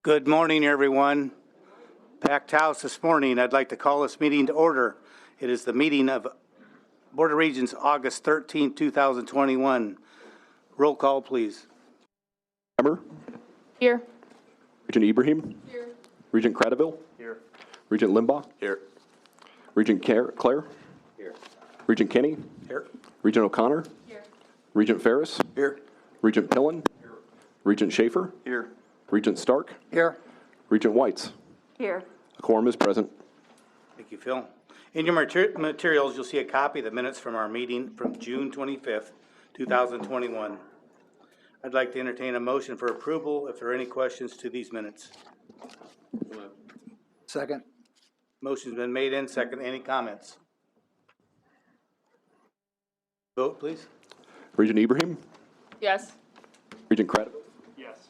Good morning, everyone. Packed house this morning. I'd like to call this meeting to order. It is the meeting of Board of Regents, August 13, 2021. Roll call, please. Hammer. Here. Regent Ibrahim. Here. Regent Cradaville. Here. Regent Limbaugh. Here. Regent Claire. Here. Regent Kenny. Here. Regent O'Connor. Here. Regent Ferris. Here. Regent Pillen. Here. Regent Schaefer. Here. Regent Stark. Here. Regent Whites. Here. A quorum is present. Thank you, Phil. In your materials, you'll see a copy of the minutes from our meeting from June 25th, 2021. I'd like to entertain a motion for approval if there are any questions to these minutes. Second. Motion's been made and second. Any comments? Vote, please. Regent Ibrahim. Yes. Regent Cradaville. Yes.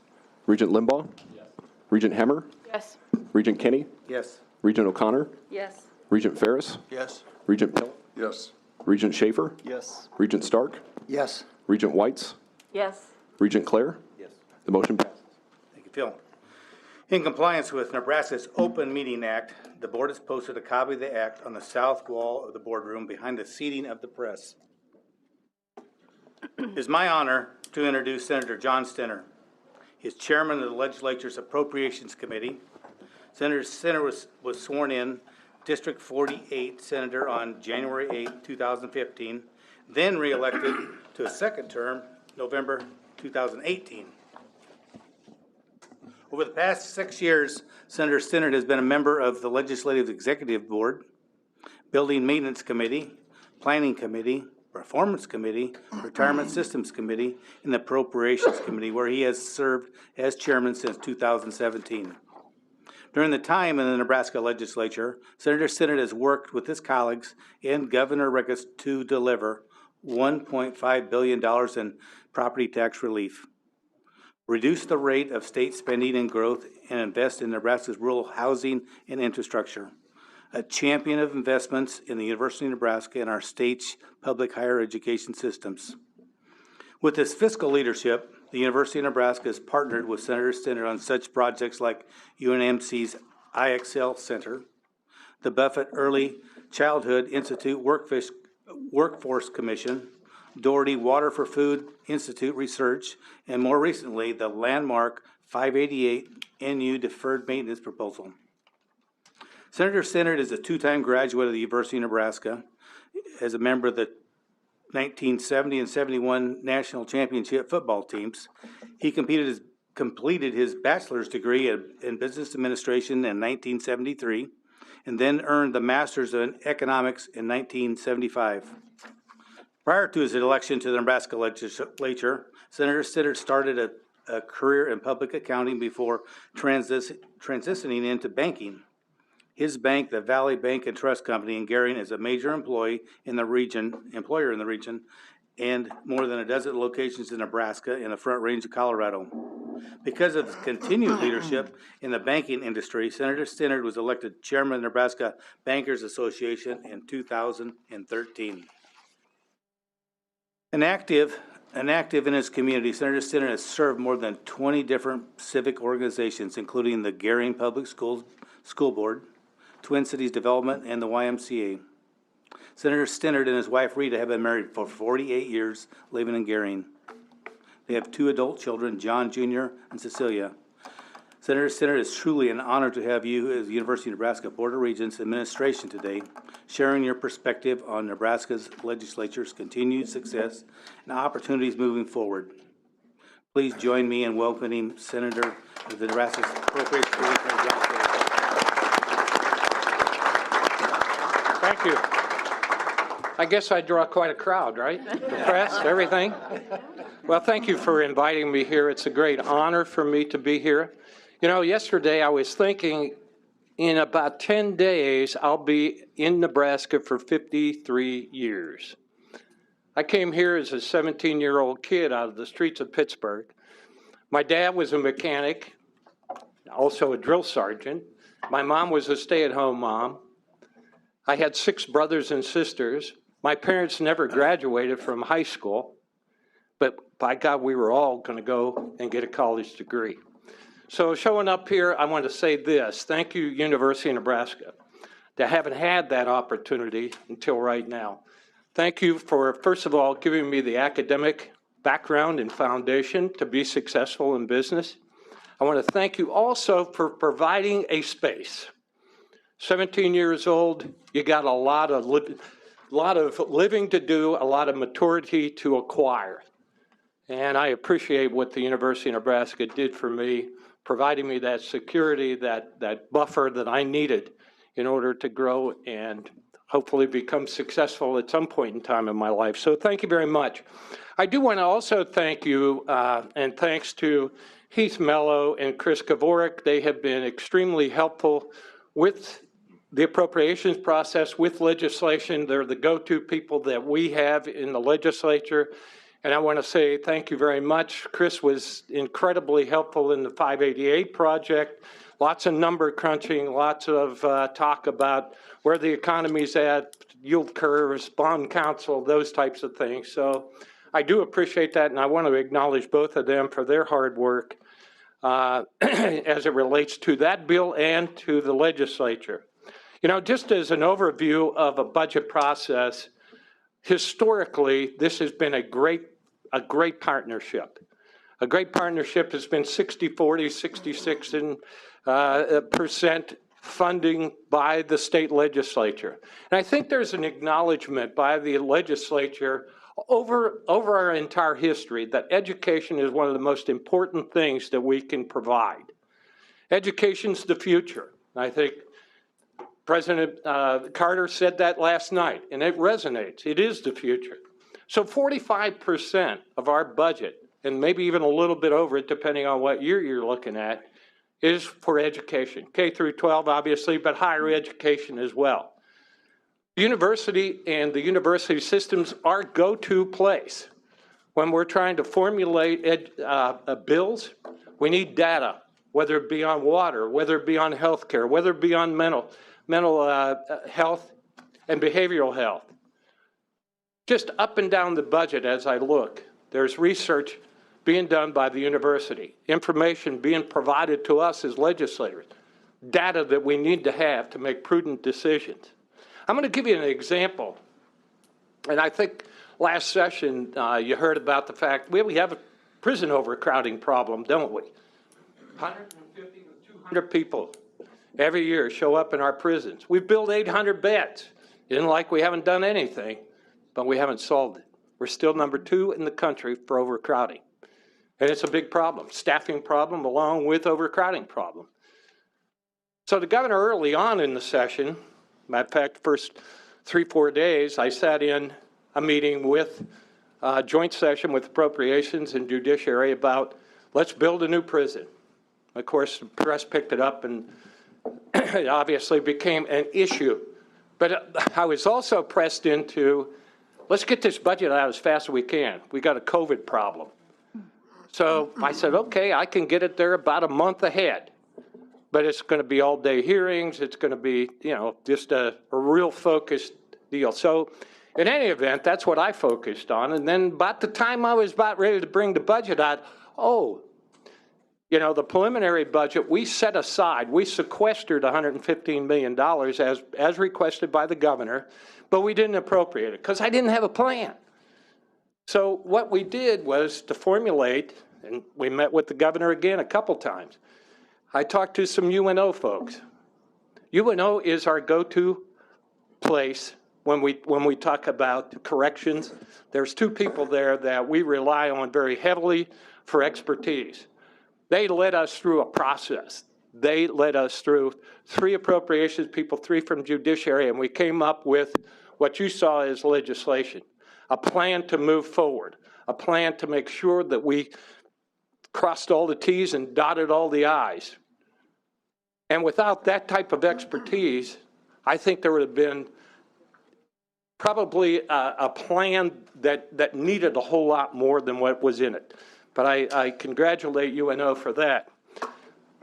Regent Limbaugh. Yes. Regent Hammer. Yes. Regent Kenny. Yes. Regent O'Connor. Yes. Regent Ferris. Yes. Regent Pillen. Yes. Regent Schaefer. Yes. Regent Stark. Yes. Regent Whites. Yes. Regent Claire. Yes. The motion passes. Thank you, Phil. In compliance with Nebraska's Open Meeting Act, the board has posted a copy of the act on the south wall of the boardroom behind the seating of the press. It is my honor to introduce Senator John Stinner. He is chairman of the legislature's Appropriations Committee. Senator Stinner was sworn in District 48 Senator on January 8, 2015, then re-elected to a second term, November 2018. Over the past 6 years, Senator Stinner has been a member of the Legislative Executive Board, Building Maintenance Committee, Planning Committee, Performance Committee, Retirement Systems Committee, and the Appropriations Committee, where he has served as chairman since 2017. During the time in the Nebraska legislature, Senator Stinner has worked with his colleagues and Governor Regents to deliver $1.5 billion in property tax relief, reduce the rate of state spending and growth, and invest in Nebraska's rural housing and infrastructure, a champion of investments in the University of Nebraska and our state's public higher education systems. With his fiscal leadership, the University of Nebraska has partnered with Senator Stinner on such projects like UNMC's IXL Center, the Buffett Early Childhood Institute Workforce Commission, Doherty Water for Food Institute Research, and more recently, the landmark 588 NU Deferred Maintenance Proposal. Senator Stinner is a two-time graduate of the University of Nebraska, as a member of the 1970 and 71 national championship football teams. He completed his bachelor's degree in business administration in 1973, and then earned the master's in economics in 1975. Prior to his election to the Nebraska legislature, Senator Stinner started a career in public accounting before transitioning into banking. His bank, the Valley Bank and Trust Company in Gering, is a major employer in the region, and more than a dozen locations in Nebraska and the Front Range of Colorado. Because of his continued leadership in the banking industry, Senator Stinner was elected chairman of the Nebraska Bankers Association in 2013. An active in his community, Senator Stinner has served more than 20 different civic organizations, including the Gering Public School Board, Twin Cities Development, and the YMCA. Senator Stinner and his wife Rita have been married for 48 years, living in Gering. They have 2 adult children, John Jr. and Cecilia. Senator Stinner, it's truly an honor to have you as the University of Nebraska Board of Regents administration today, sharing your perspective on Nebraska's legislature's continued success and opportunities moving forward. Please join me in welcoming Senator of the Nebraska Appropriations Committee, John Stinner. Thank you. I guess I draw quite a crowd, right? The press, everything. Well, thank you for inviting me here. It's a great honor for me to be here. You know, yesterday I was thinking in about 10 days, I'll be in Nebraska for 53 years. I came here as a 17-year-old kid out of the streets of Pittsburgh. My dad was a mechanic, also a drill sergeant. My mom was a stay-at-home mom. I had 6 brothers and sisters. My parents never graduated from high school, but by God, we were all going to go and get a college degree. So showing up here, I want to say this. Thank you, University of Nebraska. They haven't had that opportunity until right now. Thank you for, first of all, giving me the academic background and foundation to be successful in business. I want to thank you also for providing a space. 17 years old, you got a lot of living to do, a lot of maturity to acquire. And I appreciate what the University of Nebraska did for me, providing me that security, that buffer that I needed in order to grow and hopefully become successful at some point in time in my life. So thank you very much. I do want to also thank you, and thanks to Heath Mello and Chris Kavorik. They have been extremely helpful with the appropriations process, with legislation. They're the go-to people that we have in the legislature. And I want to say thank you very much. Chris was incredibly helpful in the 588 project. Lots of number crunching, lots of talk about where the economy's at, yield curves, bond council, those types of things. So I do appreciate that, and I want to acknowledge both of them for their hard work as it relates to that bill and to the legislature. You know, just as an overview of a budget process, historically, this has been a great partnership. A great partnership has been 60-40, 66% funding by the state legislature. And I think there's an acknowledgement by the legislature over our entire history that education is one of the most important things that we can provide. Education's the future. I think President Carter said that last night, and it resonates. It is the future. So 45% of our budget, and maybe even a little bit over it, depending on what year you're looking at, is for education. K through 12, obviously, but higher education as well. The university and the university systems are go-to place. When we're trying to formulate bills, we need data, whether it be on water, whether it be on healthcare, whether it be on mental health and behavioral health. Just up and down the budget as I look, there's research being done by the university, information being provided to us as legislators, data that we need to have to make prudent decisions. I'm going to give you an example. And I think last session you heard about the fact we have a prison overcrowding problem, don't we? 150 to 200 people every year show up in our prisons. We've built 800 beds. Isn't like we haven't done anything, but we haven't solved it. We're still number 2 in the country for overcrowding. And it's a big problem, staffing problem along with overcrowding problem. So the governor early on in the session, matter of fact, first 3-4 days, I sat in a meeting with a joint session with appropriations and judiciary about let's build a new prison. Of course, the press picked it up and it obviously became an issue. But I was also pressed into, let's get this budget out as fast as we can. We got a COVID problem. So I said, okay, I can get it there about a month ahead. But it's going to be all-day hearings. It's going to be, just a real focused deal. So in any event, that's what I focused on. And then about the time I was about ready to bring the budget out, the preliminary budget, we set aside, we sequestered $115 million as requested by the governor, but we didn't appropriate it because I didn't have a plan. So what we did was to formulate, and we met with the governor again a couple times. I talked to some UNO folks. UNO is our go-to place when we talk about corrections. There's 2 people there that we rely on very heavily for expertise. They led us through a process. They led us through 3 appropriations people, 3 from judiciary, and we came up with what you saw as legislation, a plan to move forward, a plan to make sure that we crossed all the T's and dotted all the I's. And without that type of expertise, I think there would have been probably a plan that needed a whole lot more than what was in it. But I congratulate UNO for that.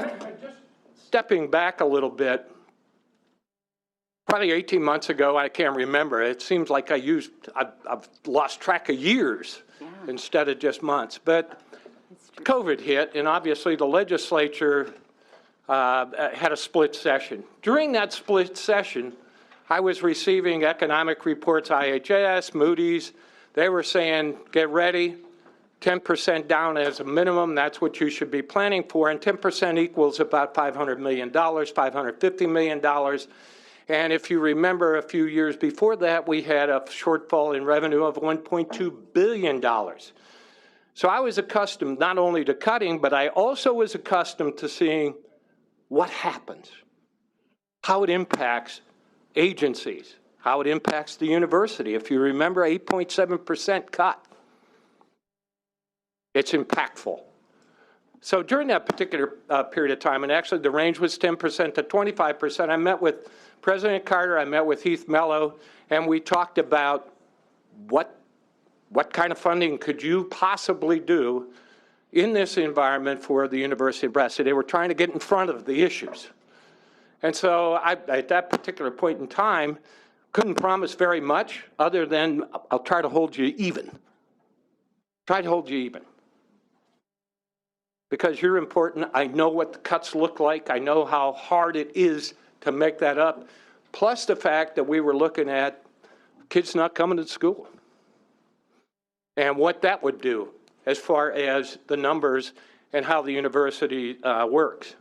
Just stepping back a little bit, probably 18 months ago, I can't remember. It seems like I've lost track of years instead of just months. But COVID hit, and obviously the legislature had a split session. During that split session, I was receiving economic reports, IHS, Moody's. They were saying, get ready, 10% down as a minimum, that's what you should be planning for, and 10% equals about $500 million, $550 million. And if you remember a few years before that, we had a shortfall in revenue of $1.2 billion. So I was accustomed not only to cutting, but I also was accustomed to seeing what happens, how it impacts agencies, how it impacts the university. If you remember, 8.7% cut. It's impactful. So during that particular period of time, and actually the range was 10% to 25%, I met with President Carter, I met with Heath Mello, and we talked about what kind of funding could you possibly do in this environment for the University of Nebraska. They were trying to get in front of the issues. And so at that particular point in time, couldn't promise very much other than I'll try to hold you even. Try to hold you even. Because you're important. I know what the cuts look like. I know how hard it is to make that up. Plus the fact that we were looking at kids not coming to school and what that would do as far as the numbers and how the university works.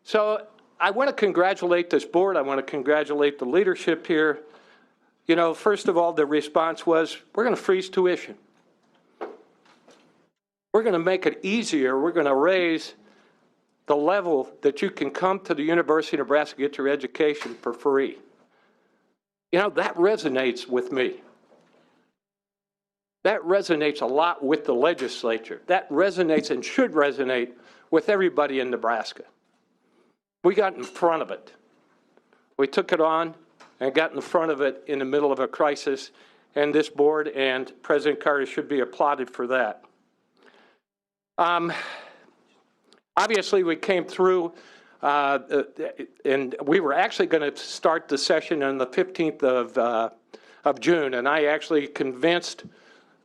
So I want to congratulate this board. I want to congratulate the leadership here. You know, first of all, the response was, we're going to freeze tuition. We're going to make it easier. We're going to raise the level that you can come to the University of Nebraska, get your education for free. You know, that resonates with me. That resonates a lot with the legislature. That resonates and should resonate with everybody in Nebraska. We got in front of it. We took it on and got in front of it in the middle of a crisis, and this board and President Carter should be applauded for that. Obviously, we came through, and we were actually going to start the session on the 15th of June, and I actually convinced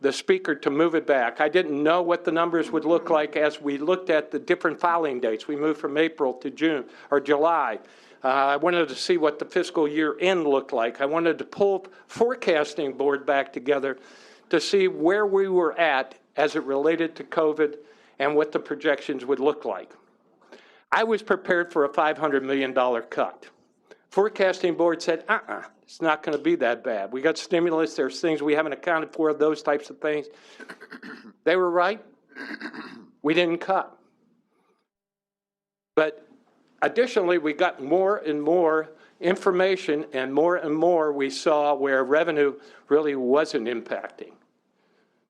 the speaker to move it back. I didn't know what the numbers would look like as we looked at the different filing dates. We moved from April to June or July. I wanted to see what the fiscal year end looked like. I wanted to pull forecasting board back together to see where we were at as it related to COVID and what the projections would look like. I was prepared for a $500 million cut. Forecasting board said, it's not going to be that bad. We got stimulus, there's things we haven't accounted for, those types of things. They were right. We didn't cut. But additionally, we got more and more information, and more we saw where revenue really wasn't impacting.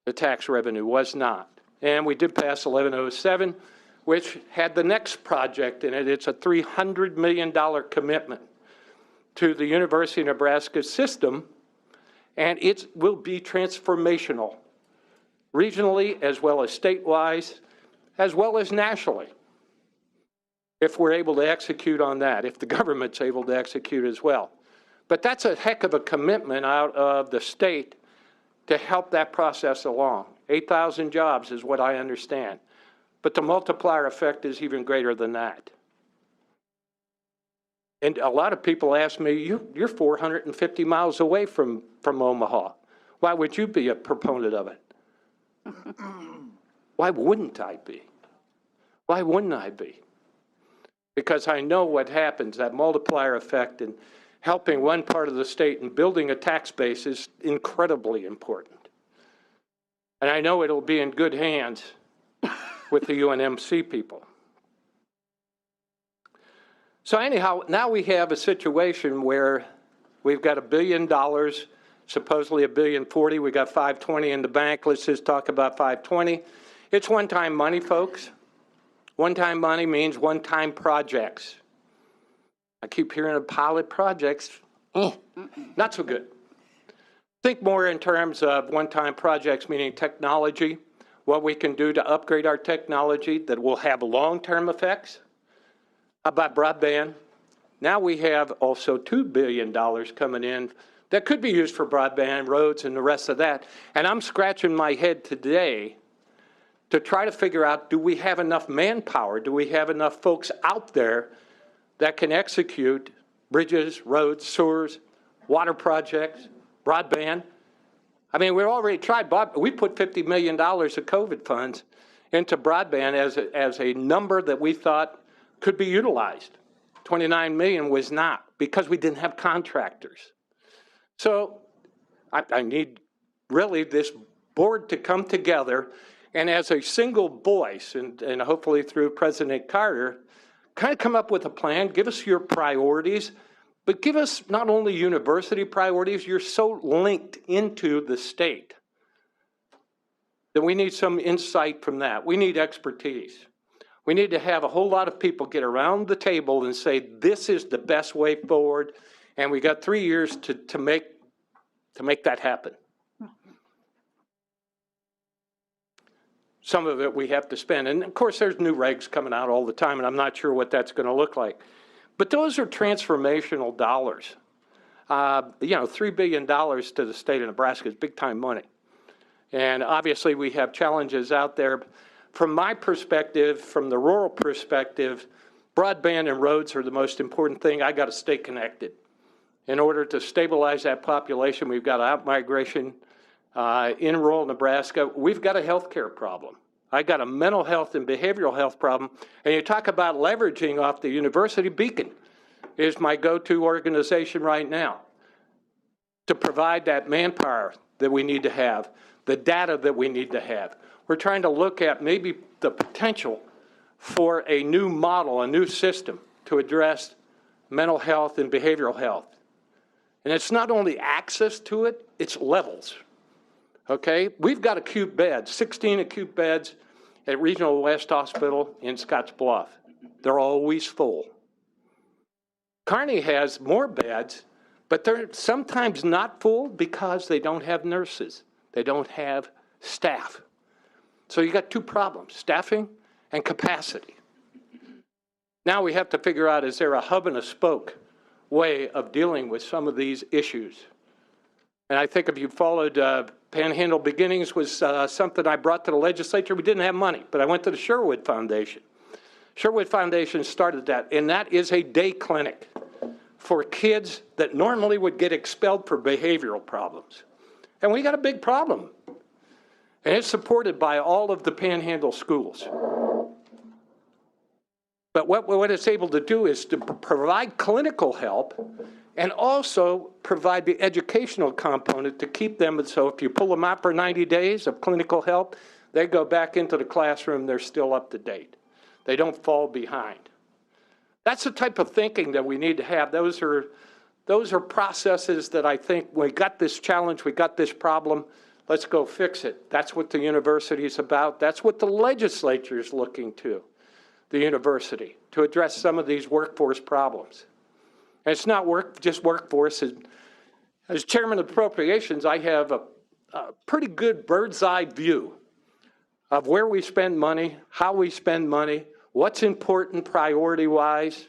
The tax revenue was not. And we did pass 1107, which had the next project in it. It's a $300 million commitment to the University of Nebraska system, and it will be transformational, regionally as well as statewide, as well as nationally, if we're able to execute on that, if the government's able to execute as well. But that's a heck of a commitment out of the state to help that process along. 8,000 jobs is what I understand. But the multiplier effect is even greater than that. And a lot of people ask me, you're 450 miles away from Omaha. Why would you be a proponent of it? Why wouldn't I be? Why wouldn't I be? Because I know what happens, that multiplier effect, and helping one part of the state and building a tax base is incredibly important. And I know it'll be in good hands with the UNMC people. So anyhow, now we have a situation where we've got $1 billion, supposedly $1.04 billion. We got 520 in the bank. Let's just talk about 520. It's one-time money, folks. One-time money means one-time projects. I keep hearing of pilot projects. Not so good. Think more in terms of one-time projects, meaning technology, what we can do to upgrade our technology that will have long-term effects. How about broadband? Now we have also $2 billion coming in that could be used for broadband, roads, and the rest of that. And I'm scratching my head today to try to figure out, do we have enough manpower? Do we have enough folks out there that can execute bridges, roads, sewers, water projects, broadband? I mean, we've already tried. We put $50 million of COVID funds into broadband as a number that we thought could be utilized. 29 million was not, because we didn't have contractors. So I need really this board to come together and as a single voice, and hopefully through President Carter, kind of come up with a plan, give us your priorities, but give us not only university priorities, you're so linked into the state that we need some insight from that. We need expertise. We need to have a whole lot of people get around the table and say, this is the best way forward, and we got 3 years to make that happen. Some of it we have to spend. And of course, there's new regs coming out all the time, and I'm not sure what that's going to look like. But those are transformational dollars. $3 billion to the state of Nebraska is big time money. And obviously we have challenges out there. From my perspective, from the rural perspective, broadband and roads are the most important thing. I got to stay connected. In order to stabilize that population, we've got out-migration in rural Nebraska. We've got a healthcare problem. I got a mental health and behavioral health problem. And you talk about leveraging off the university. Beacon is my go-to organization right now to provide that manpower that we need to have, the data that we need to have. We're trying to look at maybe the potential for a new model, a new system to address mental health and behavioral health. And it's not only access to it, it's levels. Okay, we've got acute beds, 16 acute beds at Regional West Hospital in Scottsbluff. They're always full. Kearney has more beds, but they're sometimes not full because they don't have nurses. They don't have staff. So you got two problems, staffing and capacity. Now we have to figure out, is there a hub and a spoke way of dealing with some of these issues? And I think if you followed Panhandle Beginnings was something I brought to the legislature. We didn't have money, but I went to the Sherwood Foundation. Sherwood Foundation started that, and that is a day clinic for kids that normally would get expelled for behavioral problems. And we got a big problem. And it's supported by all of the Panhandle schools. But what it's able to do is to provide clinical help and also provide the educational component to keep them. So if you pull them out for 90 days of clinical help, they go back into the classroom, they're still up to date. They don't fall behind. That's the type of thinking that we need to have. Those are processes that I think we got this challenge, we got this problem, let's go fix it. That's what the university is about. That's what the legislature is looking to, the university, to address some of these workforce problems. And it's not just workforce. As chairman of appropriations, I have a pretty good bird's eye view of where we spend money, how we spend money, what's important priority-wise.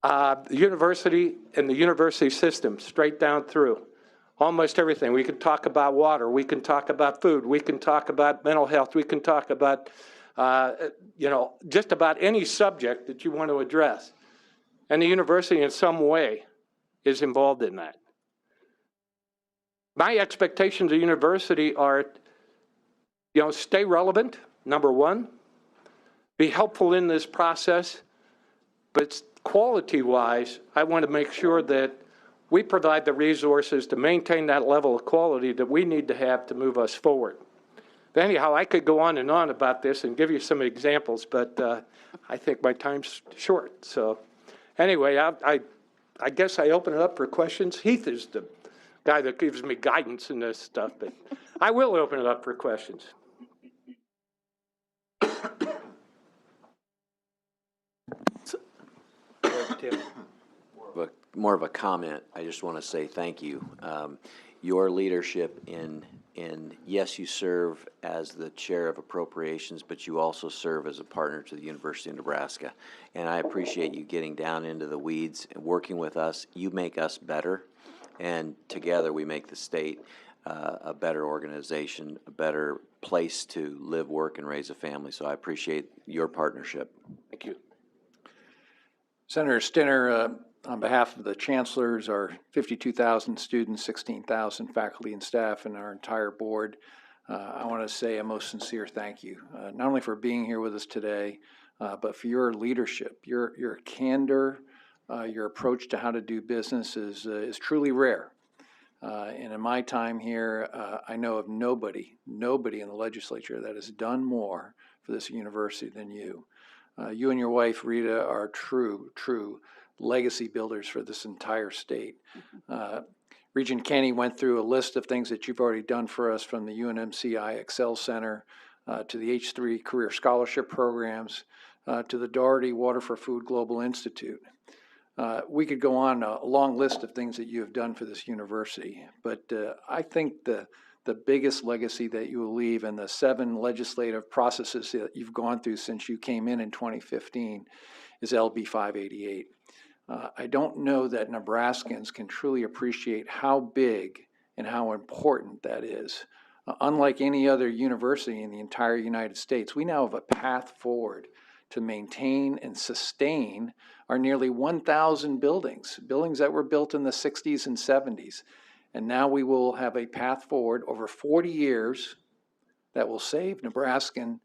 The university and the university system, straight down through, almost everything. We can talk about water. We can talk about food. We can talk about mental health. We can talk about, just about any subject that you want to address. And the university in some way is involved in that. My expectations of the university are, stay relevant, number one, be helpful in this process, but quality-wise, I want to make sure that we provide the resources to maintain that level of quality that we need to have to move us forward. But anyhow, I could go on and on about this and give you some examples, but I think my time's short. So anyway, I guess I open it up for questions. Heath is the guy that gives me guidance in this stuff, but I will open it up for questions. More of a comment. I just want to say thank you. Your leadership in yes, you serve as the chair of appropriations, but you also serve as a partner to the University of Nebraska. And I appreciate you getting down into the weeds and working with us. You make us better, and together we make the state. a better organization, a better place to live, work, and raise a family. So I appreciate your partnership. Thank you. Senator Stinner, on behalf of the chancellors, our 52,000 students, 16,000 faculty and staff, and our entire board, I want to say a most sincere thank you, not only for being here with us today, but for your leadership. Your candor, your approach to how to do business is truly rare. And in my time here, I know of nobody in the legislature that has done more for this university than you. You and your wife, Rita, are true legacy builders for this entire state. Regent Kenny went through a list of things that you've already done for us, from the UNMCI Excel Center to the H3 Career Scholarship Programs to the Doherty Water for Food Global Institute. We could go on a long list of things that you have done for this university, but I think the biggest legacy that you will leave in the 7 legislative processes that you've gone through since you came in 2015 is LB 588. I don't know that Nebraskans can truly appreciate how big and how important that is. Unlike any other university in the entire United States, we now have a path forward to maintain and sustain our nearly 1,000 buildings that were built in the 60s and 70s. And now we will have a path forward over 40 years that will save Nebraskan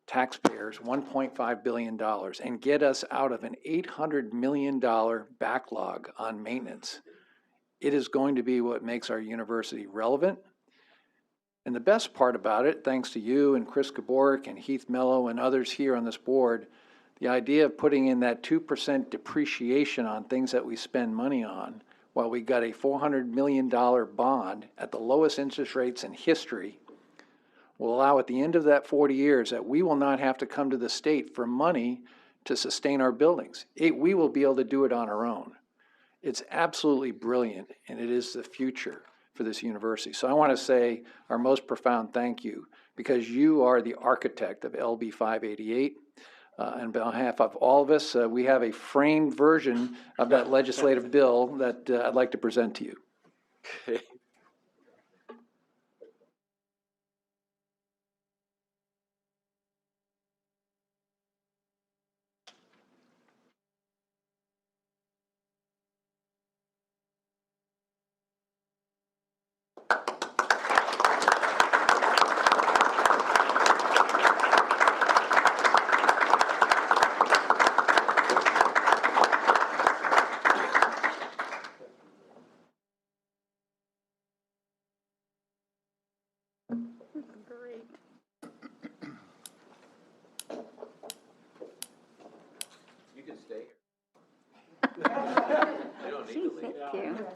taxpayers $1.5 billion and get us out of an $800 million backlog on maintenance. It is going to be what makes our university relevant. And the best part about it, thanks to you and Chris Gaborik and Heath Mello and others here on this board, the idea of putting in that 2% depreciation on things that we spend money on, while we got a $400 million bond at the lowest interest rates in history, will allow at the end of that 40 years that we will not have to come to the state for money to sustain our buildings. We will be able to do it on our own. It's absolutely brilliant, and it is the future for this university. So I want to say our most profound thank you, because you are the architect of LB 588. On behalf of all of us, we have a framed version of that legislative bill that I'd like to present to you. Okay. Great. You can stay here. You don't need to leave. Thank you.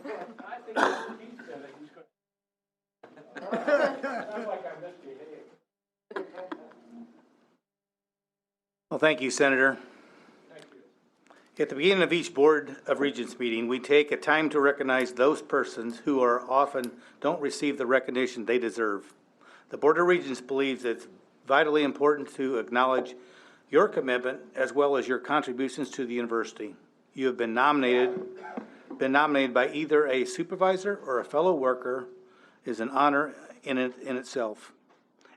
Well, thank you, Senator. At the beginning of each Board of Regents meeting, we take a time to recognize those persons who are often don't receive the recognition they deserve. The Board of Regents believes it's vitally important to acknowledge your commitment as well as your contributions to the university. You have been nominated by either a supervisor or a fellow worker is an honor in itself.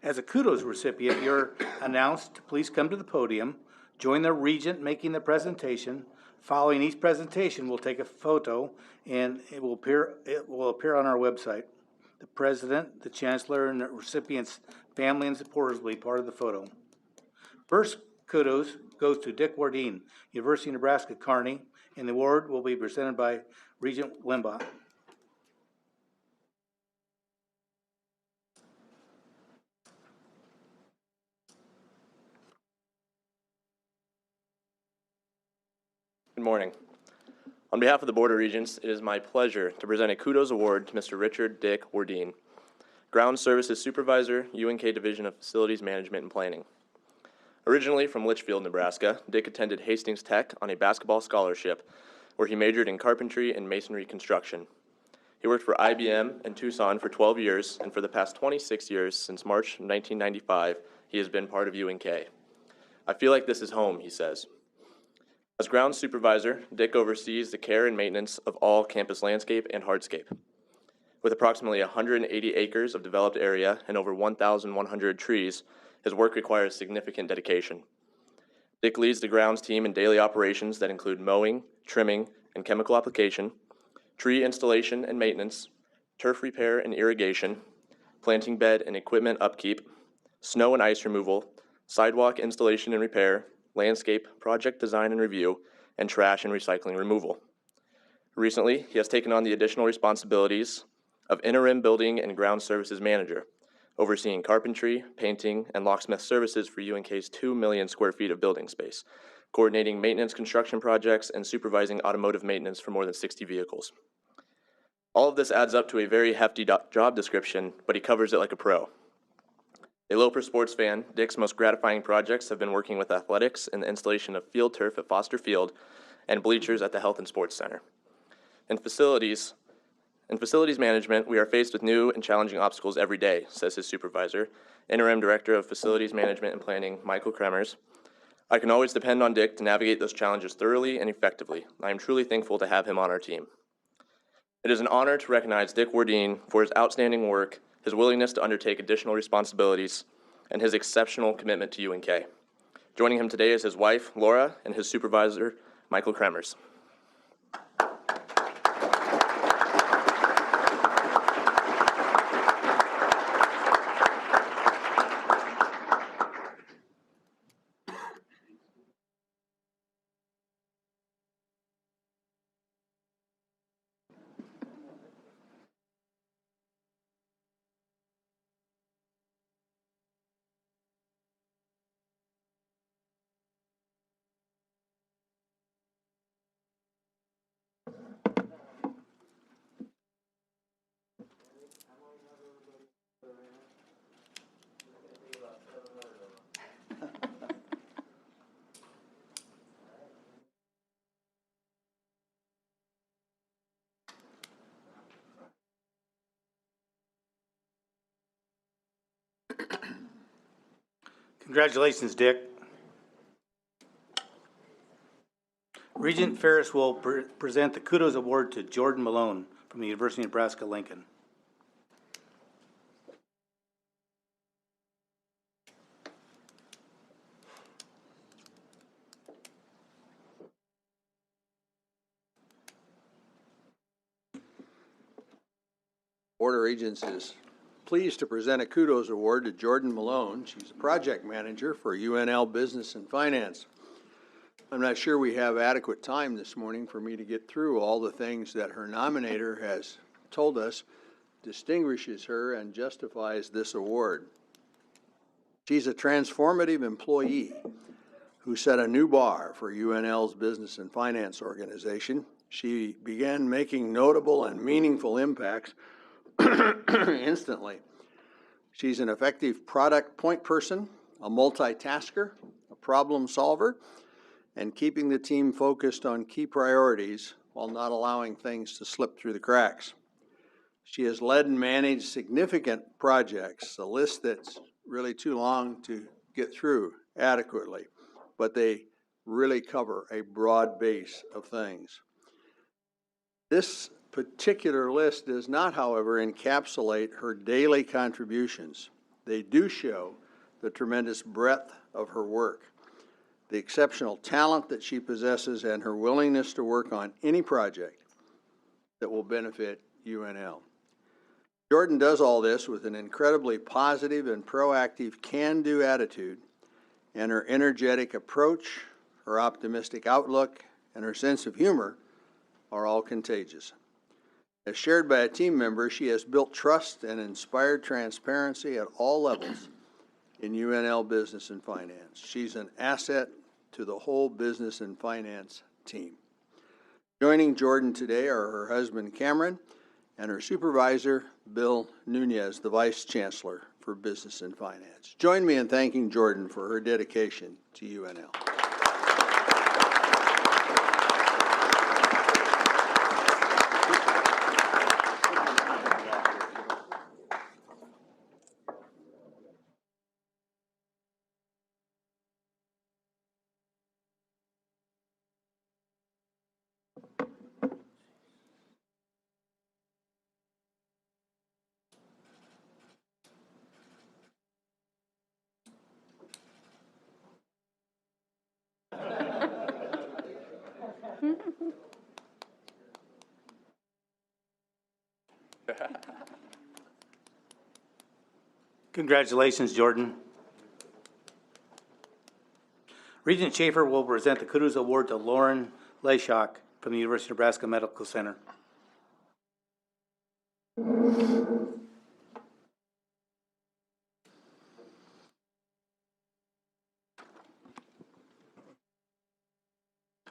As a Kudos recipient, you're announced to please come to the podium, join the Regent making the presentation. Following each presentation, we'll take a photo and it will appear on our website. The President, the Chancellor, and the recipient's family and supporters will be part of the photo. First Kudos goes to Dick Wardeen, University of Nebraska, Kearney, and the award will be presented by Regent Limbaugh. Good morning. On behalf of the Board of Regents, it is my pleasure to present a Kudos Award to Mr. Richard Dick Wardeen, Ground Services Supervisor, UNK Division of Facilities Management and Planning. Originally from Litchfield, Nebraska, Dick attended Hastings Tech on a basketball scholarship where he majored in carpentry and masonry construction. He worked for IBM in Tucson for 12 years, and for the past 26 years, since March 1995, he has been part of UNK. I feel like this is home, he says. As ground supervisor, Dick oversees the care and maintenance of all campus landscape and hardscape. With approximately 180 acres of developed area and over 1,100 trees, his work requires significant dedication. Dick leads the grounds team in daily operations that include mowing, trimming, and chemical application, tree installation and maintenance, turf repair and irrigation, planting bed and equipment upkeep, snow and ice removal, sidewalk installation and repair, landscape project design and review, and trash and recycling removal. Recently, he has taken on the additional responsibilities of interim building and ground services manager, overseeing carpentry, painting, and locksmith services for UNK's 2 million square feet of building space, coordinating maintenance construction projects and supervising automotive maintenance for more than 60 vehicles. All of this adds up to a very hefty job description, but he covers it like a pro. A Loper sports fan, Dick's most gratifying projects have been working with athletics and the installation of field turf at Foster Field and bleachers at the Health and Sports Center. In facilities management, we are faced with new and challenging obstacles every day, says his supervisor, Interim Director of Facilities Management and Planning, Michael Kremers. I can always depend on Dick to navigate those challenges thoroughly and effectively. I am truly thankful to have him on our team. It is an honor to recognize Dick Wardeen for his outstanding work, his willingness to undertake additional responsibilities, and his exceptional commitment to UNK. Joining him today is his wife, Laura, and his supervisor, Michael Kremers. Congratulations, Dick. Regent Ferris will present the Kudos Award to Jordan Malone from the University of Nebraska, Lincoln. Board of Regents is pleased to present a Kudos Award to Jordan Malone. She's a project manager for UNL Business and Finance. I'm not sure we have adequate time this morning for me to get through all the things that her nominator has told us distinguishes her and justifies this award. She's a transformative employee who set a new bar for UNL's business and finance organization. She began making notable and meaningful impacts instantly. She's an effective product point person, a multitasker, a problem solver, and keeping the team focused on key priorities while not allowing things to slip through the cracks. She has led and managed significant projects, a list that's really too long to get through adequately, but they really cover a broad base of things. This particular list does not, however, encapsulate her daily contributions. They do show the tremendous breadth of her work, the exceptional talent that she possesses, and her willingness to work on any project that will benefit UNL. Jordan does all this with an incredibly positive and proactive can-do attitude, and her energetic approach, her optimistic outlook, and her sense of humor are all contagious. As shared by a team member, she has built trust and inspired transparency at all levels in UNL Business and Finance. She's an asset to the whole business and finance team. Joining Jordan today are her husband, Cameron, and her supervisor, Bill Nunez, the Vice Chancellor for Business and Finance. Join me in thanking Jordan for her dedication to UNL. Congratulations, Jordan. Regent Schaefer will present the Kudos Award to Lauren Leshock from the University of Nebraska Medical Center.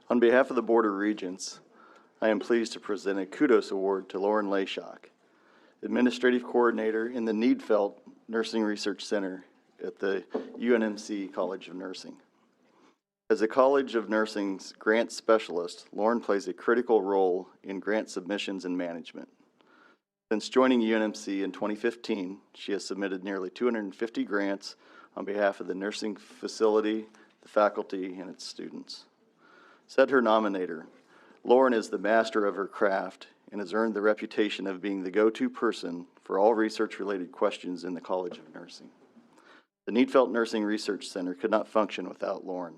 On behalf of the Board of Regents, I am pleased to present a Kudos Award to Lauren Leshock, Administrative Coordinator in the Needfelt Nursing Research Center at the UNMC College of Nursing. As a College of Nursing's grant specialist, Lauren plays a critical role in grant submissions and management. Since joining UNMC in 2015, she has submitted nearly 250 grants on behalf of the nursing facility, the faculty, and its students. Said her nominator, Lauren is the master of her craft and has earned the reputation of being the go-to person for all research-related questions in the College of Nursing. The Needfelt Nursing Research Center could not function without Lauren.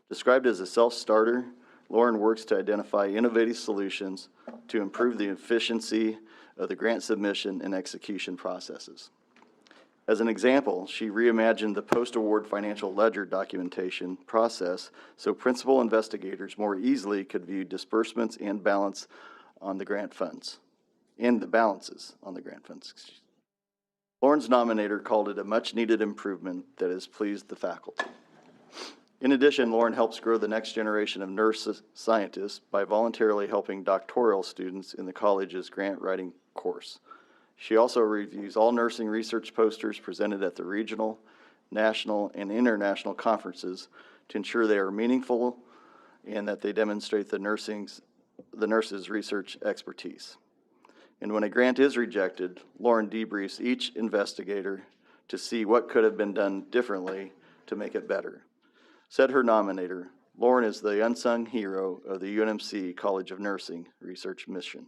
Described as a self-starter, Lauren works to identify innovative solutions to improve the efficiency of the grant submission and execution processes. As an example, she reimagined the post-award financial ledger documentation process so principal investigators more easily could view disbursements and balance on the grant funds, and the balances on the grant funds. Lauren's nominator called it a much-needed improvement that has pleased the faculty. In addition, Lauren helps grow the next generation of nurse scientists by voluntarily helping doctoral students in the college's grant writing course. She also reviews all nursing research posters presented at the regional, national, and international conferences to ensure they are meaningful and that they demonstrate the nurse's research expertise. And when a grant is rejected, Lauren debriefs each investigator to see what could have been done differently to make it better. Said her nominator, Lauren is the unsung hero of the UNMC College of Nursing research mission.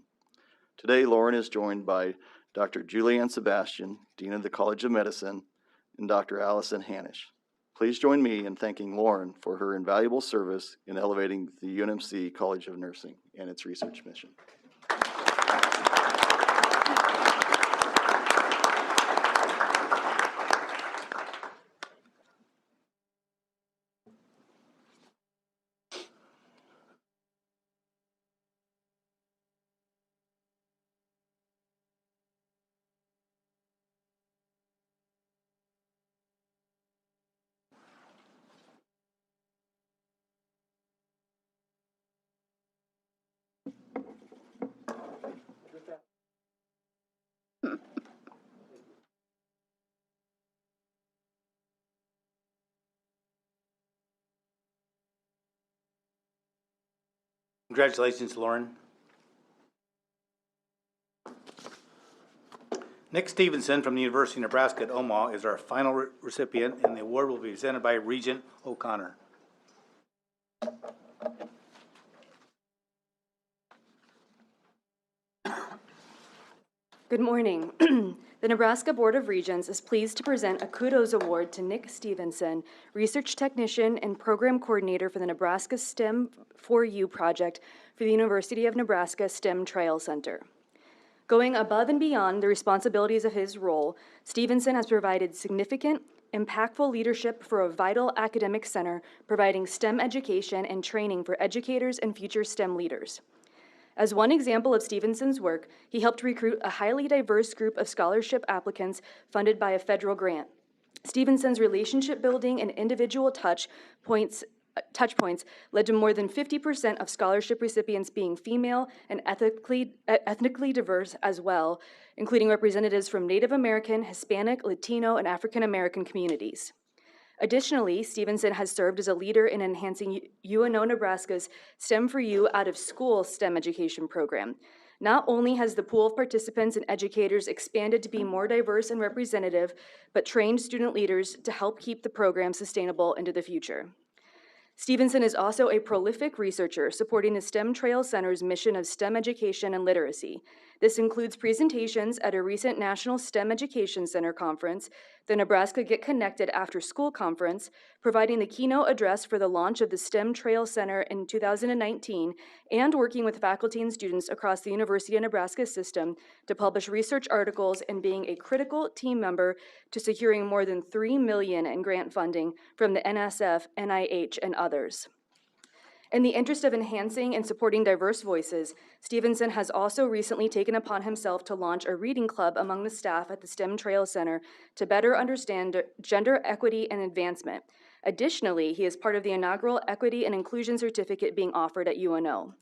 Today, Lauren is joined by Dr. Julianne Sebastian, Dean of the College of Medicine, and Dr. Allison Hanisch. Please join me in thanking Lauren for her invaluable service in elevating the UNMC College of Nursing and its research mission. Congratulations, Lauren. Nick Stevenson from the University of Nebraska at Omaha is our final recipient, and the award will be presented by Regent O'Connor. Good morning. The Nebraska Board of Regents is pleased to present a Kudos Award to Nick Stevenson, Research Technician and Program Coordinator for the Nebraska STEM 4U project for the University of Nebraska STEM Trial Center. Going above and beyond the responsibilities of his role, Stevenson has provided significant, impactful leadership for a vital academic center providing STEM education and training for educators and future STEM leaders. As one example of Stevenson's work, he helped recruit a highly diverse group of scholarship applicants funded by a federal grant. Stevenson's relationship building and individual touch points led to more than 50% of scholarship recipients being female and ethnically diverse as well, including representatives from Native American, Hispanic, Latino, and African American communities. Additionally, Stevenson has served as a leader in enhancing UNO Nebraska's STEM for You out of school STEM education program. Not only has the pool of participants and educators expanded to be more diverse and representative, but trained student leaders to help keep the program sustainable into the future. Stevenson is also a prolific researcher supporting the STEM Trail Center's mission of STEM education and literacy. This includes presentations at a recent National STEM Education Center conference, the Nebraska Get Connected After School Conference, providing the keynote address for the launch of the STEM Trail Center in 2019, and working with faculty and students across the University of Nebraska system to publish research articles and being a critical team member to securing more than $3 million in grant funding from the NSF, NIH, and others. In the interest of enhancing and supporting diverse voices, Stevenson has also recently taken upon himself to launch a reading club among the staff at the STEM Trail Center to better understand gender equity and advancement. Additionally, he is part of the inaugural Equity and Inclusion Certificate being offered at UNO.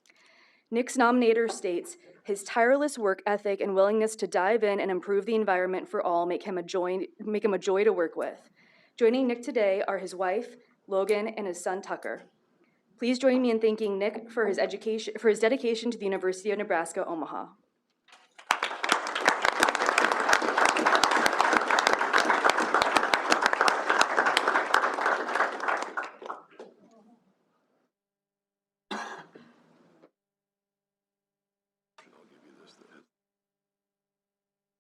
Nick's nominator states, his tireless work ethic and willingness to dive in and improve the environment for all make him a joy to work with. Joining Nick today are his wife, Logan, and his son, Tucker. Please join me in thanking Nick for his dedication to the University of Nebraska, Omaha.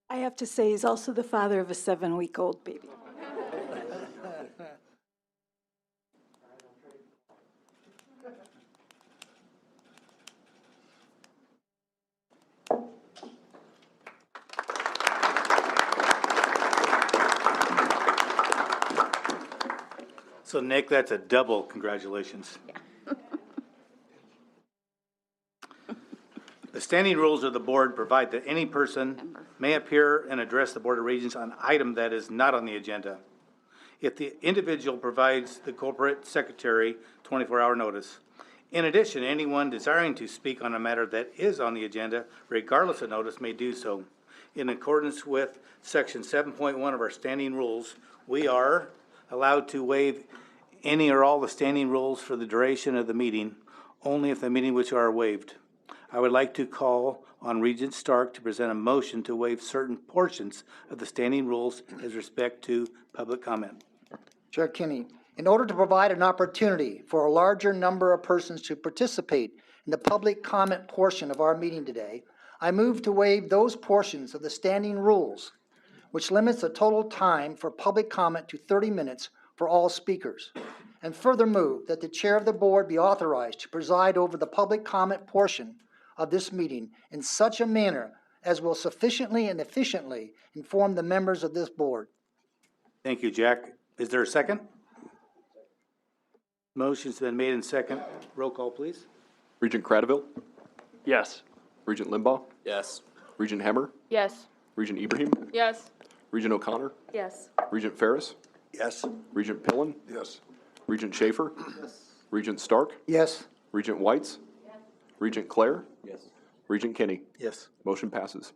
I have to say, he's also the father of a 7-week-old baby. So Nick, that's a double congratulations. The standing rules of the board provide that any person may appear and address the Board of Regents on an item that is not on the agenda. If the individual provides the corporate secretary 24-hour notice. In addition, anyone desiring to speak on a matter that is on the agenda, regardless of notice, may do so. In accordance with Section 7.1 of our standing rules, we are allowed to waive any or all the standing rules for the duration of the meeting, only if the meeting which are waived. I would like to call on Regent Stark to present a motion to waive certain portions of the standing rules as respect to public comment. Chair Kinney, in order to provide an opportunity for a larger number of persons to participate in the public comment portion of our meeting today, I move to waive those portions of the standing rules which limits the total time for public comment to 30 minutes for all speakers, and further move that the chair of the board be authorized to preside over the public comment portion of this meeting in such a manner as will sufficiently and efficiently inform the members of this board. Thank you, Jack. Is there a second? Motion's been made in second. Roll call, please. Regent Cradaville, Yes. Regent Limbaugh, Yes. Regent Hemmer, Yes. Regent Ibrahim, Yes. Regent O'Connor, Yes. Regent Ferris, Yes. Regent Pillen, Yes. Regent Schaefer, Regent Stark, Yes. Regent Whites, Regent Claire, Yes. Regent Kinney. Yes. Motion passes.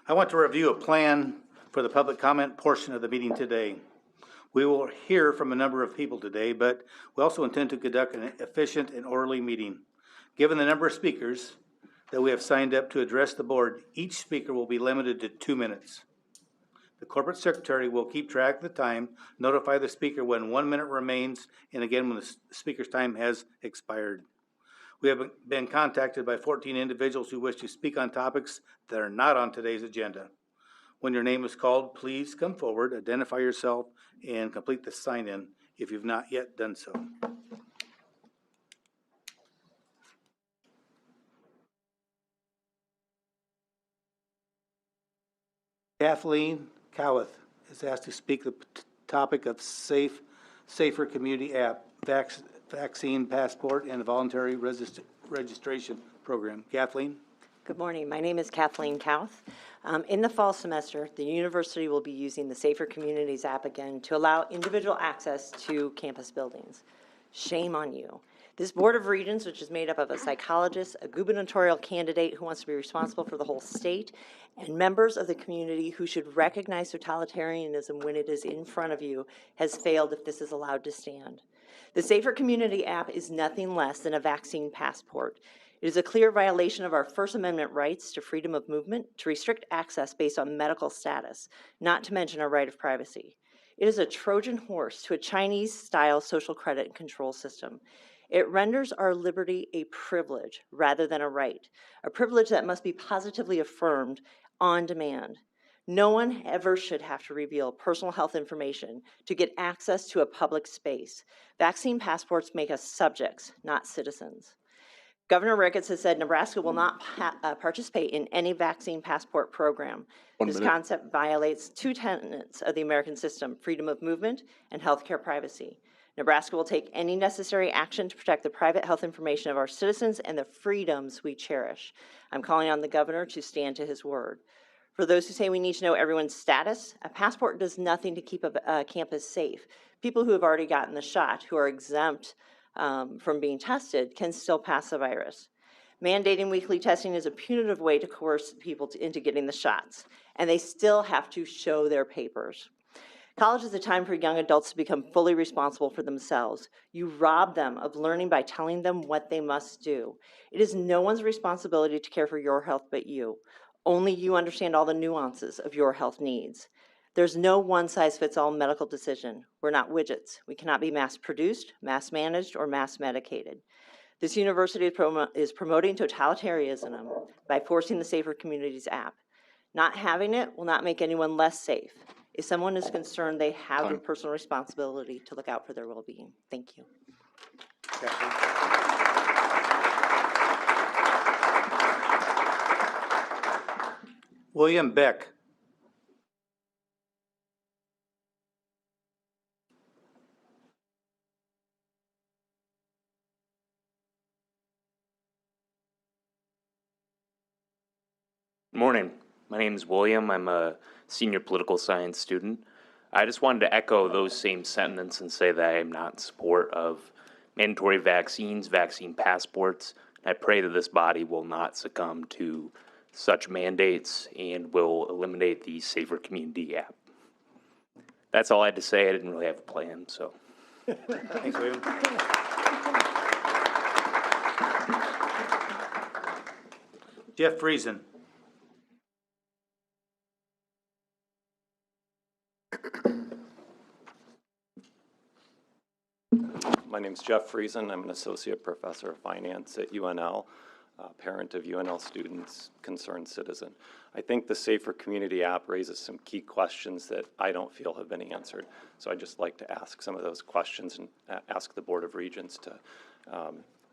I want to review a plan for the public comment portion of the meeting today. We will hear from a number of people today, but we also intend to conduct an efficient and orderly meeting. Given the number of speakers that we have signed up to address the board, each speaker will be limited to 2 minutes. The corporate secretary will keep track of the time, notify the speaker when 1 minute remains, and again when the speaker's time has expired. We have been contacted by 14 individuals who wish to speak on topics that are not on today's agenda. When your name is called, please come forward, identify yourself, and complete the sign-in if you've not yet done so. Kathleen Cowith is asked to speak the topic of safer community app, vaccine passport, and a voluntary registration program. Kathleen? Good morning. My name is Kathleen Kauth. In the fall semester, the university will be using the Safer Communities app again to allow individual access to campus buildings. Shame on you. This Board of Regents, which is made up of a psychologist, a gubernatorial candidate who wants to be responsible for the whole state, and members of the community who should recognize totalitarianism when it is in front of you, has failed if this is allowed to stand. The Safer Community app is nothing less than a vaccine passport. It is a clear violation of our First Amendment rights to freedom of movement, to restrict access based on medical status, not to mention our right of privacy. It is a Trojan horse to a Chinese-style social credit and control system. It renders our liberty a privilege rather than a right, a privilege that must be positively affirmed on demand. No one ever should have to reveal personal health information to get access to a public space. Vaccine passports make us subjects, not citizens. Governor Regents has said Nebraska will not participate in any vaccine passport program. This concept violates two tenets of the American system: freedom of movement and healthcare privacy. Nebraska will take any necessary action to protect the private health information of our citizens and the freedoms we cherish. I'm calling on the governor to stand to his word. For those who say we need to know everyone's status, a passport does nothing to keep a campus safe. People who have already gotten the shot, who are exempt from being tested, can still pass the virus. Mandating weekly testing is a punitive way to coerce people into getting the shots, and they still have to show their papers. College is a time for young adults to become fully responsible for themselves. You rob them of learning by telling them what they must do. It is no one's responsibility to care for your health but you. Only you understand all the nuances of your health needs. There's no one-size-fits-all medical decision. We're not widgets. We cannot be mass-produced, mass-managed, or mass-medicated. This university is promoting totalitarianism by forcing the Safer Communities app. Not having it will not make anyone less safe. If someone is concerned, they have the personal responsibility to look out for their well-being. Thank you. William Beck. Morning. My name is William. I'm a senior political science student. I just wanted to echo those same sentiments and say that I am not in support of mandatory vaccines, vaccine passports. I pray that this body will not succumb to such mandates and will eliminate the Safer Community app. That's all I had to say. I didn't really have a plan, so. Thanks, William. Jeff Friesen. My name's Jeff Friesen. I'm an associate professor of finance at UNL, parent of UNL students, concerned citizen. I think the Safer Community app raises some key questions that I don't feel have been answered. So I'd just like to ask some of those questions and ask the Board of Regents to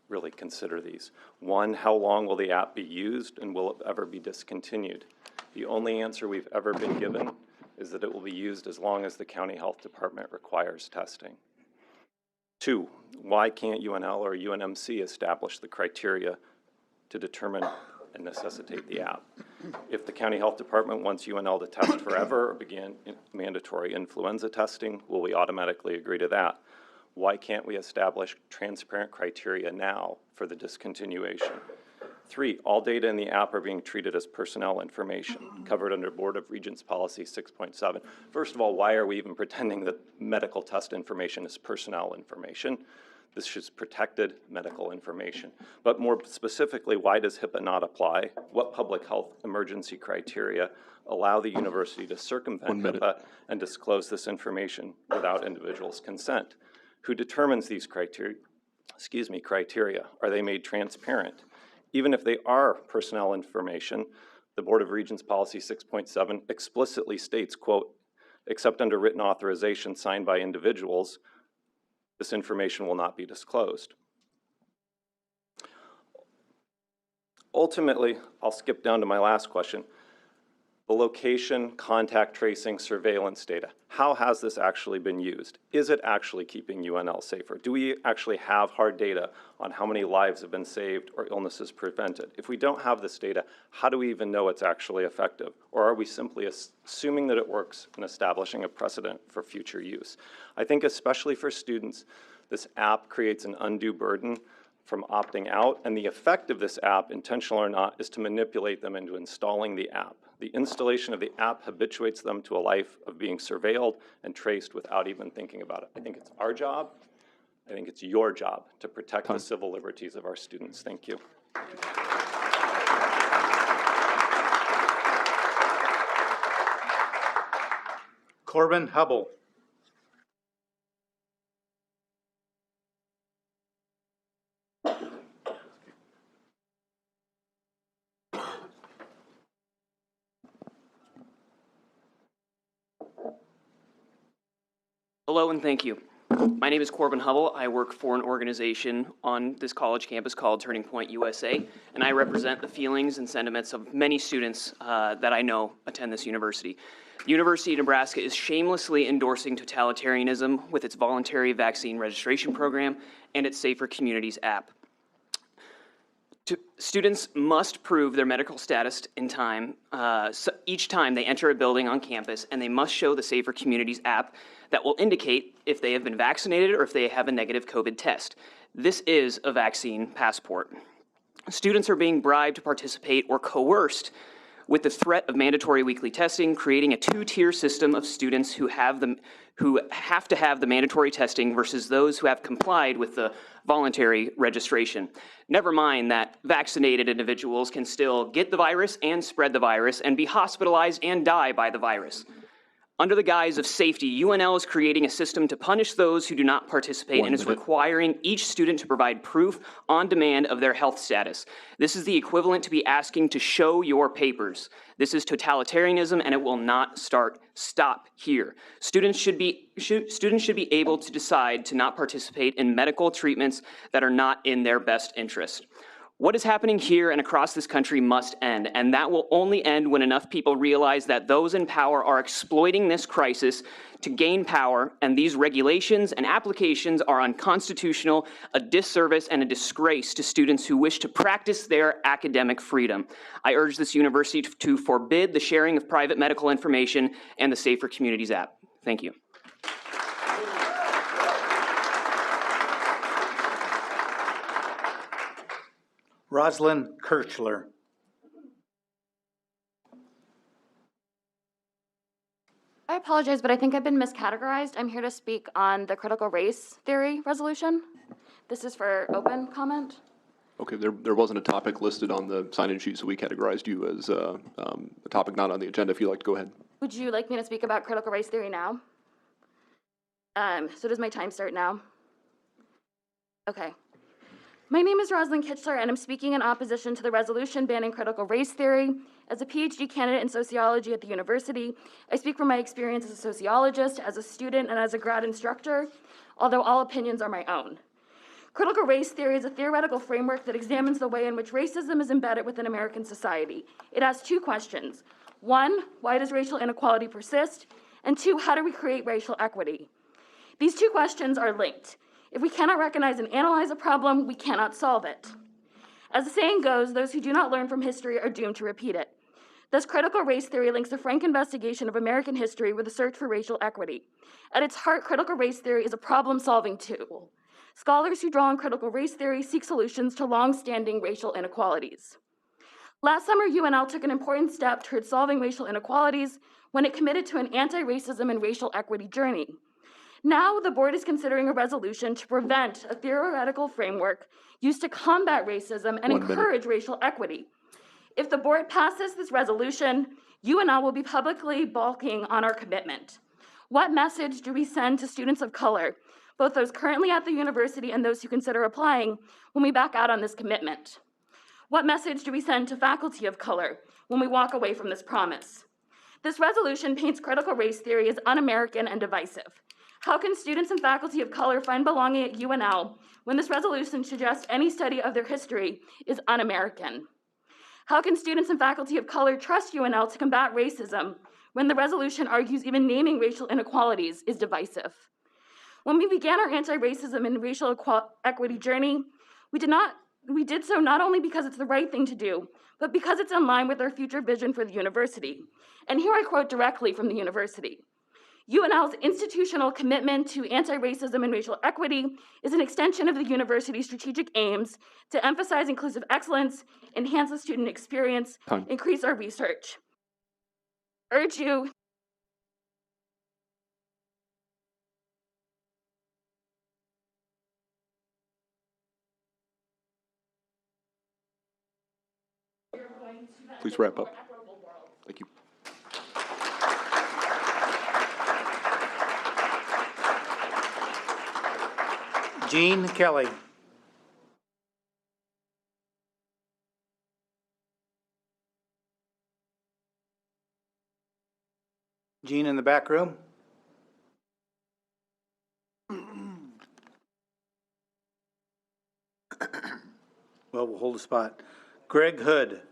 really consider these. One, how long will the app be used and will it ever be discontinued? The only answer we've ever been given is that it will be used as long as the county health department requires testing. Two, why can't UNL or UNMC establish the criteria to determine and necessitate the app? If the county health department wants UNL to test forever or begin mandatory influenza testing, will we automatically agree to that? Why can't we establish transparent criteria now for the discontinuation? Three, all data in the app are being treated as personnel information, covered under Board of Regents Policy 6.7. First of all, why are we even pretending that medical test information is personnel information? This is protected medical information. But more specifically, why does HIPAA not apply? What public health emergency criteria allow the university to circumvent HIPAA and disclose this information without individuals' consent? Who determines these criteria? Are they made transparent? Even if they are personnel information, the Board of Regents Policy 6.7 explicitly states, quote, except under written authorization signed by individuals, this information will not be disclosed. Ultimately, I'll skip down to my last question. The location, contact tracing, surveillance data. How has this actually been used? Is it actually keeping UNL safer? Do we actually have hard data on how many lives have been saved or illnesses prevented? If we don't have this data, how do we even know it's actually effective? Or are we simply assuming that it works and establishing a precedent for future use? I think especially for students, this app creates an undue burden from opting out, and the effect of this app, intentional or not, is to manipulate them into installing the app. The installation of the app habituates them to a life of being surveilled and traced without even thinking about it. I think it's our job, I think it's your job to protect the civil liberties of our students. Thank you. Corbin Hubble. Hello and thank you. My name is Corbin Hubble. I work for an organization on this college campus called Turning Point USA, and I represent the feelings and sentiments of many students that I know attend this university. The University of Nebraska is shamelessly endorsing totalitarianism with its voluntary vaccine registration program and its Safer Communities app. Students must prove their medical status in time, each time they enter a building on campus, and they must show the Safer Communities app that will indicate if they have been vaccinated or if they have a negative COVID test. This is a vaccine passport. Students are being bribed to participate or coerced with the threat of mandatory weekly testing, creating a two-tier system of students who have to have the mandatory testing versus those who have complied with the voluntary registration. Never mind that vaccinated individuals can still get the virus and spread the virus and be hospitalized and die by the virus. Under the guise of safety, UNL is creating a system to punish those who do not participate and is requiring each student to provide proof on demand of their health status. This is the equivalent to be asking to show your papers. This is totalitarianism, and it will not stop here. Students should be able to decide to not participate in medical treatments that are not in their best interest. What is happening here and across this country must end, and that will only end when enough people realize that those in power are exploiting this crisis to gain power, and these regulations and applications are unconstitutional, a disservice, and a disgrace to students who wish to practice their academic freedom. I urge this university to forbid the sharing of private medical information and the Safer Communities app. Thank you. Rosalind Kirchler. I apologize, but I think I've been miscategorized. I'm here to speak on the critical race theory resolution. This is for open comment. Okay, there wasn't a topic listed on the sign-in sheet, so we categorized you as a topic not on the agenda. If you'd like to go ahead. Would you like me to speak about critical race theory now? So does my time start now? Okay. My name is Rosalind Kitchler, and I'm speaking in opposition to the resolution banning critical race theory. As a PhD candidate in sociology at the university, I speak from my experience as a sociologist, as a student, and as a grad instructor, although all opinions are my own. Critical race theory is a theoretical framework that examines the way in which racism is embedded within American society. It asks two questions. One, why does racial inequality persist? And two, how do we create racial equity? These two questions are linked. If we cannot recognize and analyze a problem, we cannot solve it. As the saying goes, those who do not learn from history are doomed to repeat it. Thus, critical race theory links a frank investigation of American history with a search for racial equity. At its heart, critical race theory is a problem-solving tool. Scholars who draw on critical race theory seek solutions to long-standing racial inequalities. Last summer, UNL took an important step towards solving racial inequalities when it committed to an anti-racism and racial equity journey. Now, the board is considering a resolution to prevent a theoretical framework used to combat racism and encourage racial equity. If the board passes this resolution, UNL will be publicly balking on our commitment. What message do we send to students of color, both those currently at the university and those who consider applying, when we back out on this commitment? What message do we send to faculty of color when we walk away from this promise? This resolution paints critical race theory as un-American and divisive. How can students and faculty of color find belonging at UNL when this resolution suggests any study of their history is un-American? How can students and faculty of color trust UNL to combat racism when the resolution argues even naming racial inequalities is divisive? When we began our anti-racism and racial equity journey, we did so not only because it's the right thing to do, but because it's in line with our future vision for the university. And here I quote directly from the university. UNL's institutional commitment to anti-racism and racial equity is an extension of the university's strategic aims to emphasize inclusive excellence, enhance the student experience, increase our research. Urge you. Please wrap up. Thank you. Jean Kelly. Jean in the back room. Well, we'll hold a spot. Greg Hood.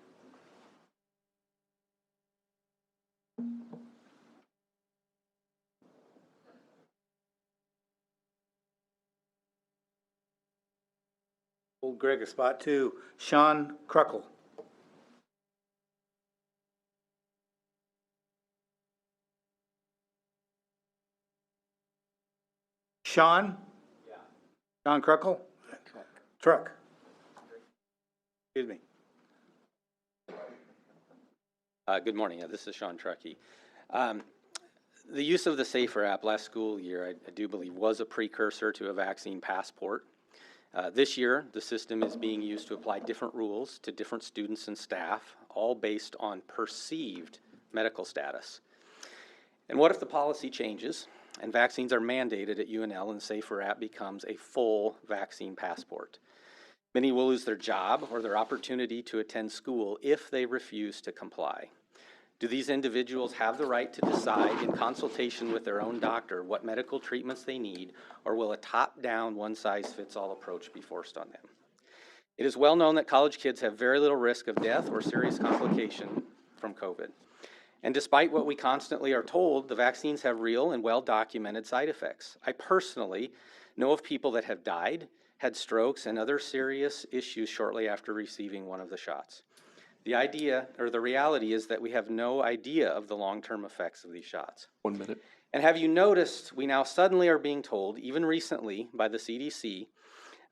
Hold Greg a spot too. Sean Kruckle. Sean? Yeah. Sean Kruckle? Truck. Excuse me. Good morning. This is Sean Truckee. The use of the SAFER app last school year, I do believe, was a precursor to a vaccine passport. This year, the system is being used to apply different rules to different students and staff, all based on perceived medical status. And what if the policy changes and vaccines are mandated at UNL and the SAFER app becomes a full vaccine passport? Many will lose their job or their opportunity to attend school if they refuse to comply. Do these individuals have the right to decide in consultation with their own doctor what medical treatments they need, or will a top-down, one-size-fits-all approach be forced on them? It is well known that college kids have very little risk of death or serious complication from COVID. And despite what we constantly are told, the vaccines have real and well-documented side effects. I personally know of people that have died, had strokes, and other serious issues shortly after receiving one of the shots. The idea, or the reality, is that we have no idea of the long-term effects of these shots. 1 minute. And have you noticed we now suddenly are being told, even recently by the CDC,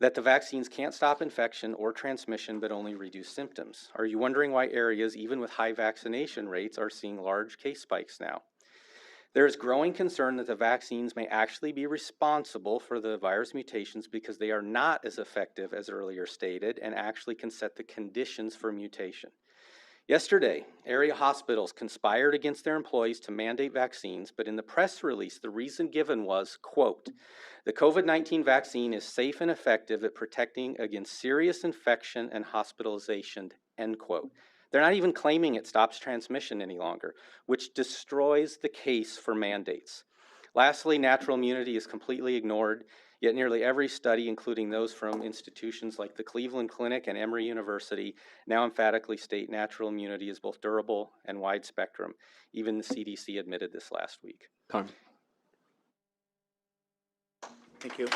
that the vaccines can't stop infection or transmission but only reduce symptoms? Are you wondering why areas, even with high vaccination rates, are seeing large case spikes now? There is growing concern that the vaccines may actually be responsible for the virus mutations because they are not as effective as earlier stated and actually can set the conditions for mutation. Yesterday, area hospitals conspired against their employees to mandate vaccines, but in the press release, the reason given was, quote, "The COVID-19 vaccine is safe and effective at protecting against serious infection and hospitalization," end quote. They're not even claiming it stops transmission any longer, which destroys the case for mandates. Lastly, natural immunity is completely ignored, yet nearly every study, including those from institutions like the Cleveland Clinic and Emory University, now emphatically state natural immunity is both durable and wide spectrum. Even the CDC admitted this last week. Time. Thank you.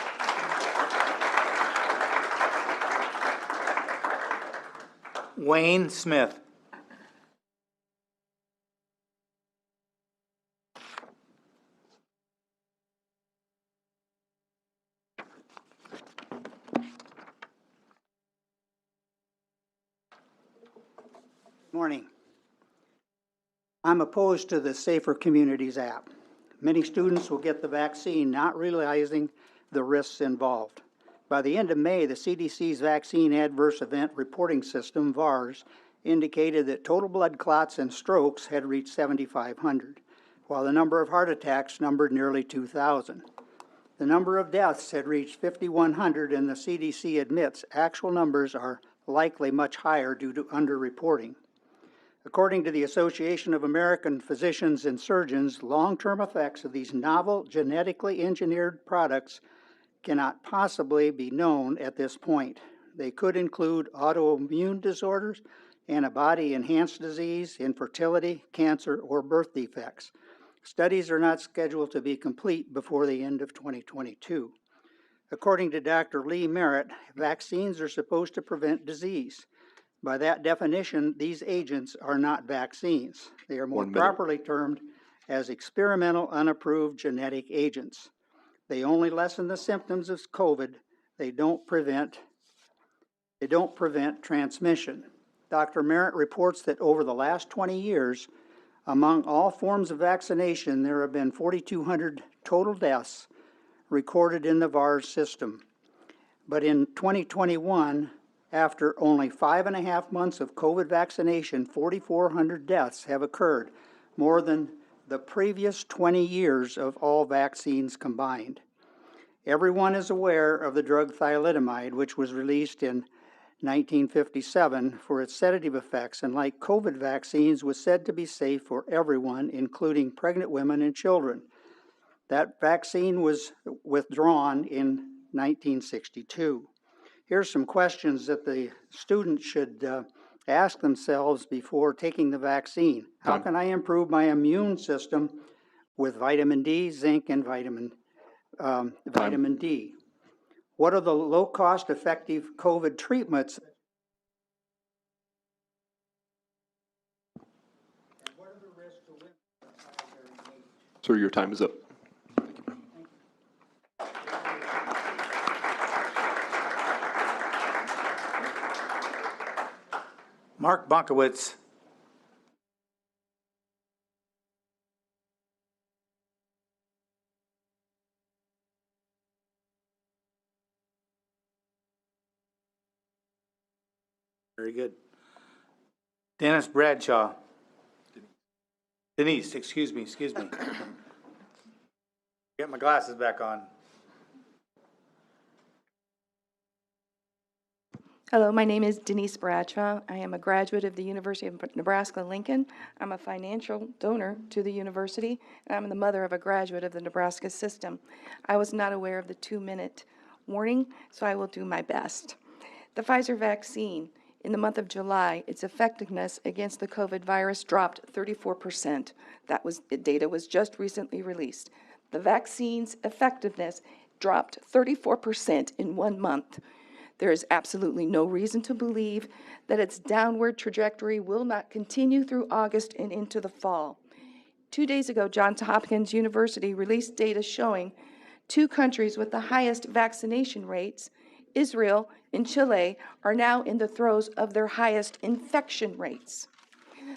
Wayne Smith. Morning. I'm opposed to the Safer Communities app. Many students will get the vaccine not realizing the risks involved. By the end of May, the CDC's Vaccine Adverse Event Reporting System, VARS, indicated that total blood clots and strokes had reached 7,500, while the number of heart attacks numbered nearly 2,000. The number of deaths had reached 5,100, and the CDC admits actual numbers are likely much higher due to underreporting. According to the Association of American Physicians and Surgeons, long-term effects of these novel genetically engineered products cannot possibly be known at this point. They could include autoimmune disorders, antibody-enhanced disease, infertility, cancer, or birth defects. Studies are not scheduled to be complete before the end of 2022. According to Dr. Lee Merritt, vaccines are supposed to prevent disease. By that definition, these agents are not vaccines. They are more properly termed as experimental unapproved genetic agents. They only lessen the symptoms of COVID. They don't prevent transmission. Dr. Merritt reports that over the last 20 years, among all forms of vaccination, there have been 4,200 total deaths recorded in the VARS system. But in 2021, after only 5.5 months of COVID vaccination, 4,400 deaths have occurred, more than the previous 20 years of all vaccines combined. Everyone is aware of the drug thalidomide, which was released in 1957 for its sedative effects, and like COVID vaccines, was said to be safe for everyone, including pregnant women and children. That vaccine was withdrawn in 1962. Here's some questions that the students should ask themselves before taking the vaccine. How can I improve my immune system with vitamin D, zinc, and vitamin D? What are the low-cost, effective COVID treatments? Sir, your time is up. Mark Bonkowitz. Very good. Dennis Bradshaw. Denise, excuse me. Get my glasses back on. Hello, my name is Denise Bradshaw. I am a graduate of the University of Nebraska-Lincoln. I'm a financial donor to the university, and I'm the mother of a graduate of the Nebraska system. I was not aware of the 2-minute warning, so I will do my best. The Pfizer vaccine, in the month of July, its effectiveness against the COVID virus dropped 34%. Data was just recently released. The vaccine's effectiveness dropped 34% in 1 month. There is absolutely no reason to believe that its downward trajectory will not continue through August and into the fall. 2 days ago, Johns Hopkins University released data showing 2 countries with the highest vaccination rates, Israel and Chile, are now in the throes of their highest infection rates.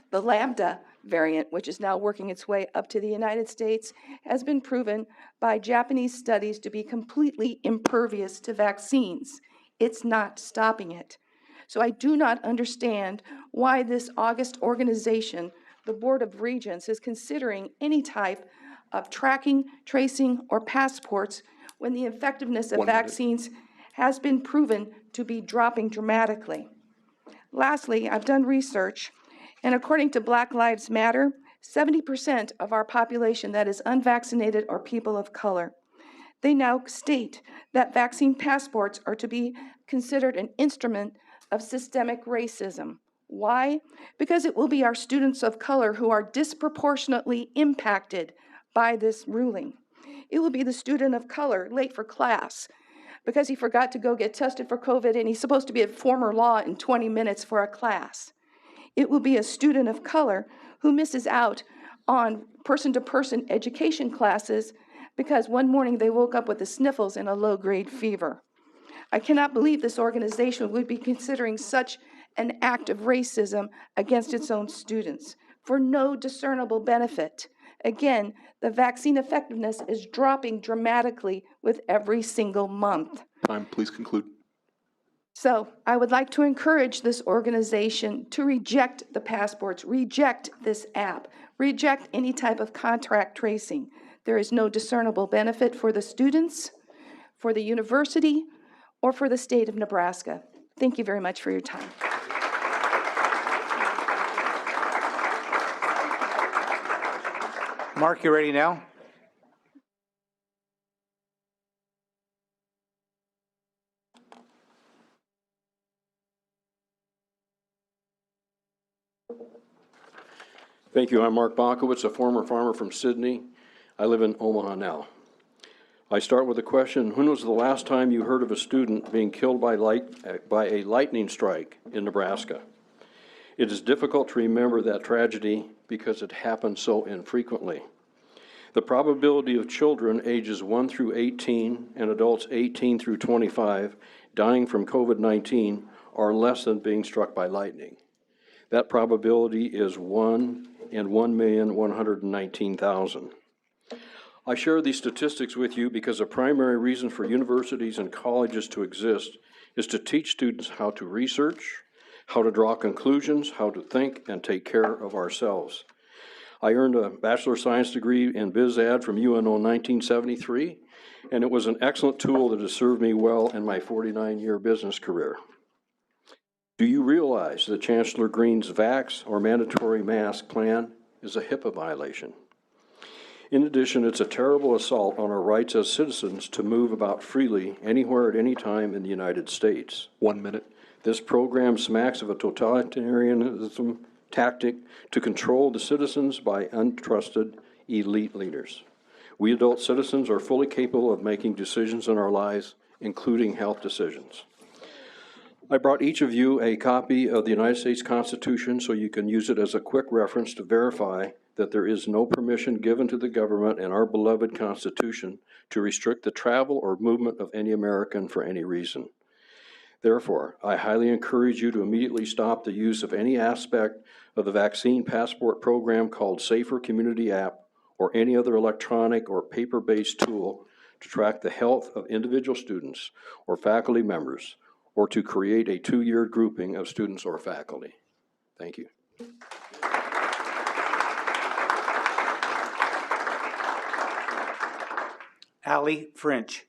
The Lambda variant, which is now working its way up to the United States, has been proven by Japanese studies to be completely impervious to vaccines. It's not stopping it. So I do not understand why this August organization, the Board of Regents, is considering any type of tracking, tracing, or passports when the effectiveness of vaccines has been proven to be dropping dramatically. Lastly, I've done research, and according to Black Lives Matter, 70% of our population that is unvaccinated are people of color. They now state that vaccine passports are to be considered an instrument of systemic racism. Why? Because it will be our students of color who are disproportionately impacted by this ruling. It will be the student of color late for class because he forgot to go get tested for COVID and he's supposed to be at former law in 20 minutes for a class. It will be a student of color who misses out on person-to-person education classes because one morning they woke up with the sniffles and a low-grade fever. I cannot believe this organization would be considering such an act of racism against its own students for no discernible benefit. Again, the vaccine effectiveness is dropping dramatically with every single month. Time, please conclude. So I would like to encourage this organization to reject the passports, reject this app, reject any type of contact tracing. There is no discernible benefit for the students, for the university, or for the state of Nebraska. Thank you very much for your time. Mark, you ready now? Thank you. I'm Mark Bonkowitz, a former farmer from Sydney. I live in Omaha now. I start with a question. When was the last time you heard of a student being killed by a lightning strike in Nebraska? It is difficult to remember that tragedy because it happened so infrequently. The probability of children ages 1 through 18 and adults 18 through 25 dying from COVID-19 are less than being struck by lightning. That probability is 1 in 1,119,000. I share these statistics with you because a primary reason for universities and colleges to exist is to teach students how to research, how to draw conclusions, how to think, and take care of ourselves. I earned a Bachelor of Science degree in Biz Ad from UNO in 1973, and it was an excellent tool that has served me well in my 49-year business career. Do you realize that Chancellor Green's vax or mandatory mask plan is a HIPAA violation? In addition, it's a terrible assault on our rights as citizens to move about freely anywhere at any time in the United States. 1 minute. This program smacks of a totalitarianism tactic to control the citizens by untrusted elite leaders. We adult citizens are fully capable of making decisions in our lives, including health decisions. I brought each of you a copy of the United States Constitution so you can use it as a quick reference to verify that there is no permission given to the government in our beloved Constitution to restrict the travel or movement of any American for any reason. Therefore, I highly encourage you to immediately stop the use of any aspect of the vaccine passport program called Safer Community App or any other electronic or paper-based tool to track the health of individual students or faculty members, or to create a two-year grouping of students or faculty. Thank you. Allie French.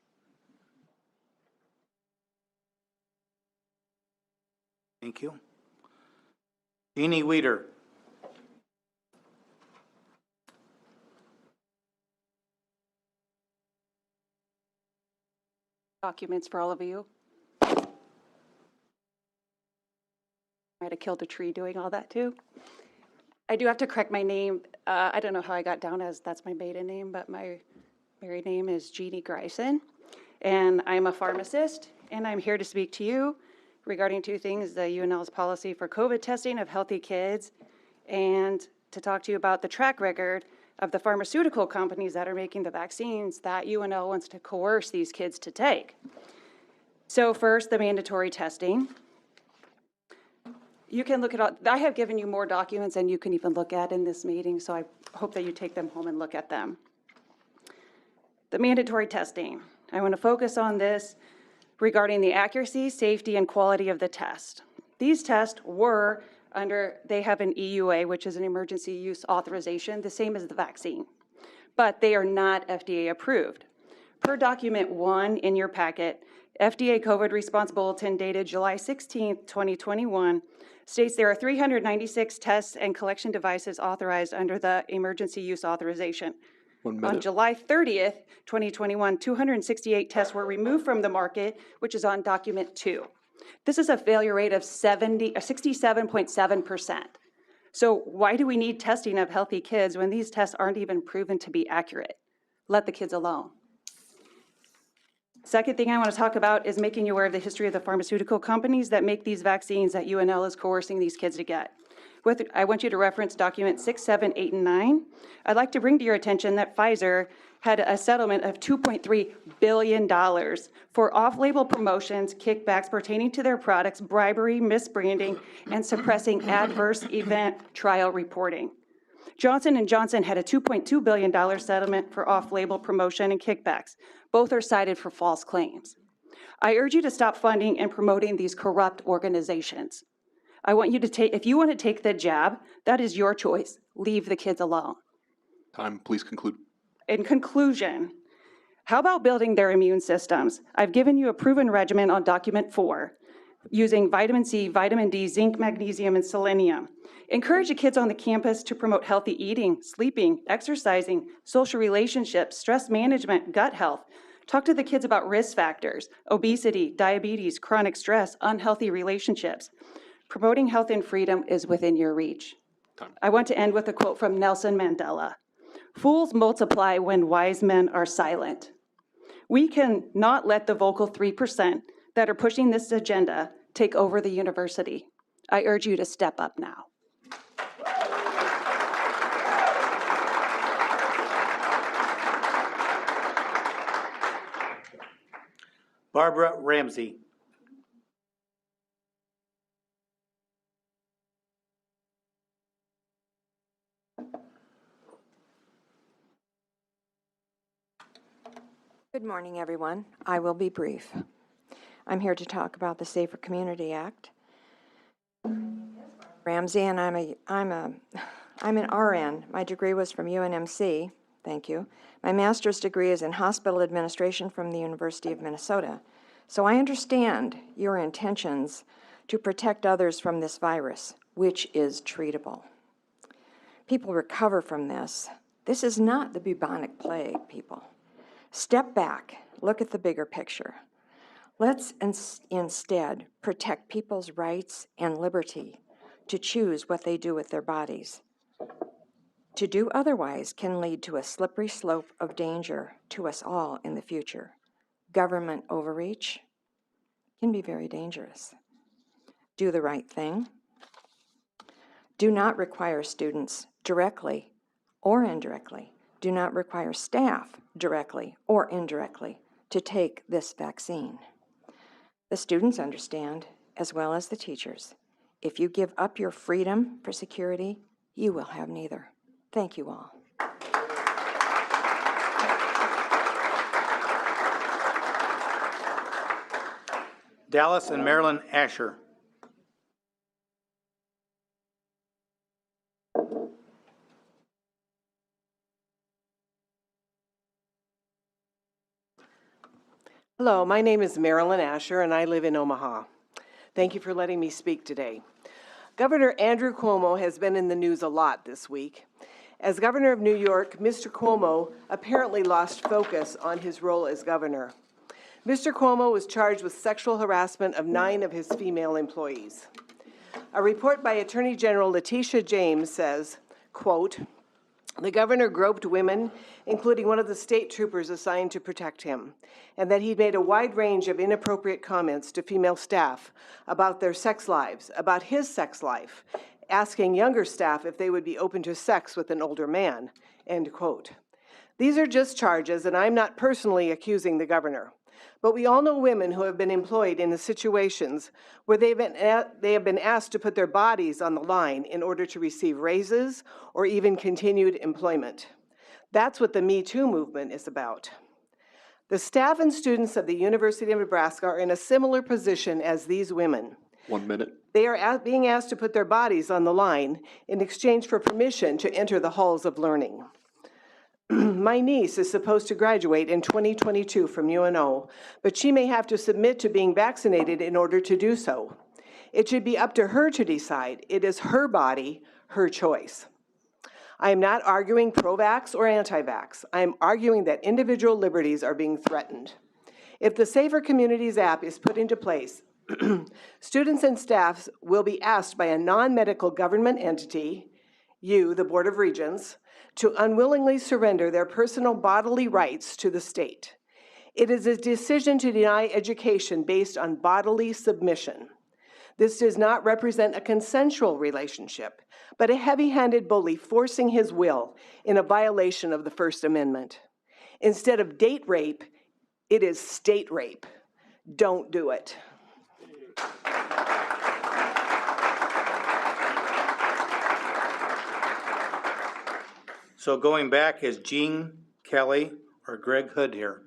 Thank you. Jeannie Weeder. Documents for all of you. Might have killed a tree doing all that too. I do have to correct my name. I don't know how I got down as that's my maiden name, but my married name is Jeannie Greisen, and I'm a pharmacist, and I'm here to speak to you regarding two things: the UNL's policy for COVID testing of healthy kids, and to talk to you about the track record of the pharmaceutical companies that are making the vaccines that UNL wants to coerce these kids to take. So first, the mandatory testing. You can look at all, I have given you more documents than you can even look at in this meeting, so I hope that you take them home and look at them. The mandatory testing. I want to focus on this regarding the accuracy, safety, and quality of the test. These tests were they have an EUA, which is an emergency use authorization, the same as the vaccine, but they are not FDA approved. Per document 1 in your packet, FDA COVID response bulletin dated July 16, 2021, states there are 396 tests and collection devices authorized under the emergency use authorization. 1 minute. On July 30th, 2021, 268 tests were removed from the market, which is on document 2. This is a failure rate of 67.7%. So why do we need testing of healthy kids when these tests aren't even proven to be accurate? Let the kids alone. Second thing I want to talk about is making you aware of the history of the pharmaceutical companies that make these vaccines that UNL is coercing these kids to get. I want you to reference document 6, 7, 8, and 9. I'd like to bring to your attention that Pfizer had a settlement of $2.3 billion for off-label promotions, kickbacks pertaining to their products, bribery, misbranding, and suppressing adverse event trial reporting. Johnson & Johnson had a $2.2 billion settlement for off-label promotion and kickbacks. Both are cited for false claims. I urge you to stop funding and promoting these corrupt organizations. I want you to take, if you want to take the jab, that is your choice. Leave the kids alone. Time, please conclude. In conclusion, how about building their immune systems? I've given you a proven regimen on document 4, using vitamin C, vitamin D, zinc, magnesium, and selenium. Encourage the kids on the campus to promote healthy eating, sleeping, exercising, social relationships, stress management, gut health. Talk to the kids about risk factors, obesity, diabetes, chronic stress, unhealthy relationships. Promoting health and freedom is within your reach. I want to end with a quote from Nelson Mandela. Fools multiply when wise men are silent. We can not let the vocal 3% that are pushing this agenda take over the university. I urge you to step up now. Barbara Ramsey. Good morning, everyone. I will be brief. I'm here to talk about the Safer Community Act. Ramsey, and I'm an RN. My degree was from UNMC. Thank you. My master's degree is in hospital administration from the University of Minnesota. So I understand your intentions to protect others from this virus, which is treatable. People recover from this. This is not the bubonic plague, people. Step back, look at the bigger picture. Let's instead protect people's rights and liberty to choose what they do with their bodies. To do otherwise can lead to a slippery slope of danger to us all in the future. Government overreach can be very dangerous. Do the right thing. Do not require students directly or indirectly. Do not require staff directly or indirectly to take this vaccine. The students understand, as well as the teachers. If you give up your freedom for security, you will have neither. Thank you all. Dallas and Marilyn Asher. Hello, my name is Marilyn Asher, and I live in Omaha. Thank you for letting me speak today. Governor Andrew Cuomo has been in the news a lot this week. As governor of New York, Mr. Cuomo apparently lost focus on his role as governor. Mr. Cuomo was charged with sexual harassment of 9 of his female employees. A report by Attorney General Letitia James says, quote, "The governor groped women, including one of the state troopers assigned to protect him, and that he'd made a wide range of inappropriate comments to female staff about their sex lives, about his sex life, asking younger staff if they would be open to sex with an older man," end quote. These are just charges, and I'm not personally accusing the governor. But we all know women who have been employed in the situations where they have been asked to put their bodies on the line in order to receive raises or even continued employment. That's what the Me Too movement is about. The staff and students of the University of Nebraska are in a similar position as these women. 1 minute. They are being asked to put their bodies on the line in exchange for permission to enter the halls of learning. My niece is supposed to graduate in 2022 from UNO, but she may have to submit to being vaccinated in order to do so. It should be up to her to decide. It is her body, her choice. I am not arguing pro-vax or anti-vax. I am arguing that individual liberties are being threatened. If the Safer Communities app is put into place, students and staff will be asked by a non-medical government entity, you, the Board of Regents, to unwillingly surrender their personal bodily rights to the state. It is a decision to deny education based on bodily submission. This does not represent a consensual relationship, but a heavy-handed bully forcing his will in a violation of the First Amendment. Instead of date rape, it is state rape. Don't do it. So going back, is Gene Kelly or Greg Hood here?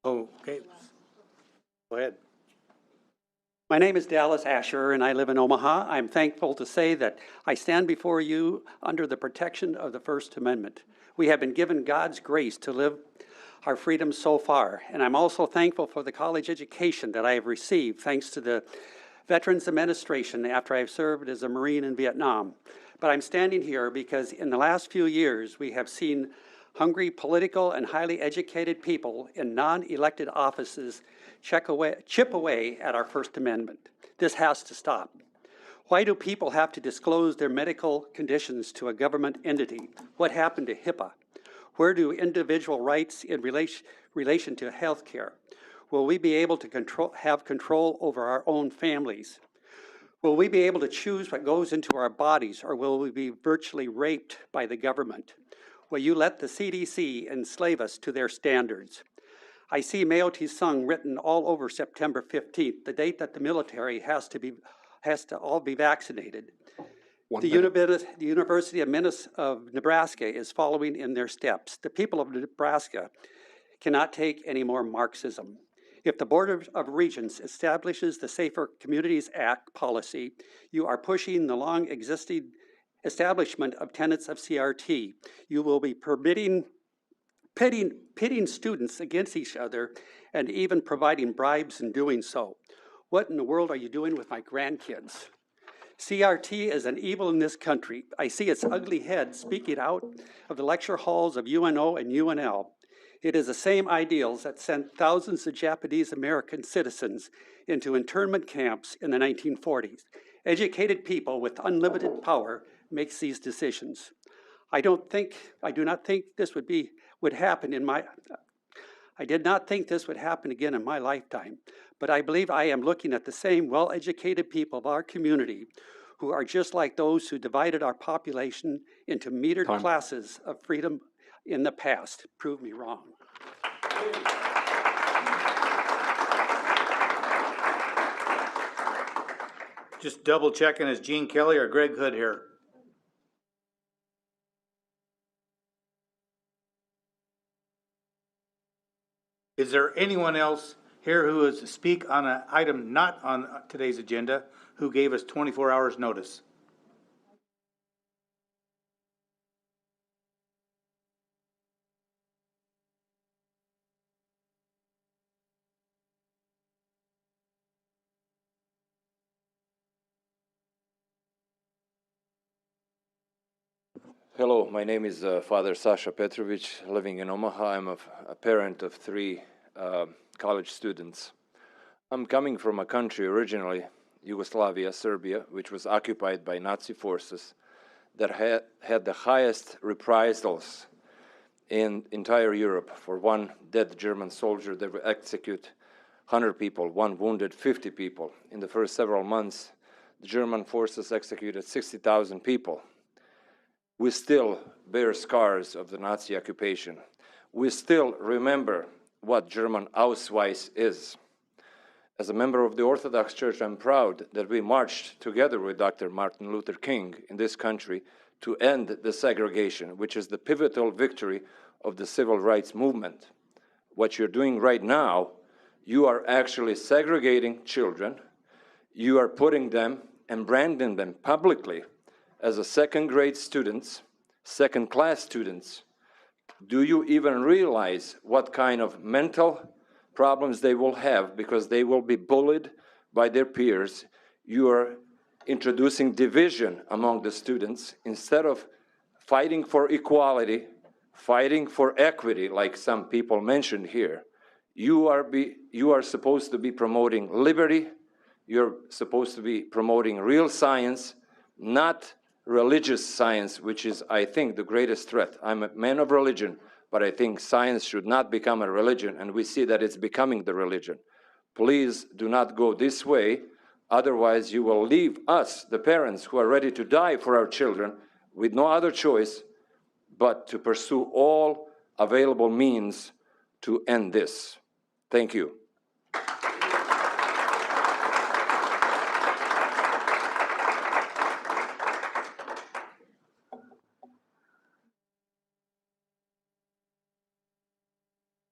Okay, go ahead. My name is Dallas Asher, and I live in Omaha. I'm thankful to say that I stand before you under the protection of the First Amendment. We have been given God's grace to live our freedoms so far, and I'm also thankful for the college education that I have received thanks to the Veterans Administration after I've served as a Marine in Vietnam. But I'm standing here because in the last few years, we have seen hungry political and highly educated people in non-elected offices chip away at our First Amendment. This has to stop. Why do people have to disclose their medical conditions to a government entity? What happened to HIPAA? Where do individual rights in relation to health care? Will we be able to have control over our own families? Will we be able to choose what goes into our bodies, or will we be virtually raped by the government? Will you let the CDC enslave us to their standards? I see Mao Tse-tung written all over September 15th, the date that the military has to all be vaccinated. The University of Nebraska is following in their steps. The people of Nebraska cannot take any more Marxism. If the Board of Regents establishes the Safer Communities Act policy, you are pushing the long-existing establishment of tenets of CRT. You will be pitting students against each other and even providing bribes in doing so. What in the world are you doing with my grandkids? CRT is an evil in this country. I see its ugly head speaking out of the lecture halls of UNO and UNL. It is the same ideals that sent thousands of Japanese American citizens into internment camps in the 1940s. Educated people with unlimited power makes these decisions. I do not think this would happen in my, I did not think this would happen again in my lifetime, but I believe I am looking at the same well-educated people of our community who are just like those who divided our population into metered classes of freedom in the past. Prove me wrong. Just double checking, is Gene Kelly or Greg Hood here? Is there anyone else here who is to speak on an item not on today's agenda who gave us 24 hours notice? Hello, my name is Father Sasha Petrovich, living in Omaha. I'm a parent of 3 college students. I'm coming from a country originally, Yugoslavia, Serbia, which was occupied by Nazi forces that had the highest reprisals in entire Europe. For one dead German soldier, they would execute 100 people, one wounded 50 people. In the first several months, the German forces executed 60,000 people. We still bear scars of the Nazi occupation. We still remember what German Ausweis is. As a member of the Orthodox Church, I'm proud that we marched together with Dr. Martin Luther King in this country to end the segregation, which is the pivotal victory of the civil rights movement. What you're doing right now, you are actually segregating children. You are putting them and branding them publicly as a second-grade students, second-class students. Do you even realize what kind of mental problems they will have because they will be bullied by their peers? You are introducing division among the students instead of fighting for equality, fighting for equity, like some people mentioned here. You are supposed to be promoting liberty. You're supposed to be promoting real science, not religious science, which is, I think, the greatest threat. I'm a man of religion, but I think science should not become a religion, and we see that it's becoming the religion. Please do not go this way, otherwise you will leave us, the parents who are ready to die for our children, with no other choice but to pursue all available means to end this. Thank you.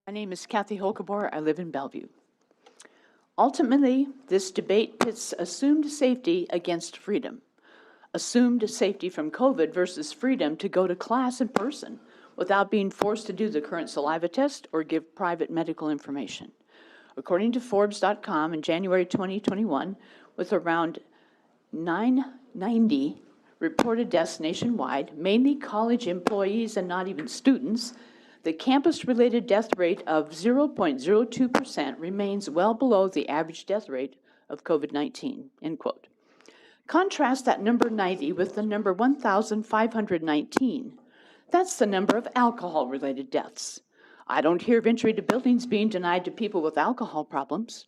My name is Kathy Holkebor. I live in Bellevue. Ultimately, this debate pits assumed safety against freedom. Assumed safety from COVID versus freedom to go to class in person without being forced to do the current saliva test or give private medical information. According to Forbes.com in January 2021, with around 990 reported deaths nationwide, mainly college employees and not even students, the campus-related death rate of 0.02% remains well below the average death rate of COVID-19, end quote. Contrast that number 90 with the number 1,519. That's the number of alcohol-related deaths. I don't hear of entry to buildings being denied to people with alcohol problems.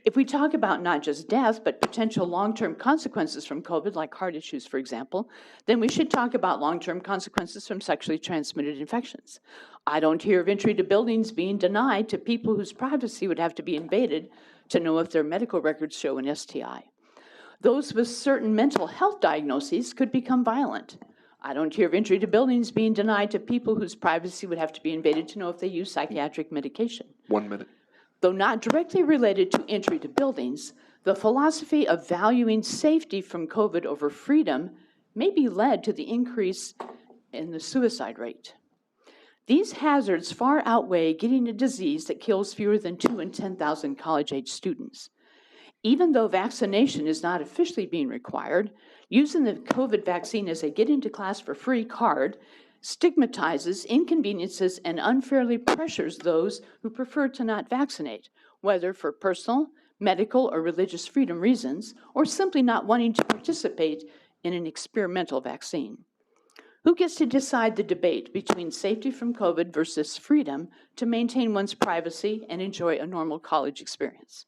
If we talk about not just death, but potential long-term consequences from COVID, like heart issues, for example, then we should talk about long-term consequences from sexually transmitted infections. I don't hear of entry to buildings being denied to people whose privacy would have to be invaded to know if their medical records show an STI. Those with certain mental health diagnoses could become violent. I don't hear of entry to buildings being denied to people whose privacy would have to be invaded to know if they use psychiatric medication. 1 minute. Though not directly related to entry to buildings, the philosophy of valuing safety from COVID over freedom may be led to the increase in the suicide rate. These hazards far outweigh getting a disease that kills fewer than 2 in 10,000 college-age students. Even though vaccination is not officially being required, using the COVID vaccine as a get into class for free card stigmatizes, inconveniences, and unfairly pressures those who prefer to not vaccinate, whether for personal, medical, or religious freedom reasons, or simply not wanting to participate in an experimental vaccine. Who gets to decide the debate between safety from COVID versus freedom to maintain one's privacy and enjoy a normal college experience?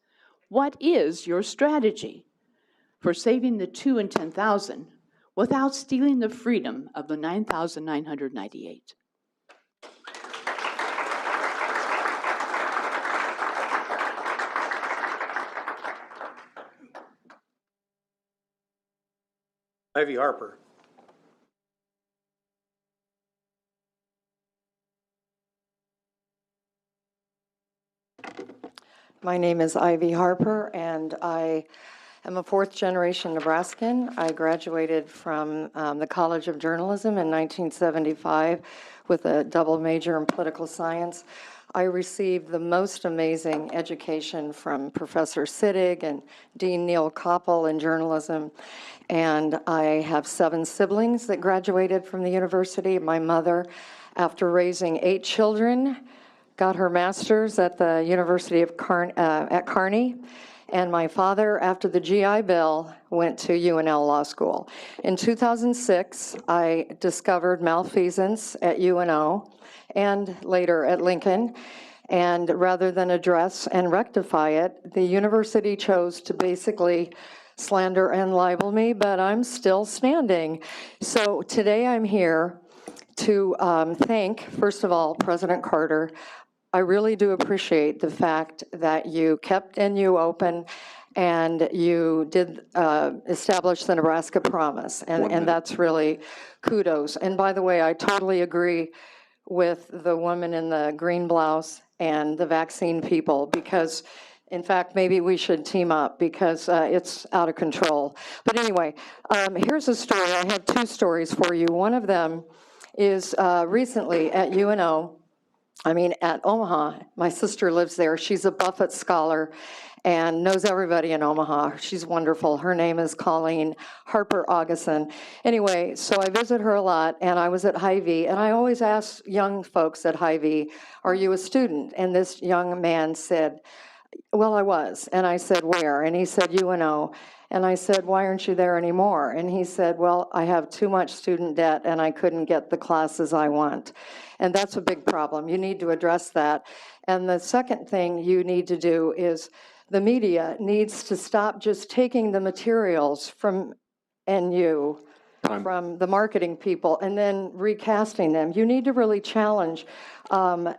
What is your strategy for saving the 2 in 10,000 without stealing the freedom of the 9,998? Ivy Harper. My name is Ivy Harper, and I am a fourth-generation Nebraskan. I graduated from the College of Journalism in 1975 with a double major in political science. I received the most amazing education from Professor Sittig and Dean Neil Koppel in journalism, and I have 7 siblings that graduated from the university. My mother, after raising 8 children, got her master's at the University of Kearney, and my father, after the GI Bill, went to UNL Law School. In 2006, I discovered malfeasance at UNO and later at Lincoln, and rather than address and rectify it, the university chose to basically slander and libel me, but I'm still standing. So today I'm here to thank, first of all, President Carter. I really do appreciate the fact that you kept NU open and you did establish the Nebraska Promise, and that's really kudos. And by the way, I totally agree with the woman in the green blouse and the vaccine people, because in fact, maybe we should team up because it's out of control. But anyway, here's a story. I have 2 stories for you. One of them is recently at at Omaha. My sister lives there. She's a Buffett scholar and knows everybody in Omaha. She's wonderful. Her name is Colleen Harper Augustin. Anyway, so I visit her a lot, and I was at Hy-Vee, and I always ask young folks at Hy-Vee, are you a student? And this young man said, well, I was. And I said, where? And he said, UNO. And I said, why aren't you there anymore? And he said, well, I have too much student debt and I couldn't get the classes I want. And that's a big problem. You need to address that. And the second thing you need to do is the media needs to stop just taking the materials from NU, from the marketing people, and then recasting them. You need to really challenge.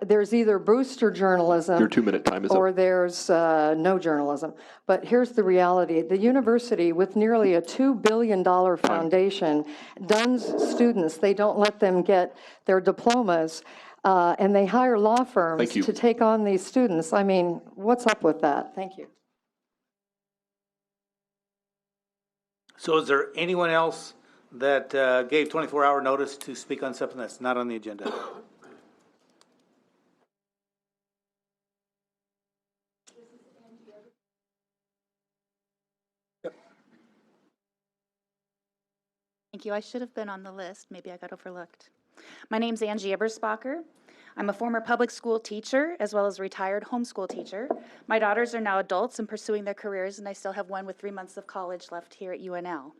There's either booster journalism. Your 2-minute time is up. Or there's no journalism. But here's the reality. The university, with nearly a $2 billion foundation, duns students. They don't let them get their diplomas, and they hire law firms to take on these students. I mean, what's up with that? Thank you. So is there anyone else that gave 24-hour notice to speak on something that's not on the agenda? Thank you. I should have been on the list. Maybe I got overlooked. My name's Angie Eberspacher. I'm a former public school teacher as well as a retired homeschool teacher. My daughters are now adults and pursuing their careers, and I still have one with 3 months of college left here at UNL.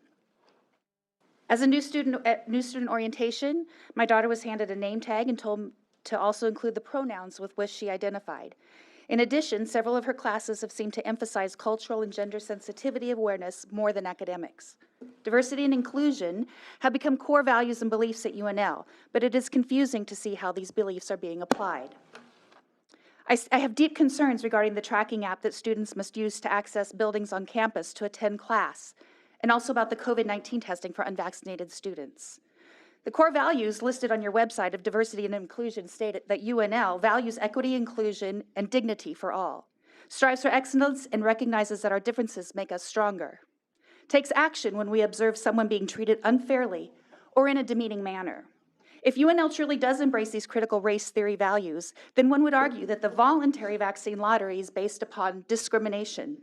As a new student at new student orientation, my daughter was handed a name tag and told to also include the pronouns with which she identified. In addition, several of her classes have seemed to emphasize cultural and gender sensitivity awareness more than academics. Diversity and inclusion have become core values and beliefs at UNL, but it is confusing to see how these beliefs are being applied. I have deep concerns regarding the tracking app that students must use to access buildings on campus to attend class, and also about the COVID-19 testing for unvaccinated students. The core values listed on your website of diversity and inclusion state that UNL values equity, inclusion, and dignity for all, strives for excellence, and recognizes that our differences make us stronger, takes action when we observe someone being treated unfairly or in a demeaning manner. If UNL truly does embrace these critical race theory values, then one would argue that the voluntary vaccine lottery is based upon discrimination.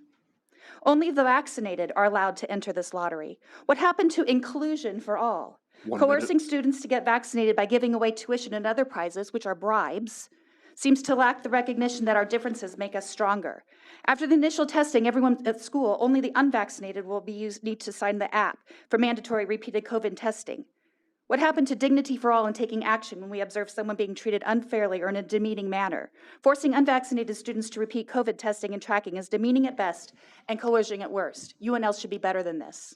Only the vaccinated are allowed to enter this lottery. What happened to inclusion for all? 1 Coercing minute. students to get vaccinated by giving away tuition and other prizes, which are bribes, seems to lack the recognition that our differences make us stronger. After the initial testing, everyone at school, only the unvaccinated will need to sign the app for mandatory repeated COVID testing. What happened to dignity for all in taking action when we observe someone being treated unfairly or in a demeaning manner? Forcing unvaccinated students to repeat COVID testing and tracking is demeaning at best and coercion at worst. UNL should be better than this.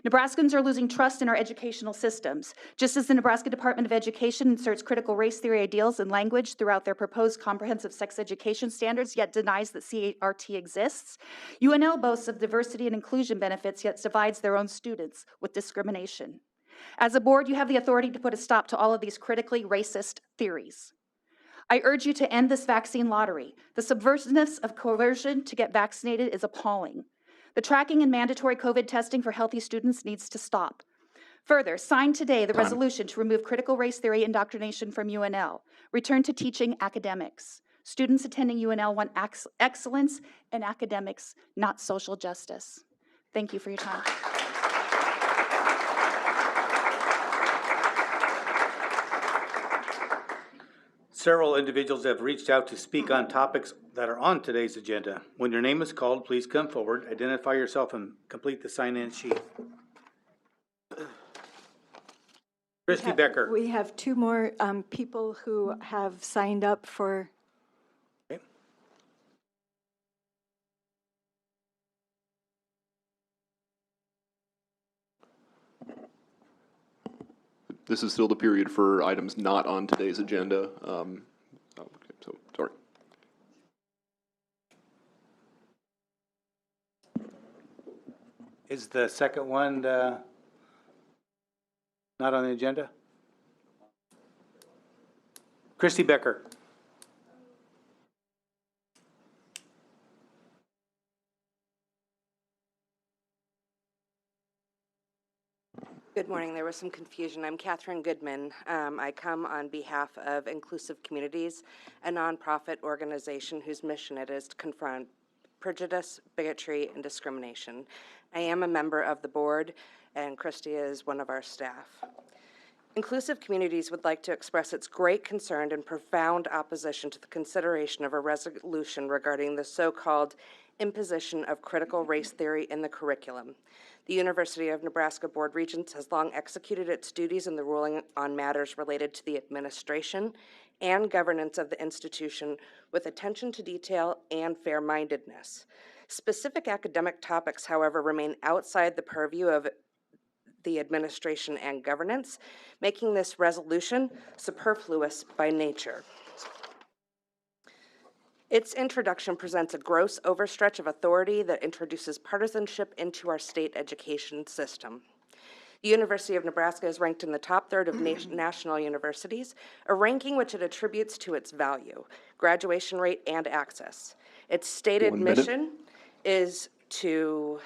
Nebraskans are losing trust in our educational systems. Just as the Nebraska Department of Education inserts critical race theory ideals and language throughout their proposed comprehensive sex education standards, yet denies that CRT exists, UNL boasts of diversity and inclusion benefits, yet divides their own students with discrimination. As a board, you have the authority to put a stop to all of these critically racist theories. I urge you to end this vaccine lottery. The subversiveness of coercion to get vaccinated is appalling. The tracking and mandatory COVID testing for healthy students needs to stop. Further, sign today the resolution to remove critical race theory indoctrination from UNL. Return to teaching academics. Students attending UNL want excellence in academics, not social justice. Thank you for your time. Several individuals have reached out to speak on topics that are on today's agenda. When your name is called, please come forward, identify yourself, and complete the sign-in sheet. Christy Becker. We have two more people who have signed up for. Okay. This is still the period for items not on today's agenda. Okay, so, sorry. Is the second one not on the agenda? Christy Becker. Good morning. There was some confusion. I'm Catherine Goodman. I come on behalf of Inclusive Communities, a nonprofit organization whose mission it is to confront prejudice, bigotry, and discrimination. I am a member of the board, and Christy is one of our staff. Inclusive Communities would like to express its great concern and profound opposition to the consideration of a resolution regarding the so-called imposition of critical race theory in the curriculum. The University of Nebraska Board Regents has long executed its duties in the ruling on matters related to the administration and governance of the institution with attention to detail and fair-mindedness. Specific academic topics, however, remain outside the purview of the administration and governance, making this resolution superfluous by nature. Its introduction presents a gross overstretch of authority that introduces partisanship into our state education system. The University of Nebraska is ranked in the top third of national universities, a ranking which it attributes to its value, graduation rate, and access. Its stated mission is to,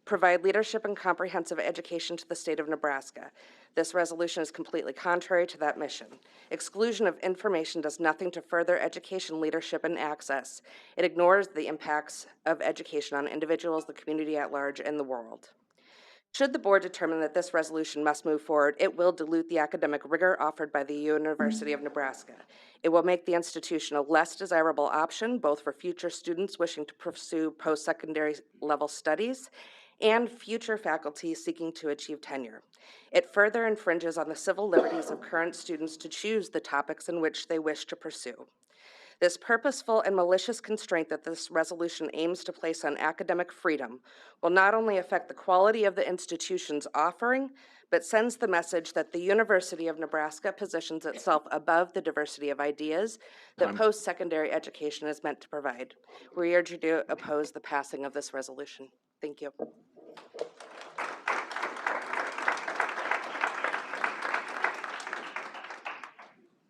provide leadership and comprehensive education to the state of Nebraska. This resolution is completely contrary to that mission. Exclusion of information does nothing to further education, leadership, and access. It ignores the impacts of education on individuals, the community at large, and the world. Should the board determine that this resolution must move forward, it will dilute the academic rigor offered by the University of Nebraska. It will make the institution a less desirable option, both for future students wishing to pursue post-secondary level studies and future faculty seeking to achieve tenure. It further infringes on the civil liberties of current students to choose the topics in which they wish to pursue. This purposeful and malicious constraint that this resolution aims to place on academic freedom will not only affect the quality of the institution's offering, but sends the message that the University of Nebraska positions itself above the diversity of ideas that post-secondary education is meant to provide. We urge you to oppose the passing of this resolution. Thank you.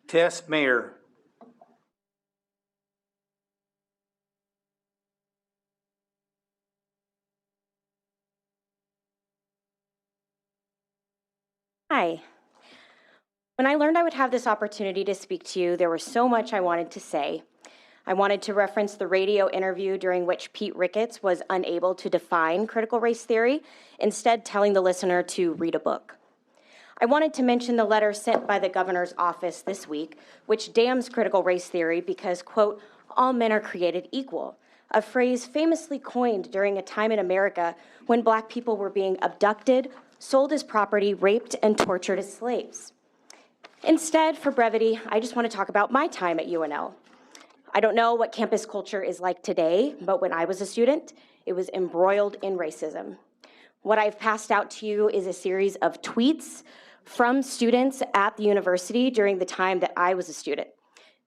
Tess Mayer. Hi. When I learned I would have this opportunity to speak to you, there was so much I wanted to say. I wanted to reference the radio interview during which Pete Ricketts was unable to define critical race theory, instead telling the listener to read a book. I wanted to mention the letter sent by the governor's office this week, which damns critical race theory because, quote, all men are created equal, a phrase famously coined during a time in America when Black people were being abducted, sold as property, raped, and tortured as slaves. Instead, for brevity, I just want to talk about my time at UNL. I don't know what campus culture is like today, but when I was a student, it was embroiled in racism. What I've passed out to you is a series of tweets from students at the university during the time that I was a student.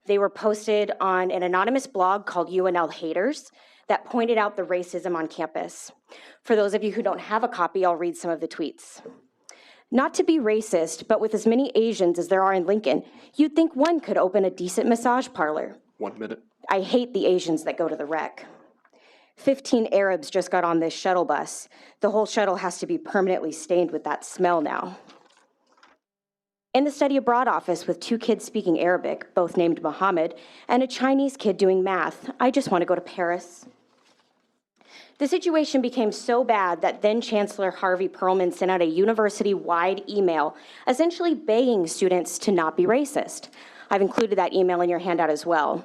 They were posted on an anonymous blog called UNL Haters that pointed out the racism on campus. For those of you who don't have a copy, I'll read some of the tweets. Not to be racist, but with as many Asians as there are in Lincoln, you'd think one could open a decent massage parlor. 1 minute. I hate the Asians that go to the rec. 15 Arabs just got on this shuttle bus. The whole shuttle has to be permanently stained with that smell now. In the study abroad office with 2 kids speaking Arabic, both named Mohammed, and a Chinese kid doing math, I just want to go to Paris. The situation became so bad that then Chancellor Harvey Perlman sent out a university-wide email essentially begging students to not be racist. I've included that email in your handout as well.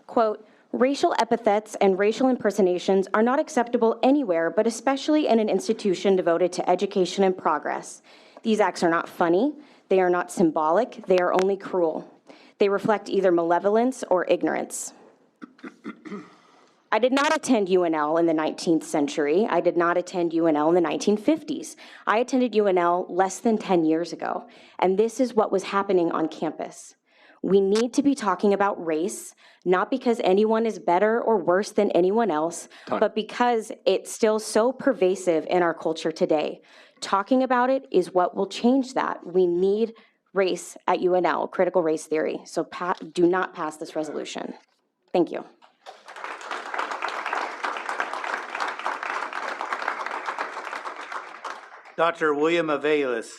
Quote, racial epithets and racial impersonations are not acceptable anywhere, but especially in an institution devoted to education and progress. These acts are not funny. They are not symbolic, they are only cruel. They reflect either malevolence or ignorance. I did not attend UNL in the 19th century. I did not attend UNL in the 1950s. I attended UNL less than 10 years ago, and this is what was happening on campus. We need to be talking about race, not because anyone is better or worse than anyone else, but because it's still so pervasive in our culture today. Talking about it is what will change that. We need race at UNL, critical race theory. So do not pass this resolution. Thank you. Dr. William Avelis.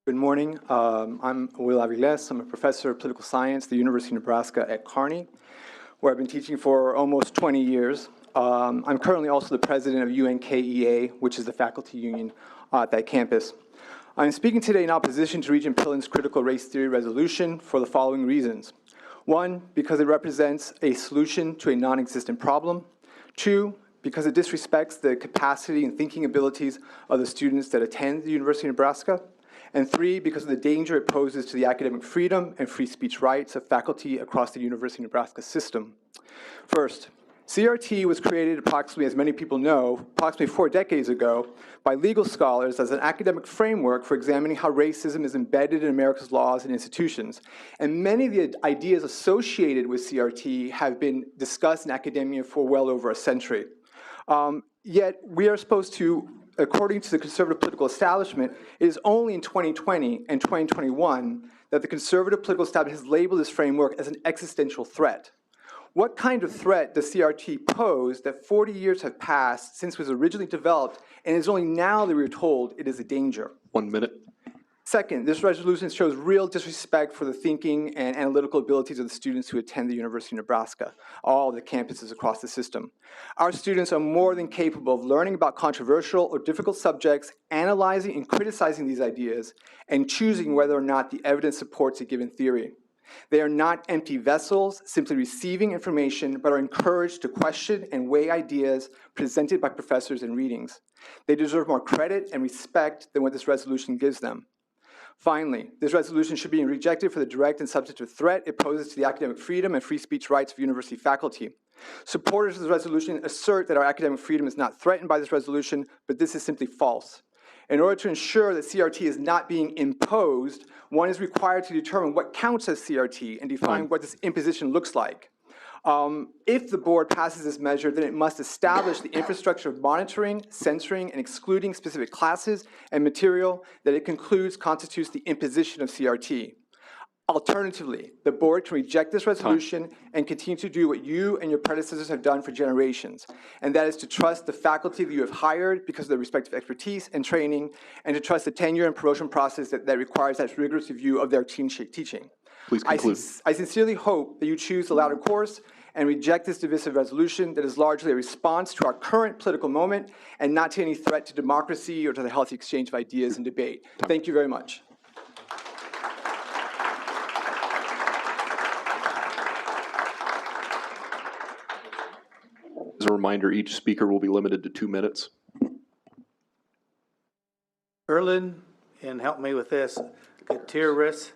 Good morning. I'm Will Aviles. I'm a professor of political science at the University of Nebraska at Kearney, where I've been teaching for almost 20 years. I'm currently also the president of UNKEA, which is the faculty union at that campus. I'm speaking today in opposition to Regent Pillen's critical race theory resolution for the following reasons. 1, because it represents a solution to a non-existent problem. 2, because it disrespects the capacity and thinking abilities of the students that attend the University of Nebraska. And 3, because of the danger it poses to the academic freedom and free speech rights of faculty across the University of Nebraska system. First, CRT was created approximately, as many people know, approximately 4 decades ago by legal scholars as an academic framework for examining how racism is embedded in America's laws and institutions. And many of the ideas associated with CRT have been discussed in academia for well over a century. Yet we are supposed to, according to the conservative political establishment, it is only in 2020 and 2021 that the conservative political establishment has labeled this framework as an existential threat. What kind of threat does CRT pose that 40 years have passed since it was originally developed, and it is only now that we're told it is a danger? 1 minute. Second, this resolution shows real disrespect for the thinking and analytical abilities of the students who attend the University of Nebraska, all the campuses across the system. Our students are more than capable of learning about controversial or difficult subjects, analyzing and criticizing these ideas, and choosing whether or not the evidence supports a given theory. They are not empty vessels, simply receiving information, but are encouraged to question and weigh ideas presented by professors in readings. They deserve more credit and respect than what this resolution gives them. Finally, this resolution should be rejected for the direct and substantive threat it poses to the academic freedom and free speech rights of university faculty. Supporters of this resolution assert that our academic freedom is not threatened by this resolution, but this is simply false. In order to ensure that CRT is not being imposed, one is required to determine what counts as CRT and define what this imposition looks like. If the board passes this measure, then it must establish the infrastructure of monitoring, censoring, and excluding specific classes and material that it concludes constitutes the imposition of CRT. Alternatively, the board can reject this resolution and continue to do what you and your predecessors have done for generations, and that is to trust the faculty that you have hired because of their respective expertise and training, and to trust the tenure and promotion process that requires that rigorous review of their teaching. Please conclude. I sincerely hope that you choose the latter course and reject this divisive resolution that is largely a response to our current political moment and not to any threat to democracy or to the healthy exchange of ideas and debate. Thank you very much. As a reminder, each speaker will be limited to 2 minutes. Erlin, and help me with this, Gutierrez.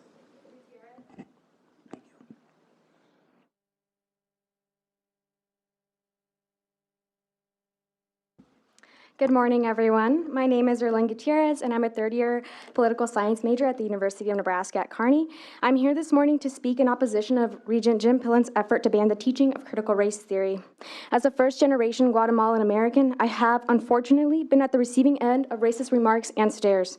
Good morning, everyone. My name is Erlin Gutierrez, and I'm a third-year political science major at the University of Nebraska at Kearney. I'm here this morning to speak in opposition of Regent Jim Pillen's effort to ban the teaching of critical race theory. As a first-generation Guatemalan American, I have, unfortunately, been at the receiving end of racist remarks and stares.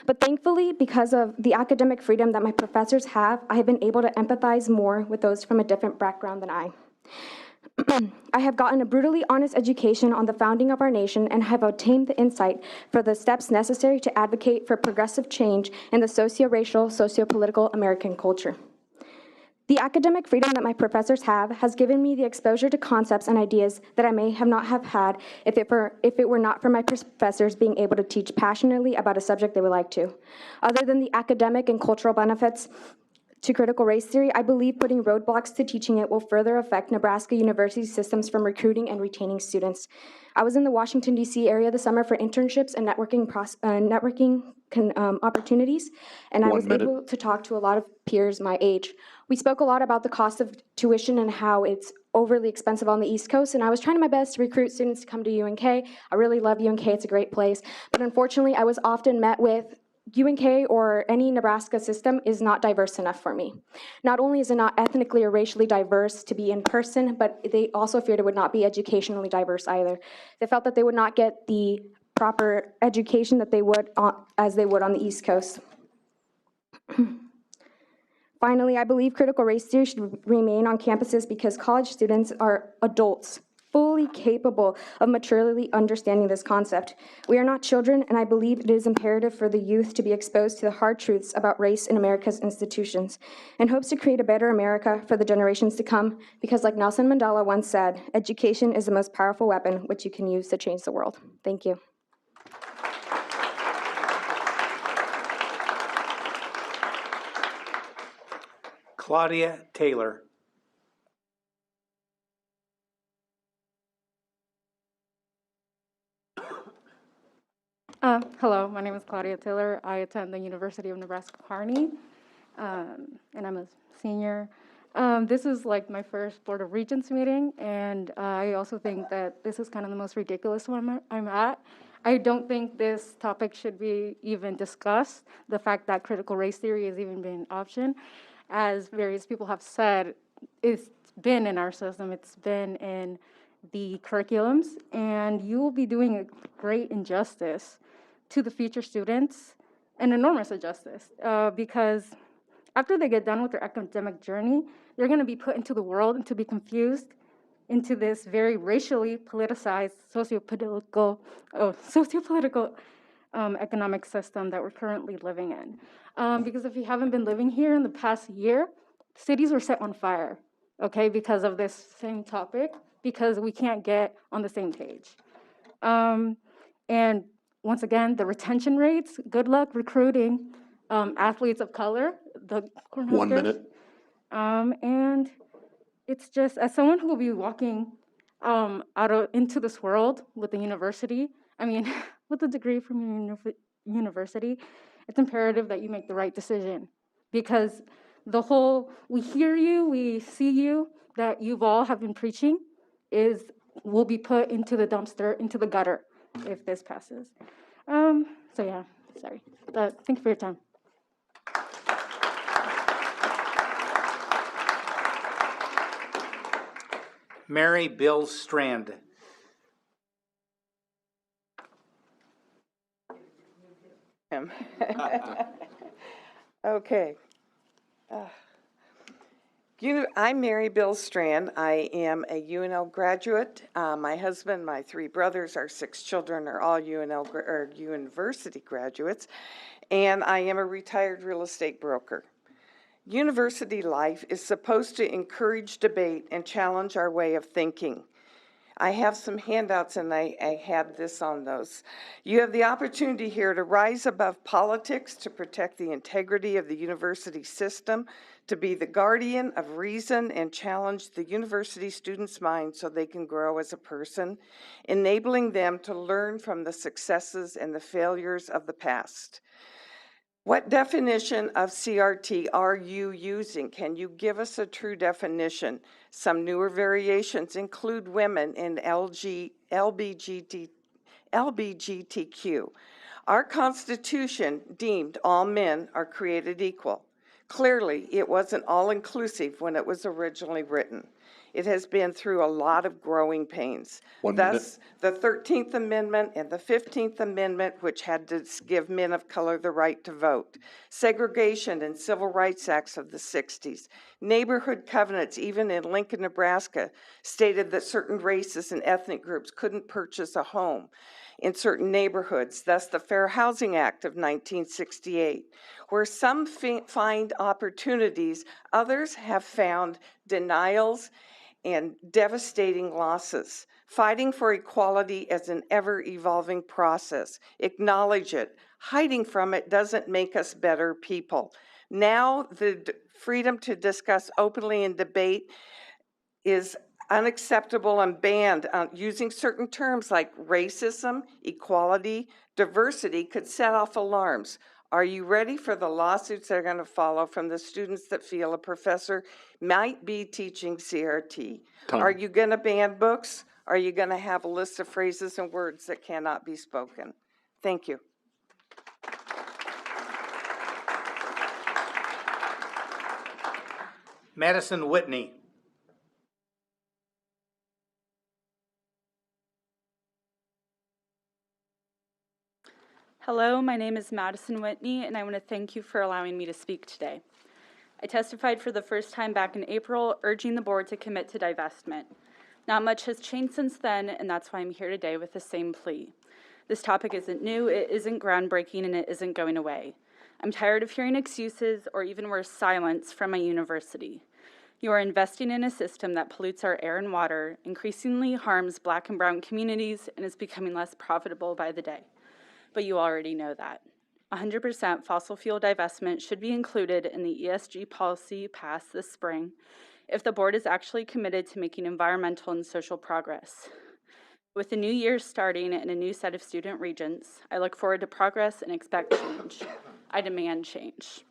But thankfully, because of the academic freedom that my professors have, I have been able to empathize more with those from a different background than I. I have gotten a brutally honest education on the founding of our nation and have obtained the insight for the steps necessary to advocate for progressive change in the socio-racial, socio-political American culture. The academic freedom that my professors have has given me the exposure to concepts and ideas that I may have not have had if it were not for my professors being able to teach passionately about a subject they would like to. Other than the academic and cultural benefits to critical race theory, I believe putting roadblocks to teaching it will further affect Nebraska University systems from recruiting and retaining students. I was in the Washington, D.C. area this summer for internships and networking opportunities, and I was able to talk to a lot of peers my age. We spoke a lot about the cost of tuition and how it's overly expensive on the East Coast, and I was trying my best to recruit students to come to UNK. I really love UNK, it's a great place, but unfortunately I was often met with UNK or any Nebraska system is not diverse enough for me. Not only is it not ethnically or racially diverse to be in person, but they also feared it would not be educationally diverse either. They felt that they would not get the proper education that they would as they would on the East Coast. Finally, I believe critical race theory should remain on campuses because college students are adults, fully capable of maturely understanding this concept. We are not children, and I believe it is imperative for the youth to be exposed to the hard truths about race in America's institutions, in hopes to create a better America for the generations to come, because like Nelson Mandela once said, education is the most powerful weapon which you can use to change the world. Thank you. Claudia Taylor. Hello, my name is Claudia Taylor. I attend the University of Nebraska Kearney, and I'm a senior. This is like my first Board of Regents meeting, and I also think that this is kind of the most ridiculous one I'm at. I don't think this topic should be even discussed. The fact that critical race theory is even being an option, as various people have said, it's been in our system. It's been in the curriculums, and you will be doing a great injustice to the future students, an enormous injustice, because after they get done with their academic journey, they're going to be put into the world and to be confused into this very racially politicized sociopolitical economic system that we're currently living in. Because if you haven't been living here in the past year, cities were set on fire, okay, because of this same topic, because we can't get on the same page. And once again, the retention rates, good luck recruiting athletes of color. The 1 minute. And it's just, as someone who will be walking into this world with a university, I mean, with a degree from your university, it's imperative that you make the right decision, because the whole, we hear you, we see you, that you've all have been preaching will be put into the dumpster, into the gutter, if this passes. So yeah, sorry. But thank you for your time. Mary Bill Strand. Okay. I'm Mary Bill Strand. I am a UNL graduate. My husband, my 3 brothers, our 6 children are all university graduates, and I am a retired real estate broker. University life is supposed to encourage debate and challenge our way of thinking. I have some handouts and I had this on those. You have the opportunity here to rise above politics, to protect the integrity of the university system, to be the guardian of reason and challenge the university students' minds so they can grow as a person, enabling them to learn from the successes and the failures of the past. What definition of CRT are you using? Can you give us a true definition? Some newer variations include women and LBGTQ. Our Constitution deemed all men are created equal. Clearly, it wasn't all-inclusive when it was originally written. It has been through a lot of growing pains. Thus, the 13th Amendment and the 15th Amendment, which had to give men of color the right to vote. Segregation and civil rights acts of the 60s. Neighborhood covenants, even in Lincoln, Nebraska, stated that certain races and ethnic groups couldn't purchase a home in certain neighborhoods, thus the Fair Housing Act of 1968. Where some find opportunities, others have found denials and devastating losses. Fighting for equality as an ever-evolving process. Acknowledge it. Hiding from it doesn't make us better people. Now, the freedom to discuss openly in debate is unacceptable and banned. Using certain terms like racism, equality, diversity could set off alarms. Are you ready for the lawsuits that are going to follow from the students that feel a professor might be teaching CRT? Time. Are you going to ban books? Are you going to have a list of phrases and words that cannot be spoken? Thank you. Madison Whitney. Hello, my name is Madison Whitney, and I want to thank you for allowing me to speak today. I testified for the first time back in April, urging the board to commit to divestment. Not much has changed since then, and that's why I'm here today with the same plea. This topic isn't new, it isn't groundbreaking, and it isn't going away. I'm tired of hearing excuses, or even worse, silence from my university. You are investing in a system that pollutes our air and water, increasingly harms Black and brown communities, and is becoming less profitable by the day. But you already know that. 100% fossil fuel divestment should be included in the ESG policy passed this spring if the board is actually committed to making environmental and social progress. With the new year starting and a new set of student regents, I look forward to progress and expect change. I demand change.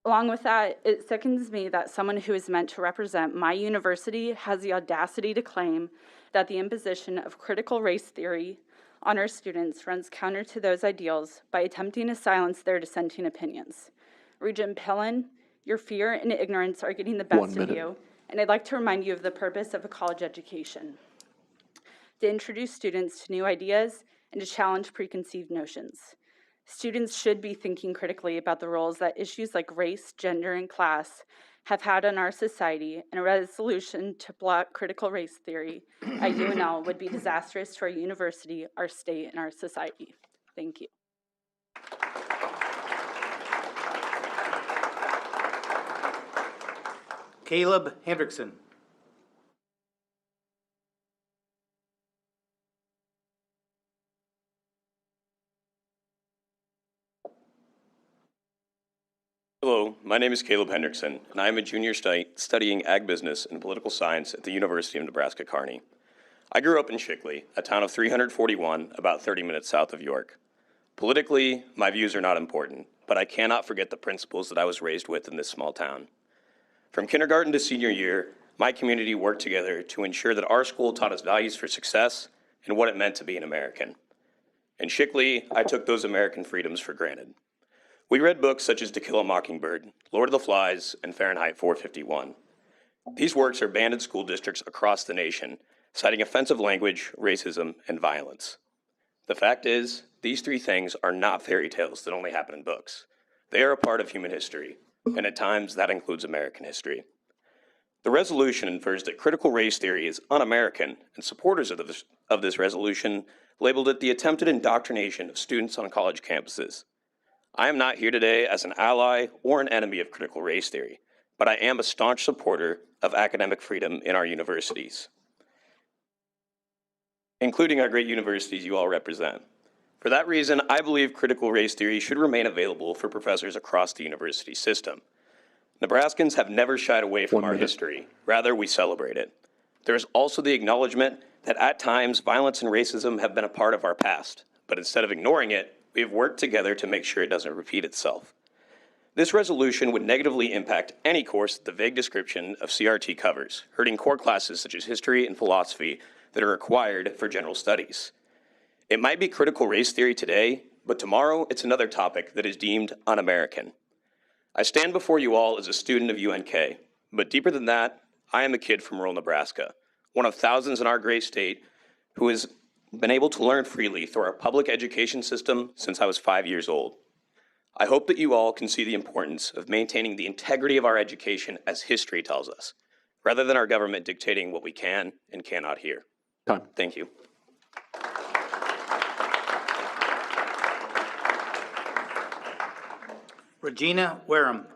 Along with that, it sickens me that someone who is meant to represent my university has the audacity to claim that the imposition of critical race theory on our students runs counter to those ideals by attempting to silence their dissenting opinions. Regent Pillen, your fear and ignorance are getting the best of you, and I'd like to remind you of the purpose of a college education: to introduce students to new ideas and to challenge preconceived notions. Students should be thinking critically about the roles that issues like race, gender, and class have had on our society, and a resolution to block critical race theory at UNL would be disastrous to our university, our state, and our society. Thank you. Caleb Hendrickson. Hello, my name is Caleb Hendrickson, and I am a junior studying ag business and political science at the University of Nebraska, Kearney. I grew up in Shickley, a town of 341, about 30 minutes south of York. Politically, my views are not important, but I cannot forget the principles that I was raised with in this small town. From kindergarten to senior year, my community worked together to ensure that our school taught us values for success and what it meant to be an American. In Shickley, I took those American freedoms for granted. We read books such as To Kill a Mockingbird, Lord of the Flies, and Fahrenheit 451. These works are banned in school districts across the nation, citing offensive language, racism, and violence. The fact is, these three things are not fairy tales that only happen in books. They are a part of human history. and at times that includes American history. The resolution infers that critical race theory is un-American, and supporters of this resolution labeled it the attempted indoctrination of students on college campuses. I am not here today as an ally or an enemy of critical race theory, but I am a staunch supporter of academic freedom in our universities, including our great universities you all represent. For that reason, I believe critical race theory should remain available for professors across the university system. Nebraskans have never shied away from our history. Rather, we celebrate it. There is also the acknowledgement that at times violence and racism have been a part of our past, but instead of ignoring it, we have worked together to make sure it doesn't repeat itself. This resolution would negatively impact any course the vague description of CRT covers, hurting core classes such as history and philosophy that are required for general studies. It might be critical race theory today, but tomorrow it's another topic that is deemed un-American. I stand before you all as a student of UNK, but deeper than that, I am a kid from rural Nebraska, one of thousands in our great state who has been able to learn freely through our public education system since I was 5 years old. I hope that you all can see the importance of maintaining the integrity of our education as history tells us, rather than our government dictating what we can and cannot hear. Time. Thank you. Regina Wareham.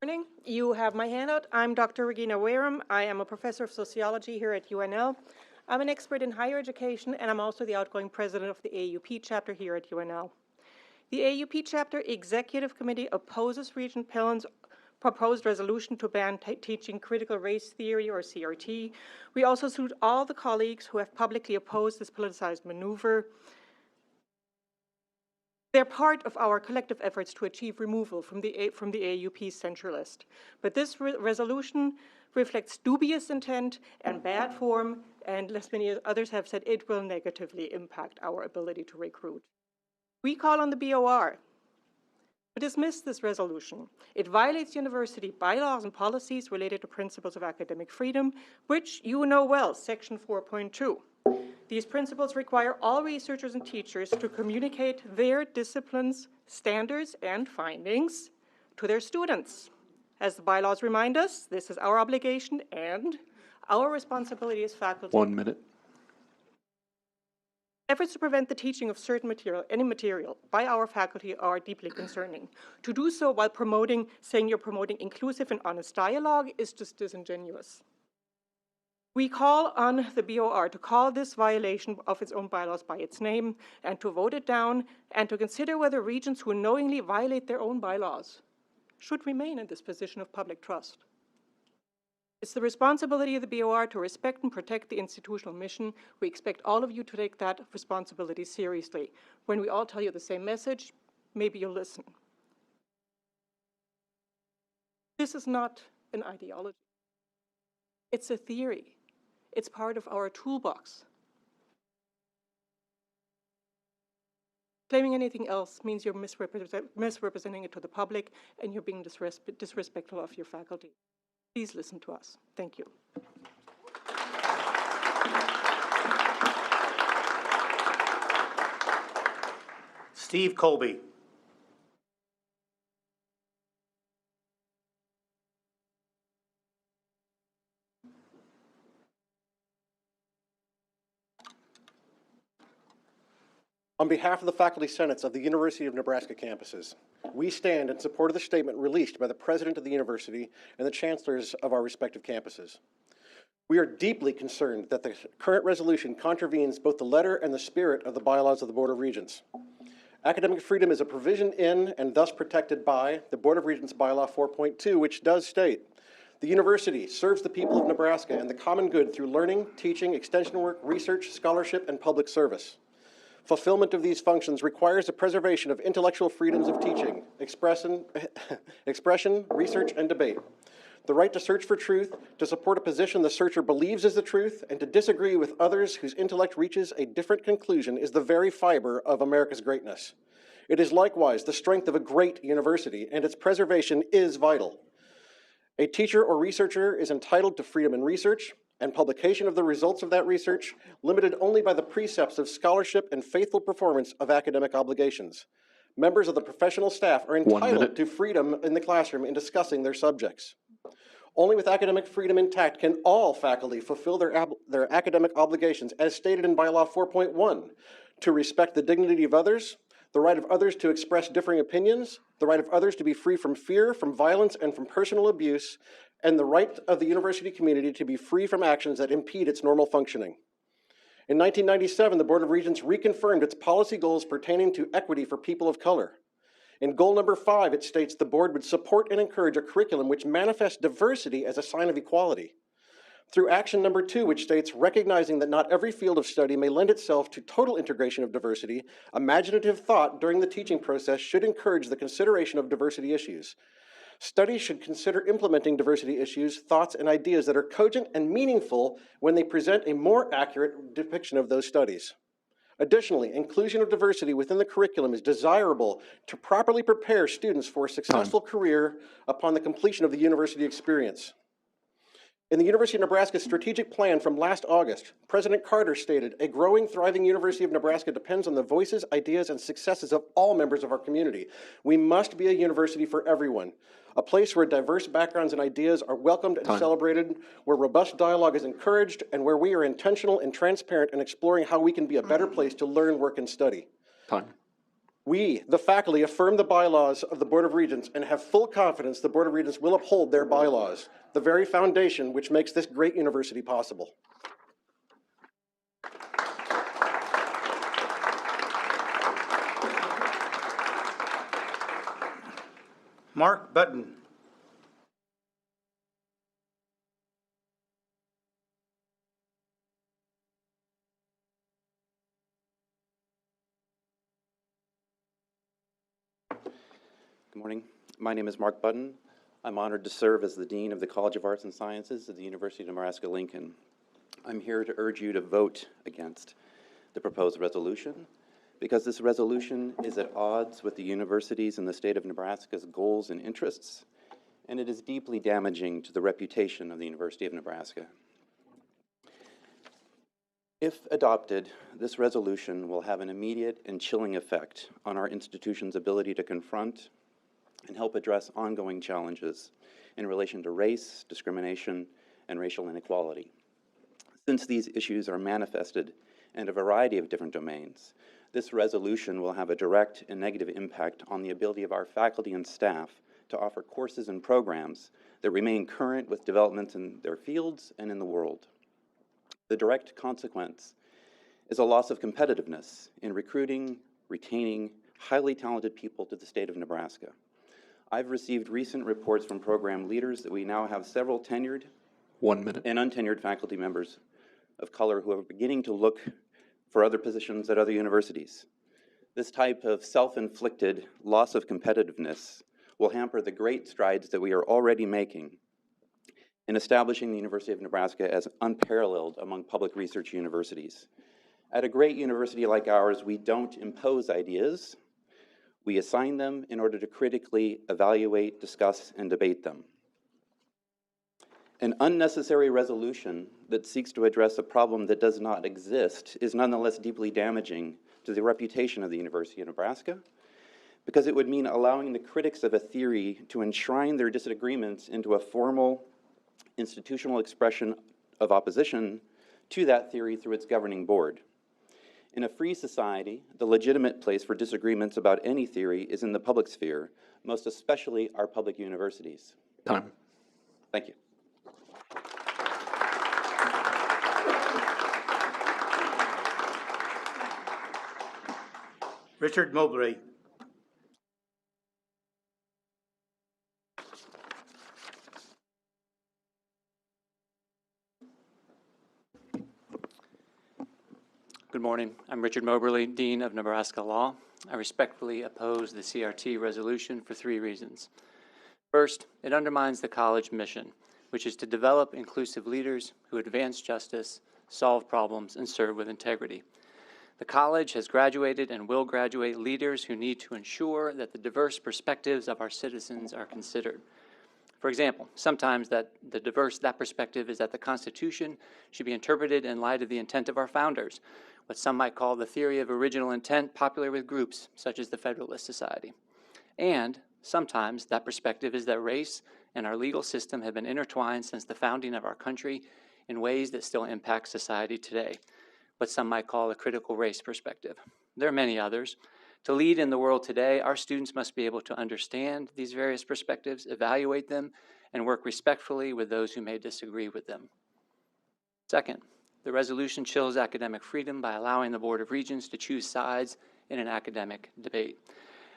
Morning. You have my handout. I'm Dr. Regina Wareham. I am a professor of sociology here at UNL. I'm an expert in higher education, and I'm also the outgoing president of the AUP chapter here at UNL. The AUP chapter executive committee opposes Regent Pillen's proposed resolution to ban teaching critical race theory, or CRT. We also sued all the colleagues who have publicly opposed this politicized maneuver. They're part of our collective efforts to achieve removal from the AUP's central list. But this resolution reflects dubious intent and bad form, and as many others have said, it will negatively impact our ability to recruit. We call on the BOR to dismiss this resolution. It violates university bylaws and policies related to principles of academic freedom, which you know well, Section 4.2. These principles require all researchers and teachers to communicate their discipline's standards and findings to their students. As the bylaws remind us, this is our obligation and our responsibility as faculty. 1 minute. Efforts to prevent the teaching of certain material, any material, by our faculty are deeply concerning. To do so while saying you're promoting inclusive and honest dialogue is just disingenuous. We call on the BOR to call this violation of its own bylaws by its name and to vote it down and to consider whether regents who knowingly violate their own bylaws should remain in this position of public trust. It's the responsibility of the BOR to respect and protect the institutional mission. We expect all of you to take that responsibility seriously. When we all tell you the same message, maybe you'll listen. This is not an ideology. It's a theory. It's part of our toolbox. Claiming anything else means you're misrepresenting it to the public and you're being disrespectful of your faculty. Please listen to us. Thank you. Steve Colby. On behalf of the faculty senates of the University of Nebraska campuses, we stand in support of the statement released by the president of the university and the chancellors of our respective campuses. We are deeply concerned that the current resolution contravenes both the letter and the spirit of the bylaws of the Board of Regents. Academic freedom is a provision in and thus protected by the Board of Regents Bylaw 4.2, which does state, the university serves the people of Nebraska and the common good through learning, teaching, extension work, research, scholarship, and public service. Fulfillment of these functions requires the preservation of intellectual freedoms of teaching, expression, research, and debate. The right to search for truth, to support a position the searcher believes is the truth, and to disagree with others whose intellect reaches a different conclusion is the very fiber of America's greatness. It is likewise the strength of a great university, and its preservation is vital. A teacher or researcher is entitled to freedom in research, and publication of the results of that research limited only by the precepts of scholarship and faithful performance of academic obligations. Members of the professional staff are entitled to freedom in the classroom in discussing their subjects. Only with academic freedom intact can all faculty fulfill their academic obligations as stated in Bylaw 4.1 to respect the dignity of others, the right of others to express differing opinions, the right of others to be free from fear, from violence, and from personal abuse, and the right of the university community to be free from actions that impede its normal functioning. In 1997, the Board of Regents reconfirmed its policy goals pertaining to equity for people of color. In goal number 5, it states the board would support and encourage a curriculum which manifests diversity as a sign of equality. Through action number 2, which states recognizing that not every field of study may lend itself to total integration of diversity, imaginative thought during the teaching process should encourage the consideration of diversity issues. Studies should consider implementing diversity issues, thoughts, and ideas that are cogent and meaningful when they present a more accurate depiction of those studies. Additionally, inclusion of diversity within the curriculum is desirable to properly prepare students for a successful career upon the completion of the university experience. In the University of Nebraska's strategic plan from last August, President Carter stated, "A growing, thriving University of Nebraska depends on the voices, ideas, and successes of all members of our community. We must be a university for everyone, a place where diverse backgrounds and ideas are welcomed and celebrated, where robust dialogue is encouraged, and where we are intentional and transparent in exploring how we can be a better place to learn, work, and study." We, the faculty, affirm the bylaws of the Board of Regents and have full confidence the Board of Regents will uphold their bylaws, the very foundation which makes this great university possible. Mark Button. Good morning. My name is Mark Button. I'm honored to serve as the Dean of the College of Arts and Sciences at the University of Nebraska-Lincoln. I'm here to urge you to vote against the proposed resolution because this resolution is at odds with the universities in the state of Nebraska's goals and interests, and it is deeply damaging to the reputation of the University of Nebraska. If adopted, this resolution will have an immediate and chilling effect on our institution's ability to confront and help address ongoing challenges in relation to race, discrimination, and racial inequality. Since these issues are manifested in a variety of different domains, this resolution will have a direct and negative impact on the ability of our faculty and staff to offer courses and programs that remain current with developments in their fields and in the world. The direct consequence is a loss of competitiveness in recruiting, retaining highly talented people to the state of Nebraska. I've received recent reports from program leaders that we now have several tenured and untenured faculty members of color who are beginning to look for other positions at other universities. This type of self-inflicted loss of competitiveness will hamper the great strides that we are already making in establishing the University of Nebraska as unparalleled among public research universities. At a great university like ours, we don't impose ideas. We assign them in order to critically evaluate, discuss, and debate them. An unnecessary resolution that seeks to address a problem that does not exist is nonetheless deeply damaging to the reputation of the University of Nebraska because it would mean allowing the critics of a theory to enshrine their disagreements into a formal institutional expression of opposition to that theory through its governing board. In a free society, the legitimate place for disagreements about any theory is in the public sphere, most especially our public universities. Thank you. Richard Mowbray. Good morning. I'm Richard Moberly, Dean of Nebraska Law. I respectfully oppose the CRT resolution for 3 reasons. First, it undermines the college mission, which is to develop inclusive leaders who advance justice, solve problems, and serve with integrity. The college has graduated and will graduate leaders who need to ensure that the diverse perspectives of our citizens are considered. For example, sometimes that perspective is that the Constitution should be interpreted in light of the intent of our founders, what some might call the theory of original intent, popular with groups such as the Federalist Society. And sometimes that perspective is that race and our legal system have been intertwined since the founding of our country in ways that still impact society today, what some might call a critical race perspective. There are many others. To lead in the world today, our students must be able to understand these various perspectives, evaluate them, and work respectfully with those who may disagree with them. Second, the resolution chills academic freedom by allowing the Board of Regents to choose sides in an academic debate.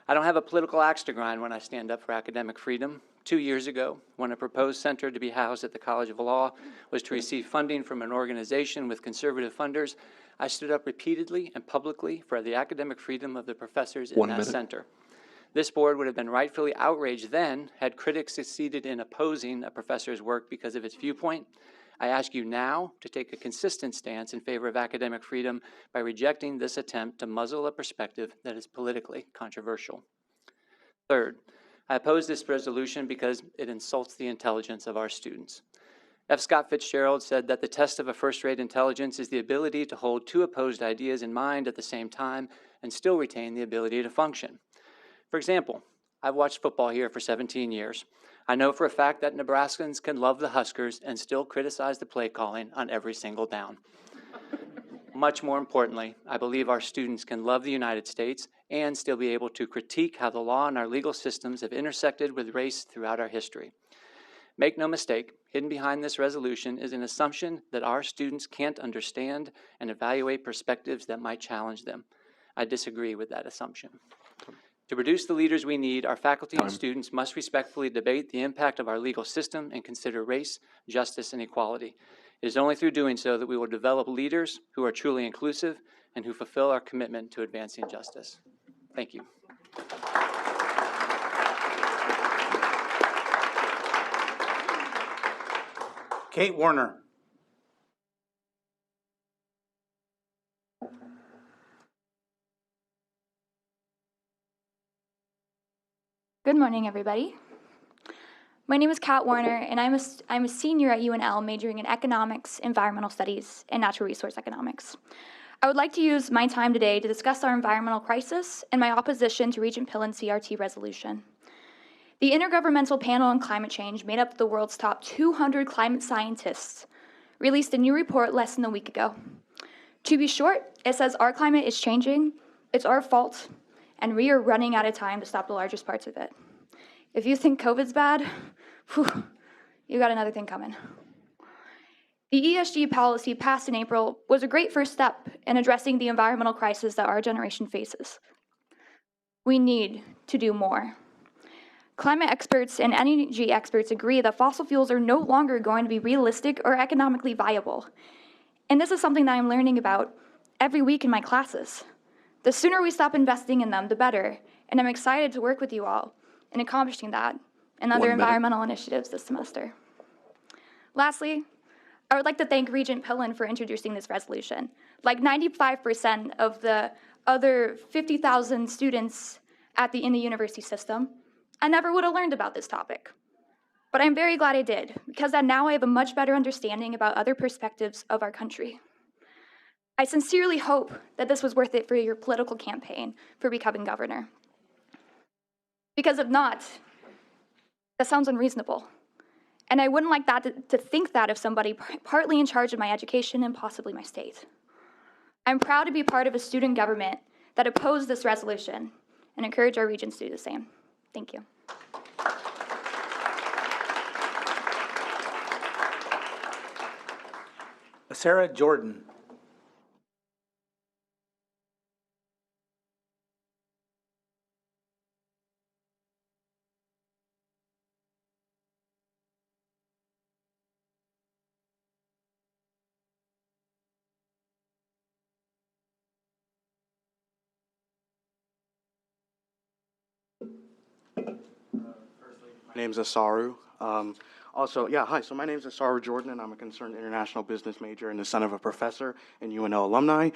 I don't have a political axe to grind when I stand up for academic freedom. 2 years ago, when a proposed center to be housed at the College of Law was to receive funding from an organization with conservative funders, I stood up repeatedly and publicly for the academic freedom of the professors in that center. This board would have been rightfully outraged then had critics succeeded in opposing a professor's work because of its viewpoint. I ask you now to take a consistent stance in favor of academic freedom by rejecting this attempt to muzzle a perspective that is politically controversial. Third, I oppose this resolution because it insults the intelligence of our students. F. Scott Fitzgerald said that the test of a first-rate intelligence is the ability to hold two opposed ideas in mind at the same time and still retain the ability to function. For example, I've watched football here for 17 years. I know for a fact that Nebraskans can love the Huskers and still criticize the play calling on every single down. Much more importantly, I believe our students can love the United States and still be able to critique how the law and our legal systems have intersected with race throughout our history. Make no mistake, hidden behind this resolution is an assumption that our students can't understand and evaluate perspectives that might challenge them. I disagree with that assumption. To produce the leaders we need, our faculty and students must respectfully debate the impact of our legal system and consider race, justice, and equality. It is only through doing so that we will develop leaders who are truly inclusive and who fulfill our commitment to advancing justice. Thank you. Kate Warner. Good morning, everybody. My name is Kat Warner, and I'm a senior at UNL majoring in economics, environmental studies, and natural resource economics. I would like to use my time today to discuss our environmental crisis and my opposition to Regent Pillen's CRT resolution. The Intergovernmental Panel on Climate Change, made up of the world's top 200 climate scientists, released a new report less than a week ago. To be short, it says our climate is changing, it's our fault, and we are running out of time to stop the largest parts of it. If you think COVID's bad, you got another thing coming. The ESG policy passed in April was a great first step in addressing the environmental crisis that our generation faces. We need to do more. Climate experts and energy experts agree that fossil fuels are no longer going to be realistic or economically viable. And this is something that I'm learning about every week in my classes. The sooner we stop investing in them, the better, and I'm excited to work with you all in accomplishing that and other environmental initiatives this semester. Lastly, I would like to thank Regent Pillen for introducing this resolution. Like 95% of the other 50,000 students in the university system, I never would have learned about this topic. But I'm very glad I did, because now I have a much better understanding about other perspectives of our country. I sincerely hope that this was worth it for your political campaign for becoming governor. Because if not, that sounds unreasonable. And I wouldn't like that to think that of somebody partly in charge of my education and possibly my state. I'm proud to be part of a student government that opposed this resolution and encourage our regents to do the same. Thank you. Sarah Jordan. My name is Asaru. Also, yeah, hi. So my name is Asara Jordan, and I'm a concerned international business major and the son of a professor and UNL alumni.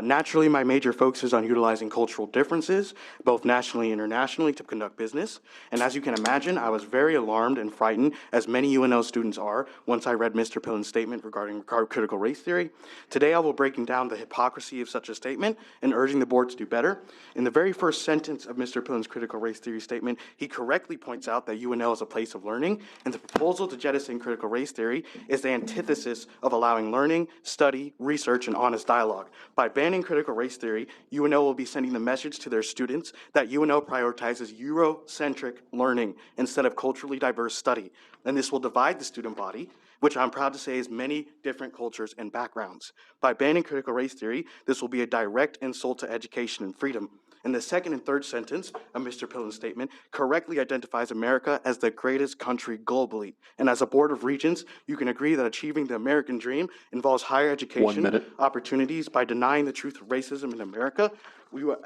Naturally, my major focuses on utilizing cultural differences, both nationally and internationally, to conduct business. And as you can imagine, I was very alarmed and frightened, as many UNL students are, once I read Mr. Pillen's statement regarding critical race theory. Today, I will be breaking down the hypocrisy of such a statement and urging the board to do better. In the very first sentence of Mr. Pillen's critical race theory statement, he correctly points out that UNL is a place of learning, and the proposal to jettison critical race theory is the antithesis of allowing learning, study, research, and honest dialogue. By banning critical race theory, UNL will be sending the message to their students that UNL prioritizes Eurocentric learning instead of culturally diverse study. And this will divide the student body, which I'm proud to say is many different cultures and backgrounds. By banning critical race theory, this will be a direct insult to education and freedom. And the second and third sentence of Mr. Pillen's statement correctly identifies America as the greatest country globally. And as a board of regents, you can agree that achieving the American dream involves higher education opportunities. By denying the truth of racism in America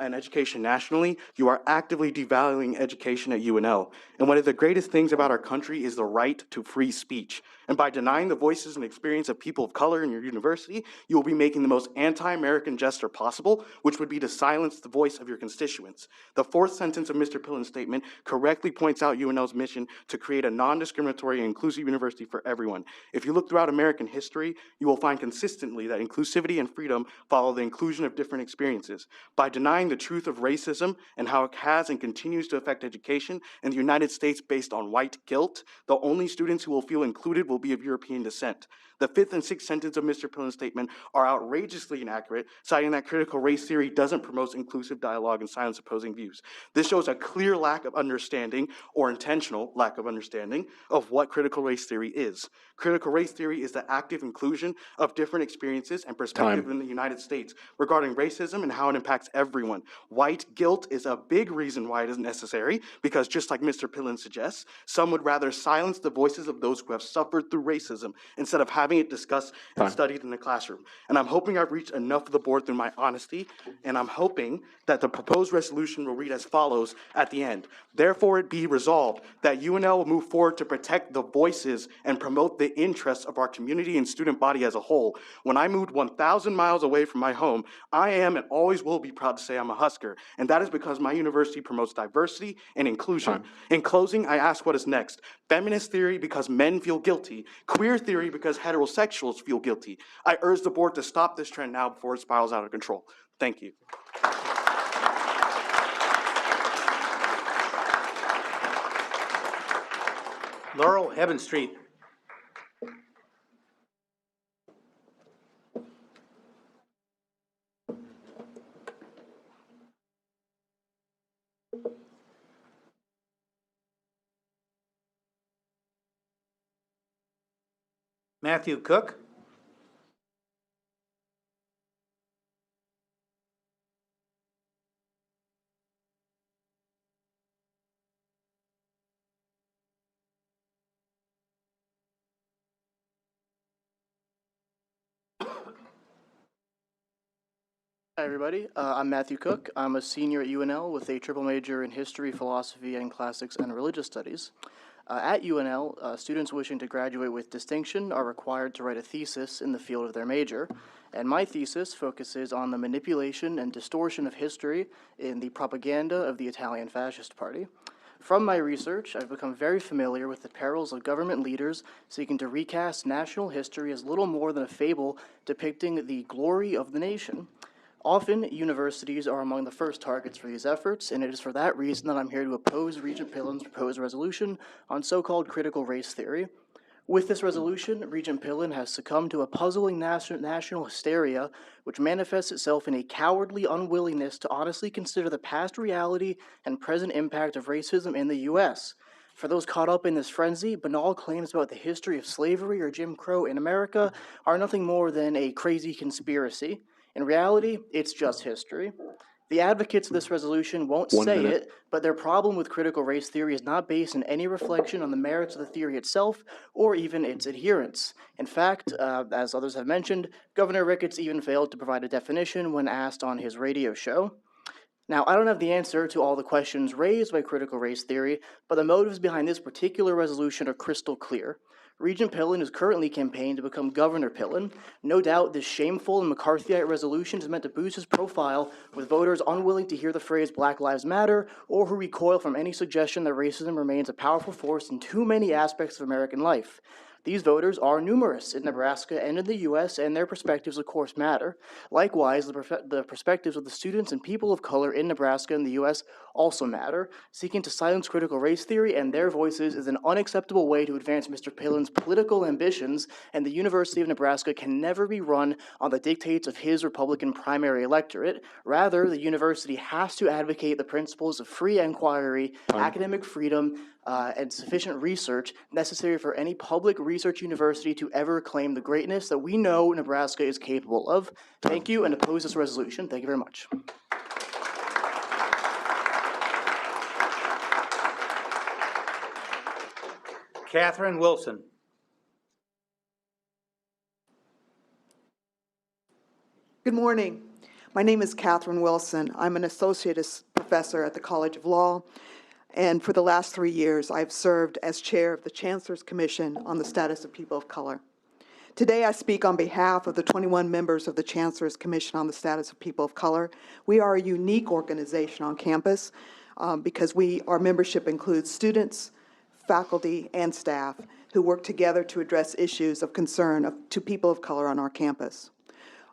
and education nationally, you are actively devaluing education at UNL. And one of the greatest things about our country is the right to free speech. And by denying the voices and experience of people of color in your university, you will be making the most anti-American gesture possible, which would be to silence the voice of your constituents. The fourth sentence of Mr. Pillen's statement correctly points out UNL's mission to create a non-discriminatory and inclusive university for everyone. If you look throughout American history, you will find consistently that inclusivity and freedom follow the inclusion of different experiences. By denying the truth of racism and how it has and continues to affect education in the United States based on white guilt, the only students who will feel included will be of European descent. The fifth and sixth sentence of Mr. Pillen's statement are outrageously inaccurate, citing that critical race theory doesn't promote inclusive dialogue and silence opposing views. This shows a clear lack of understanding, or intentional lack of understanding, of what critical race theory is. Critical race theory is the active inclusion of different experiences and perspectives in the United States regarding racism and how it impacts everyone. White guilt is a big reason why it is necessary, because just like Mr. Pillen suggests, some would rather silence the voices of those who have suffered through racism instead of having it discussed and studied in the classroom. And I'm hoping I've reached enough of the board through my honesty, and I'm hoping that the proposed resolution will read as follows at the end. Therefore, it be resolved that UNL will move forward to protect the voices and promote the interests of our community and student body as a whole. When I moved 1,000 miles away from my home, I am and always will be proud to say I'm a Husker, and that is because my university promotes diversity and inclusion. In closing, I ask what is next. Feminist theory because men feel guilty, queer theory because heterosexuals feel guilty. I urge the board to stop this trend now before it spirals out of control. Thank you. Laurel Heaven Street. Matthew Cook. Hi, everybody. I'm Matthew Cook. I'm a senior at UNL with a triple major in history, philosophy, and classics and religious studies. At UNL, students wishing to graduate with distinction are required to write a thesis in the field of their major, and my thesis focuses on the manipulation and distortion of history in the propaganda of the Italian Fascist Party. From my research, I've become very familiar with the perils of government leaders seeking to recast national history as little more than a fable depicting the glory of the nation. Often, universities are among the first targets for these efforts, and it is for that reason that I'm here to oppose Regent Pillen's proposed resolution on so-called critical race theory. With this resolution, Regent Pillen has succumbed to a puzzling national hysteria, which manifests itself in a cowardly unwillingness to honestly consider the past reality and present impact of racism in the U.S. For those caught up in this frenzy, banal claims about the history of slavery or Jim Crow in America are nothing more than a crazy conspiracy. In reality, it's just history. The advocates of this resolution won't say it, but their problem with critical race theory is not based in any reflection on the merits of the theory itself or even its adherents. In fact, as others have mentioned, Governor Ricketts even failed to provide a definition when asked on his radio show. Now, I don't have the answer to all the questions raised by critical race theory, but the motives behind this particular resolution are crystal clear. Regent Pillen is currently campaigning to become Governor Pillen. No doubt this shameful and McCarthyite resolution is meant to boost his profile with voters unwilling to hear the phrase Black Lives Matter or who recoil from any suggestion that racism remains a powerful force in too many aspects of American life. These voters are numerous in Nebraska and in the U.S., and their perspectives, of course, matter. Likewise, the perspectives of the students and people of color in Nebraska and the U.S. also matter. Seeking to silence critical race theory and their voices is an unacceptable way to advance Mr. Pillen's political ambitions, and the University of Nebraska can never be run on the dictates of his Republican primary electorate. Rather, the university has to advocate the principles of free inquiry, academic freedom, and sufficient research necessary for any public research university to ever claim the greatness that we know Nebraska is capable of. Thank you, and oppose this resolution. Thank you very much. Catherine Wilson. Good morning. My name is Catherine Wilson. I'm an associate professor at the College of Law, and for the last 3 years, I've served as chair of the Chancellor's Commission on the Status of People of Color. Today, I speak on behalf of the 21 members of the Chancellor's Commission on the Status of People of Color. We are a unique organization on campus because our membership includes students, faculty, and staff who work together to address issues of concern to people of color on our campus.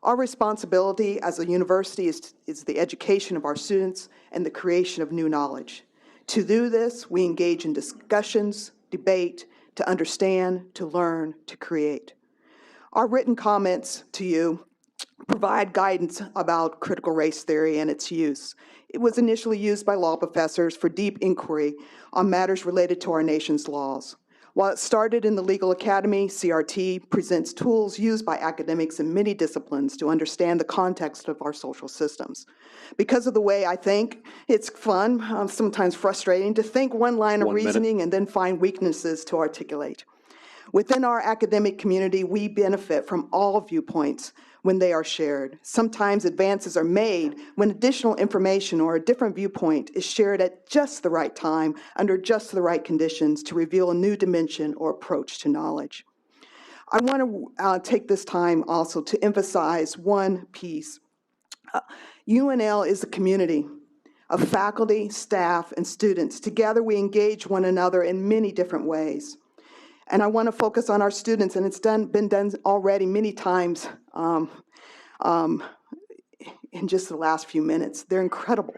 Our responsibility as a university is the education of our students and the creation of new knowledge. To do this, we engage in discussions, debate, to understand, to learn, to create. Our written comments to you provide guidance about critical race theory and its use. It was initially used by law professors for deep inquiry on matters related to our nation's laws. While it started in the Legal Academy, CRT presents tools used by academics in many disciplines to understand the context of our social systems. Because of the way I think, it's fun, sometimes frustrating, to think one line of reasoning and then find weaknesses to articulate. Within our academic community, we benefit from all viewpoints when they are shared. Sometimes advances are made when additional information or a different viewpoint is shared at just the right time, under just the right conditions, to reveal a new dimension or approach to knowledge. I want to take this time also to emphasize one piece. UNL is a community of faculty, staff, and students. Together we engage one another in many different ways. And I want to focus on our students, and it's been done already many times in just the last few minutes. They're incredible.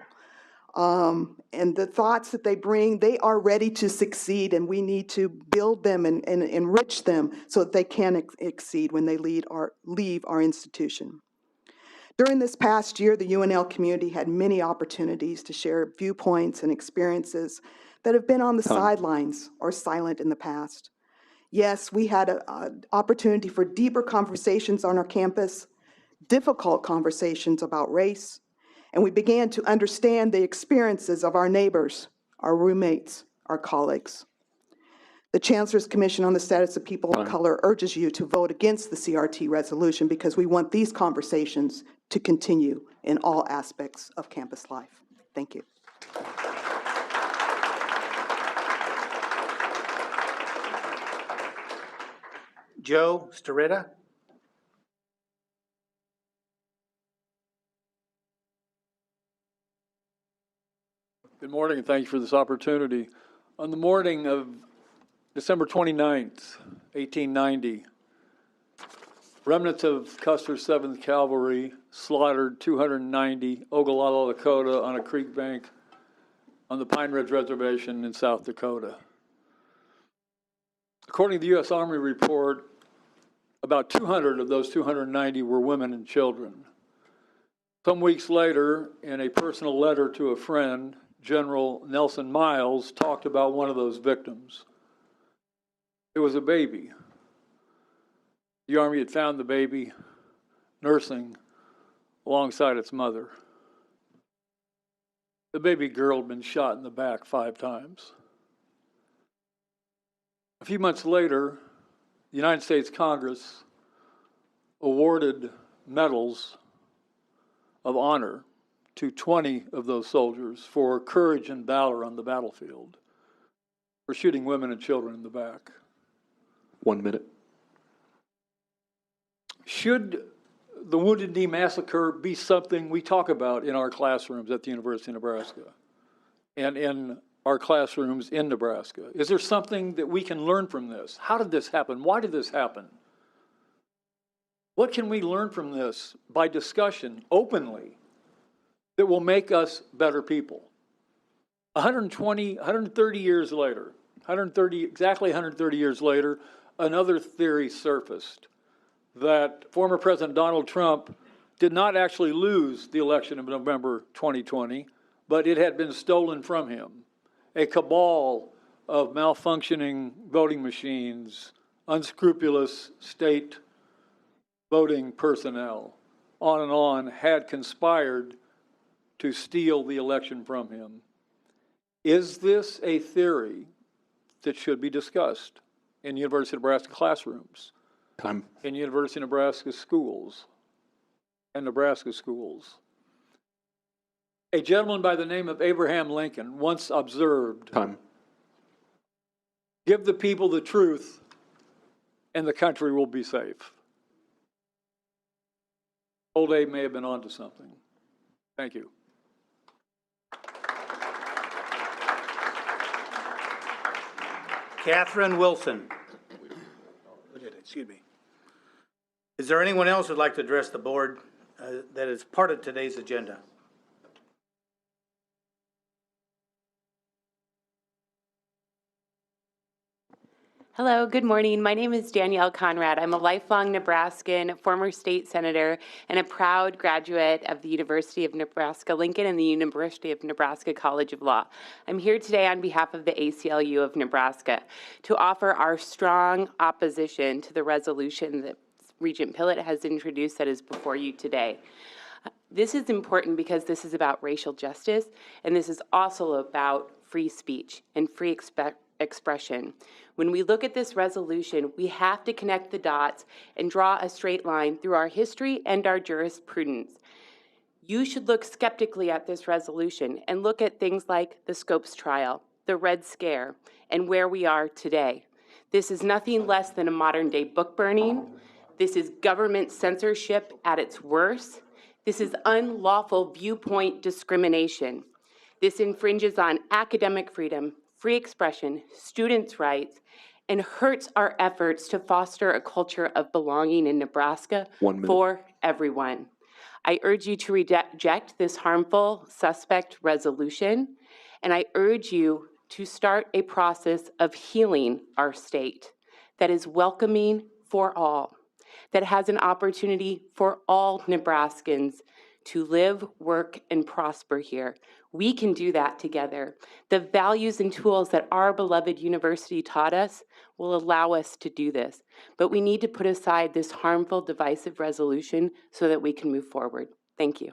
And the thoughts that they bring, they are ready to succeed, and we need to build them and enrich them so that they can exceed when they leave our institution. During this past year, the UNL community had many opportunities to share viewpoints and experiences that have been on the sidelines or silent in the past. Yes, we had an opportunity for deeper conversations on our campus, difficult conversations about race, and we began to understand the experiences of our neighbors, our roommates, our colleagues. The Chancellor's Commission on the Status of People of Color urges you to vote against the CRT resolution because we want these conversations to continue in all aspects of campus life. Thank you. Joe Starita. Good morning, and thank you for this opportunity. On the morning of December 29th, 1890, remnants of Custer's 7th Cavalry slaughtered 290 Ogallala Lakota on a creek bank on the Pine Ridge Reservation in South Dakota. According to the U.S. Army report, about 200 of those 290 were women and children. Some weeks later, in a personal letter to a friend, General Nelson Miles talked about one of those victims. It was a baby. The Army had found the baby nursing alongside its mother. The baby girl had been shot in the back 5 times. A few months later, the United States Congress awarded medals of honor to 20 of those soldiers for courage and valor on the battlefield, for shooting women and children in the back. 1 minute. Should the Wounded Knee Massacre be something we talk about in our classrooms at the University of Nebraska and in our classrooms in Nebraska? Is there something that we can learn from this? How did this happen? Why did this happen? What can we learn from this by discussion openly that will make us better people? 130 years later, exactly 130 years later, another theory surfaced that former President Donald Trump did not actually lose the election of November 2020, but it had been stolen from him. A cabal of malfunctioning voting machines, unscrupulous state voting personnel, on and on, had conspired to steal the election from him. Is this a theory that should be discussed in University of Nebraska classrooms? Time. In University of Nebraska schools and Nebraska schools? A gentleman by the name of Abraham Lincoln once observed, Time. "Give the people the truth and the country will be safe." Old Abe may have been onto something. Thank you. Catherine Wilson. Excuse me. Is there anyone else who'd like to address the board that is part of today's agenda? Hello, good morning. My name is Danielle Conrad. I'm a lifelong Nebraskan, former state senator, and a proud graduate of the University of Nebraska-Lincoln and the University of Nebraska College of Law. I'm here today on behalf of the ACLU of Nebraska to offer our strong opposition to the resolution that Regent Pillett has introduced that is before you today. This is important because this is about racial justice, and this is also about free speech and free expression. When we look at this resolution, we have to connect the dots and draw a straight line through our history and our jurisprudence. You should look skeptically at this resolution and look at things like the Scopes trial, the Red Scare, and where we are today. This is nothing less than a modern-day book burning. This is government censorship at its worst. This is unlawful viewpoint discrimination. This infringes on academic freedom, free expression, students' rights, and hurts our efforts to foster a culture of belonging in Nebraska for everyone. I urge you to reject this harmful, suspect resolution, and I urge you to start a process of healing our state that is welcoming for all, that has an opportunity for all Nebraskans to live, work, and prosper here. We can do that together. The values and tools that our beloved university taught us will allow us to do this. But we need to put aside this harmful, divisive resolution so that we can move forward. Thank you.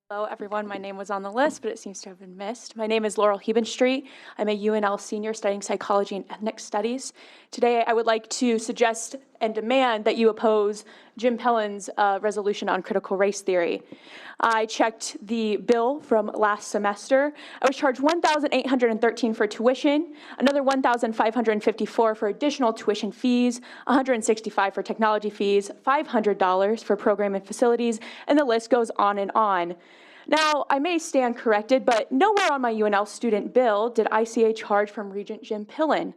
Hello, everyone. My name was on the list, but it seems to have been missed. My name is Laurel Hebenstreet. I'm a UNL senior studying psychology and ethnic studies. Today, I would like to suggest and demand that you oppose Jim Pellen's resolution on critical race theory. I checked the bill from last semester. I was charged $1,813 for tuition, another $1,554 for additional tuition fees, $165 for technology fees, $500 for program and facilities, and the list goes on and on. Now, I may stand corrected, but nowhere on my UNL student bill did I see a charge from Regent Jim Pillen.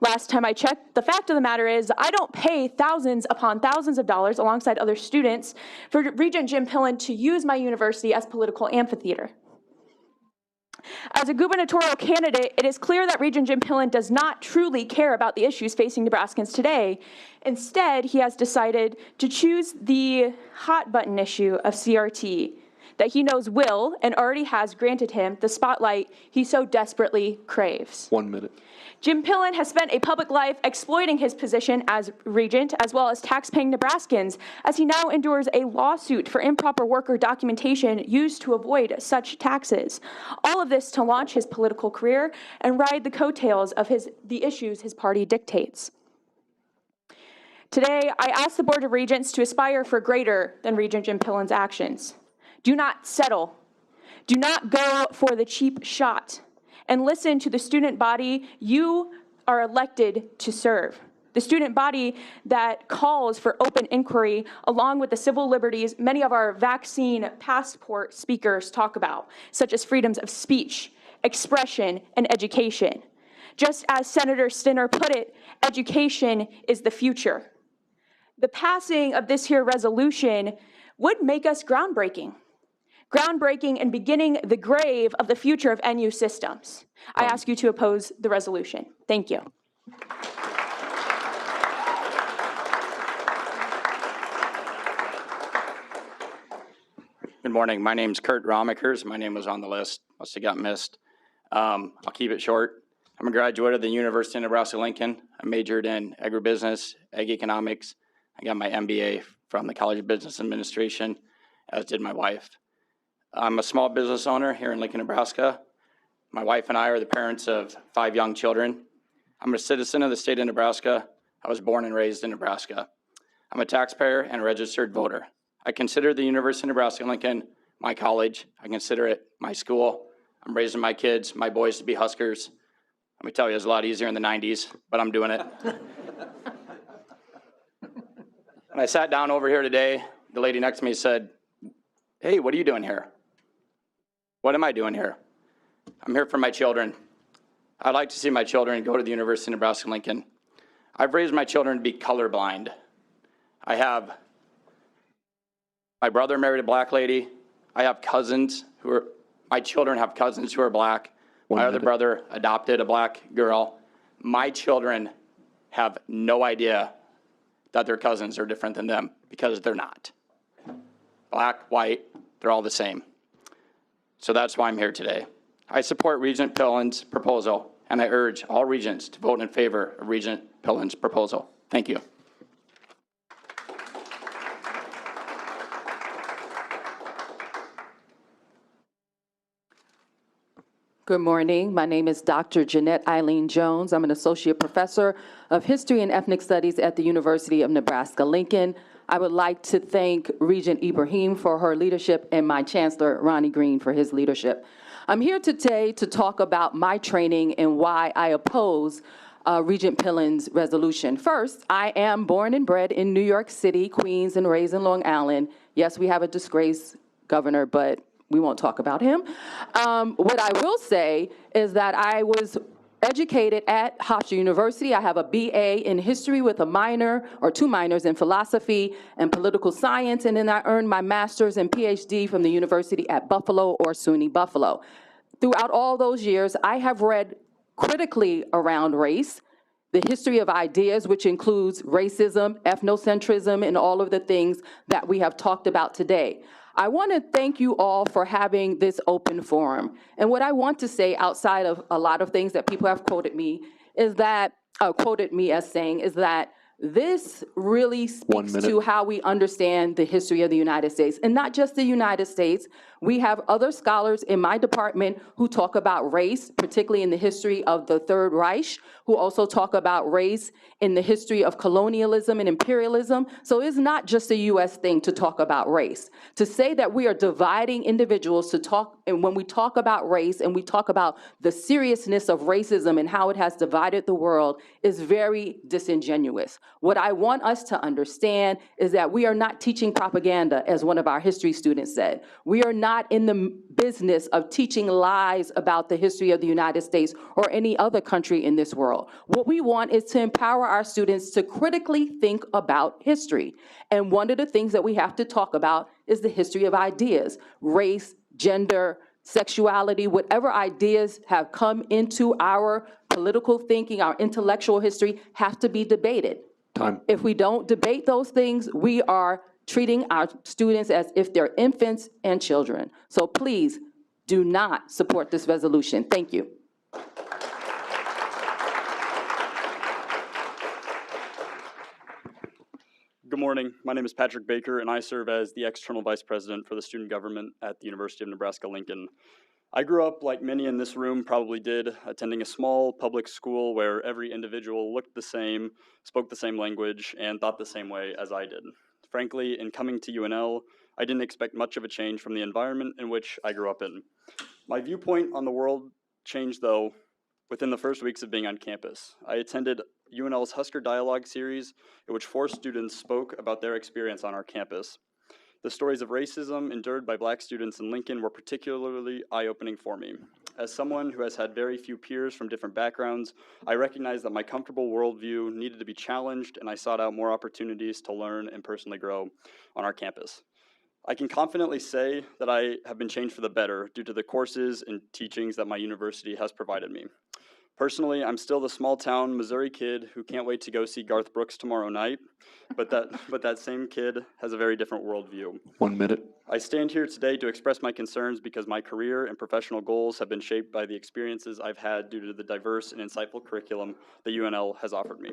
Last time I checked, the fact of the matter is I don't pay thousands upon thousands of dollars alongside other students for Regent Jim Pillen to use my university as political amphitheater. As a gubernatorial candidate, it is clear that Regent Jim Pillen does not truly care about the issues facing Nebraskans today. Instead, he has decided to choose the hot button issue of CRT. that he knows will and already has granted him the spotlight he so desperately craves. 1 minute. Jim Pillen has spent a public life exploiting his position as regent, as well as tax-paying Nebraskans, as he now endures a lawsuit for improper worker documentation used to avoid such taxes. All of this to launch his political career and ride the coattails of the issues his party dictates. Today, I ask the Board of Regents to aspire for greater than Regent Jim Pillen's actions. Do not settle. Do not go for the cheap shot. And listen to the student body you are elected to serve. The student body that calls for open inquiry along with the civil liberties many of our vaccine passport speakers talk about, such as freedoms of speech, expression, and education. Just as Senator Stinner put it, education is the future. The passing of this here resolution would make us groundbreaking and beginning the grave of the future of NU systems. I ask you to oppose the resolution. Thank you. Good morning. My name's Kurt Romekers. My name was on the list. Must have got missed. I'll keep it short. I'm a graduate of the University of Nebraska-Lincoln. I majored in agribusiness, ag economics. I got my MBA from the College of Business Administration, as did my wife. I'm a small business owner here in Lincoln, Nebraska. My wife and I are the parents of 5 young children. I'm a citizen of the state of Nebraska. I was born and raised in Nebraska. I'm a taxpayer and a registered voter. I consider the University of Nebraska-Lincoln my college. I consider it my school. I'm raising my kids, my boys to be Huskers. Let me tell you, it was a lot easier in the 90s, but I'm doing it. When I sat down over here today, the lady next to me said, "Hey, what are you doing here?" What am I doing here? I'm here for my children. I'd like to see my children go to the University of Nebraska-Lincoln. I've raised my children to be colorblind. I have my brother married a black lady. I have cousins my children have cousins who are black. My other brother adopted a black girl. My children have no idea that their cousins are different than them because they're not. Black, white, they're all the same. So that's why I'm here today. I support Regent Pillen's proposal, and I urge all regents to vote in favor of Regent Pillen's proposal. Thank you. Good morning. My name is Dr. Jeanette Eileen Jones. I'm an associate professor of history and ethnic studies at the University of Nebraska-Lincoln. I would like to thank Regent Ibrahim for her leadership and my Chancellor, Ronnie Green, for his leadership. I'm here today to talk about my training and why I oppose Regent Pillen's resolution. First, I am born and bred in New York City, Queens, and raised in Long Island. Yes, we have a disgraced governor, but we won't talk about him. What I will say is that I was educated at Hofstra University. I have a BA in history with a minor or 2 minors in philosophy and political science, and then I earned my master's and PhD from the University at Buffalo or SUNY Buffalo. Throughout all those years, I have read critically around race, the history of ideas, which includes racism, ethnocentrism, and all of the things that we have talked about today. I want to thank you all for having this open forum. And what I want to say, outside of a lot of things that people have quoted me, is that, quoted me as saying, is that this really speaks to how we understand the history of the United States. And not just the United States. We have other scholars in my department who talk about race, particularly in the history of the Third Reich, who also talk about race in the history of colonialism and imperialism. So it's not just a US thing to talk about race. To say that we are dividing individuals to talk, and when we talk about race and we talk about the seriousness of racism and how it has divided the world, is very disingenuous. What I want us to understand is that we are not teaching propaganda, as one of our history students said. We are not in the business of teaching lies about the history of the United States or any other country in this world. What we want is to empower our students to critically think about history. And one of the things that we have to talk about is the history of ideas, race, gender, sexuality, whatever ideas have come into our political thinking, our intellectual history, have to be debated. Time. If we don't debate those things, we are treating our students as if they're infants and children. So please do not support this resolution. Thank you. Good morning. My name is Patrick Baker, and I serve as the external vice president for the student government at the University of Nebraska-Lincoln. I grew up, like many in this room probably did, attending a small public school where every individual looked the same, spoke the same language, and thought the same way as I did. Frankly, in coming to UNL, I didn't expect much of a change from the environment in which I grew up in. My viewpoint on the world changed, though, within the first weeks of being on campus. I attended UNL's Husker Dialogue series, in which 4 students spoke about their experience on our campus. The stories of racism endured by Black students in Lincoln were particularly eye-opening for me. As someone who has had very few peers from different backgrounds, I recognized that my comfortable worldview needed to be challenged, and I sought out more opportunities to learn and personally grow on our campus. I can confidently say that I have been changed for the better due to the courses and teachings that my university has provided me. Personally, I'm still the small-town Missouri kid who can't wait to go see Garth Brooks tomorrow night, but that same kid has a very different worldview. 1 minute. I stand here today to express my concerns because my career and professional goals have been shaped by the experiences I've had due to the diverse and insightful curriculum that UNL has offered me.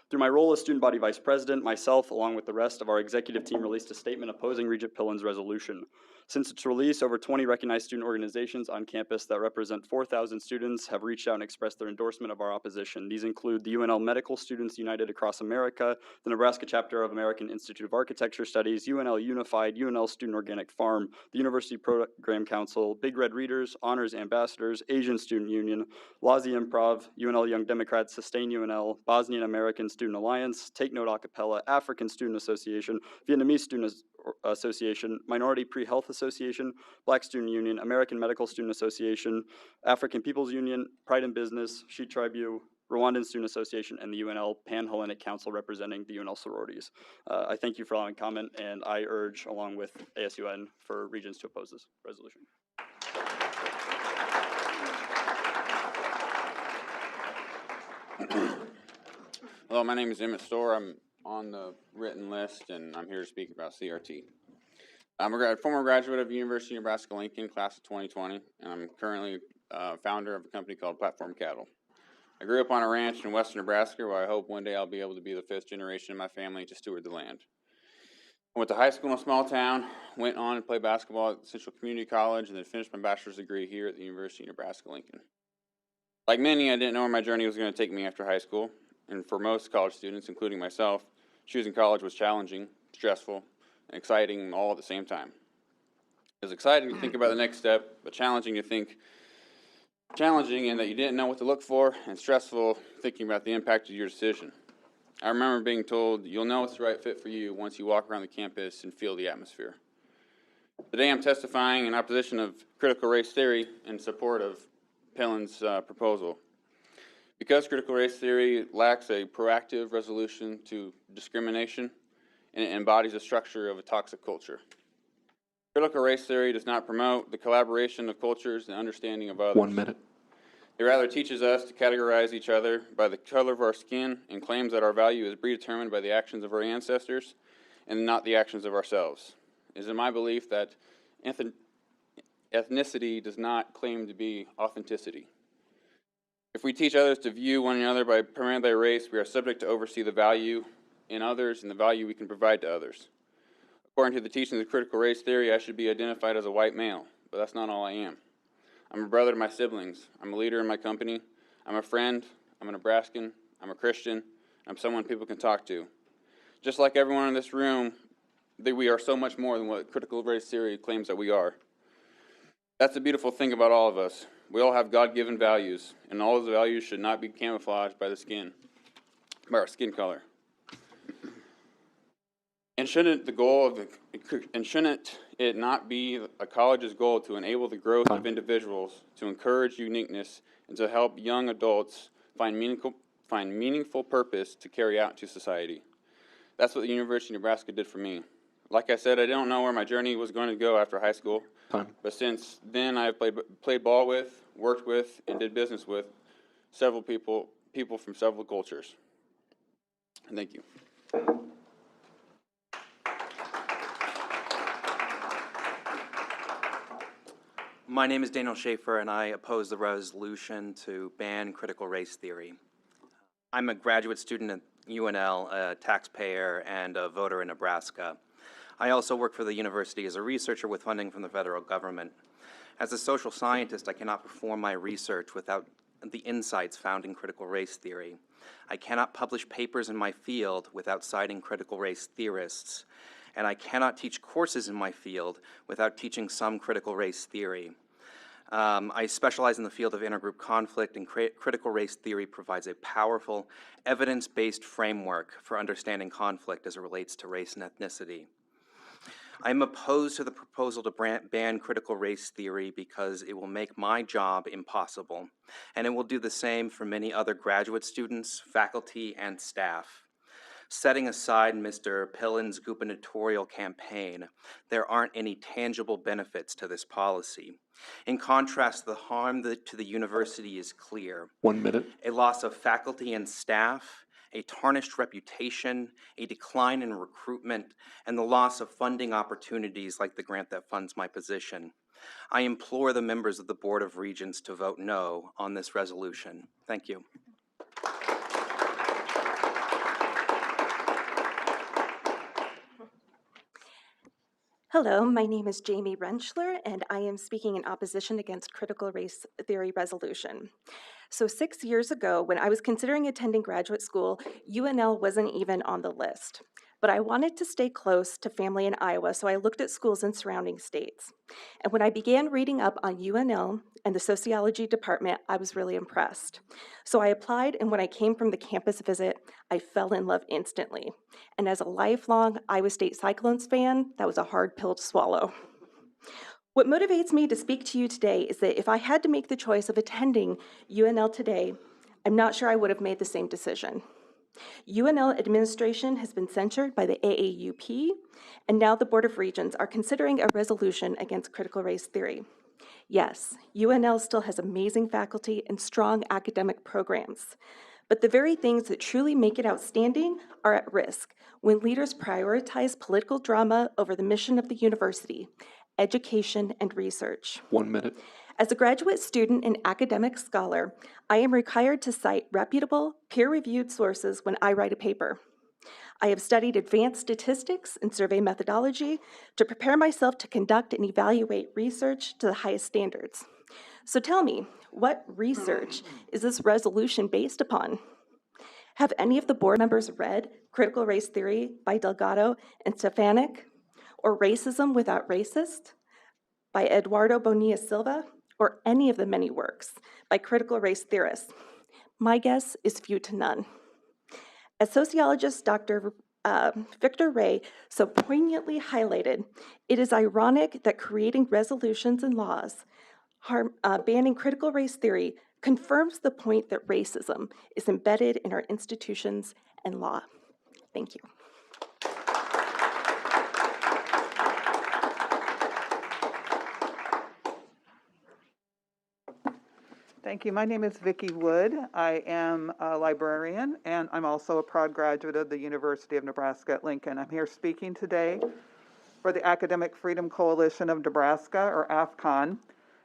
Through my role as student body vice president, myself, along with the rest of our executive team, released a statement opposing Regent Pillen's resolution. Since its release, over 20 recognized student organizations on campus that represent 4,000 students have reached out and expressed their endorsement of our opposition. These include the UNL Medical Students United Across America, the Nebraska chapter of American Institute of Architecture Studies, UNL Unified, UNL Student Organic Farm, the University Program Council, Big Red Readers, Honors Ambassadors, Asian Student Union, Lazi Improv, UNL Young Democrats, Sustain UNL, Bosnian American Student Alliance, Take Note Acapella, African Student Association, Vietnamese Student Association, Minority Pre-Health Association, Black Student Union, American Medical Student Association, African People's Union, Pride in Business, Sheet Tribu, Rwandan Student Association, and the UNL Pan-Hellenic Council representing the UNL sororities. I thank you for allowing comment, and I urge, along with ASUN, for Regents to oppose this resolution. Hello, my name is Emmett Storr. I'm on the written list, and I'm here to speak about CRT. I'm a former graduate of University of Nebraska-Lincoln, class of 2020, and I'm currently founder of a company called Platform Cattle. I grew up on a ranch in western Nebraska where I hope one day I'll be able to be the 5th generation of my family to steward the land. I went to high school in a small town, went on to play basketball at Central Community College, and then finished my bachelor's degree here at the University of Nebraska-Lincoln. Like many, I didn't know where my journey was going to take me after high school, and for most college students, including myself, choosing college was challenging, stressful, and exciting all at the same time. It was exciting to think about the next step, but challenging in that you didn't know what to look for, and stressful thinking about the impact of your decision. I remember being told, you'll know it's the right fit for you once you walk around the campus and feel the atmosphere. Today I'm testifying in opposition of critical race theory in support of Pillen's proposal. Because critical race theory lacks a proactive resolution to discrimination, and it embodies the structure of a toxic culture. Critical race theory does not promote the collaboration of cultures and understanding of others. 1 minute. It rather teaches us to categorize each other by the color of our skin and claims that our value is predetermined by the actions of our ancestors and not the actions of ourselves. It is in my belief that ethnicity does not claim to be authenticity. If we teach others to view one another primarily by race, we are subject to oversee the value in others and the value we can provide to others. According to the teachings of critical race theory, I should be identified as a white male, but that's not all I am. I'm a brother to my siblings. I'm a leader in my company. I'm a friend. I'm a Nebraskan. I'm a Christian. I'm someone people can talk to. Just like everyone in this room, we are so much more than what critical race theory claims that we are. That's the beautiful thing about all of us. We all have God-given values, and all those values should not be camouflaged by our skin color. And shouldn't it not be a college's goal to enable the growth of individuals, to encourage uniqueness, and to help young adults find meaningful purpose to carry out into society? That's what the University of Nebraska did for me. Like I said, I didn't know where my journey was going to go after high school. But since then, I've played ball with, worked with, and did business with several people from several cultures. Thank you. My name is Daniel Schaefer, and I oppose the resolution to ban critical race theory. I'm a graduate student at UNL, a taxpayer, and a voter in Nebraska. I also work for the university as a researcher with funding from the federal government. As a social scientist, I cannot perform my research without the insights found in critical race theory. I cannot publish papers in my field without citing critical race theorists, and I cannot teach courses in my field without teaching some critical race theory. I specialize in the field of intergroup conflict, and critical race theory provides a powerful, evidence-based framework for understanding conflict as it relates to race and ethnicity. I'm opposed to the proposal to ban critical race theory because it will make my job impossible, and it will do the same for many other graduate students, faculty, and staff. Setting aside Mr. Pillen's gubernatorial campaign, there aren't any tangible benefits to this policy. In contrast, the harm to the university is clear. 1 minute. A loss of faculty and staff, a tarnished reputation, a decline in recruitment, and the loss of funding opportunities like the grant that funds my position. I implore the members of the Board of Regents to vote no on this resolution. Thank you. Hello, my name is Jamie Rentschler, and I am speaking in opposition against critical race theory resolution. So 6 years ago, when I was considering attending graduate school, UNL wasn't even on the list. But I wanted to stay close to family in Iowa, so I looked at schools in surrounding states. And when I began reading up on UNL and the sociology department, I was really impressed. So I applied, and when I came from the campus visit, I fell in love instantly. And as a lifelong Iowa State Cyclones fan, that was a hard pill to swallow. What motivates me to speak to you today is that if I had to make the choice of attending UNL today, I'm not sure I would have made the same decision. UNL administration has been censured by the AAUP, and now the Board of Regents are considering a resolution against critical race theory. Yes, UNL still has amazing faculty and strong academic programs, but the very things that truly make it outstanding are at risk when leaders prioritize political drama over the mission of the university, education and research. 1 minute. As a graduate student and academic scholar, I am required to cite reputable, peer-reviewed sources when I write a paper. I have studied advanced statistics and survey methodology to prepare myself to conduct and evaluate research to the highest standards. So tell me, what research is this resolution based upon? Have any of the board members read Critical Race Theory by Delgado and Stefanik, or Racism Without Racist by Eduardo Bonilla Silva, or any of the many works by critical race theorists? My guess is few to none. As sociologist Dr. Victor Ray so poignantly highlighted, it is ironic that creating resolutions and laws banning critical race theory confirms the point that racism is embedded in our institutions and law. Thank you. Thank you. My name is Vicki Wood. I am a librarian, and I'm also a proud graduate of the University of Nebraska at Lincoln. I'm here speaking today for the Academic Freedom Coalition of Nebraska, or AFCON.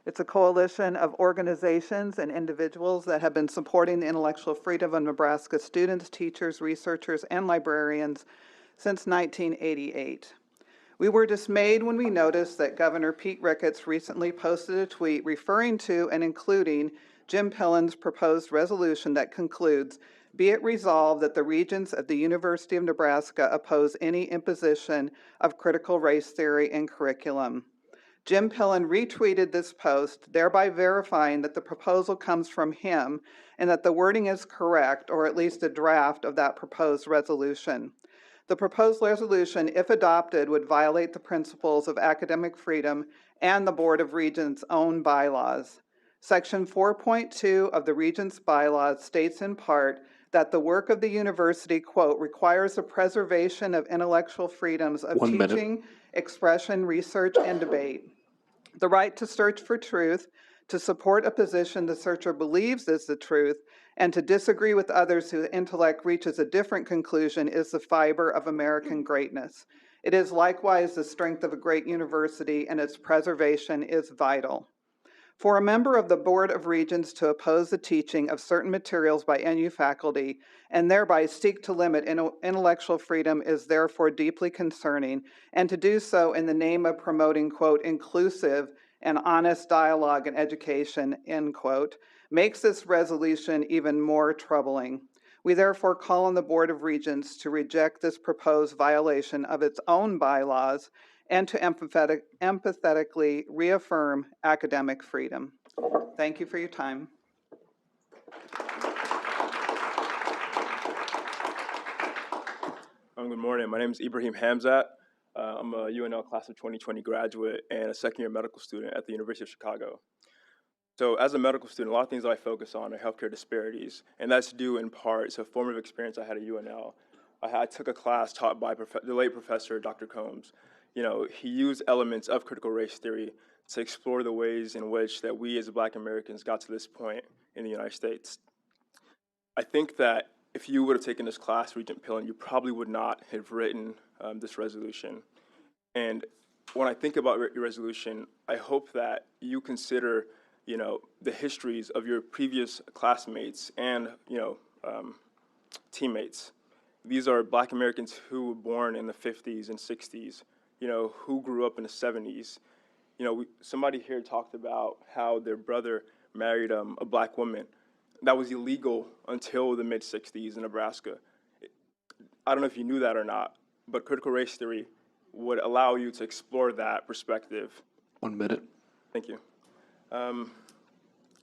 It's a coalition of organizations and individuals that have been supporting the intellectual freedom of Nebraska students, teachers, researchers, and librarians since 1988. We were dismayed when we noticed that Governor Pete Ricketts recently posted a tweet referring to and including Jim Pillen's proposed resolution that concludes, "Be it resolved that the Regents of the University of Nebraska oppose any imposition of critical race theory in curriculum." Jim Pillen retweeted this post, thereby verifying that the proposal comes from him and that the wording is correct, or at least a draft of that proposed resolution. The proposed resolution, if adopted, would violate the principles of academic freedom and the Board of Regents' own bylaws. Section 4.2 of the Regents' bylaws states in part that the work of the university, quote, requires the preservation of intellectual freedoms of teaching, expression, research, and debate. The right to search for truth, to support a position the searcher believes is the truth, And to disagree with others whose intellect reaches a different conclusion is the fiber of American greatness. It is likewise the strength of a great university, and its preservation is vital. For a member of the Board of Regents to oppose the teaching of certain materials by NU faculty and thereby seek to limit intellectual freedom is therefore deeply concerning, and to do so in the name of promoting, quote, inclusive and honest dialogue in education, end quote, makes this resolution even more troubling. We therefore call on the Board of Regents to reject this proposed violation of its own bylaws and to empathetically reaffirm academic freedom. Thank you for your time. Good morning. My name is Ibrahim Hamzat. I'm a UNL class of 2020 graduate and a second-year medical student at the University of Chicago. So as a medical student, a lot of things that I focus on are healthcare disparities, and that's due in part to a formative experience I had at UNL. I took a class taught by the late professor, Dr. Combs. You know, he used elements of critical race theory to explore the ways in which that we as Black Americans got to this point in the United States. I think that if you would have taken this class, Regent Pillen, you probably would not have written this resolution. And when I think about your resolution, I hope that you consider, you know, the histories of your previous classmates and, you know, teammates. These are Black Americans who were born in the 50s and 60s, you know, who grew up in the 70s. You know, somebody here talked about how their brother married a Black woman. That was illegal until the mid-60s in Nebraska. I don't know if you knew that or not, but critical race theory would allow you to explore that perspective. 1 minute. Thank you. You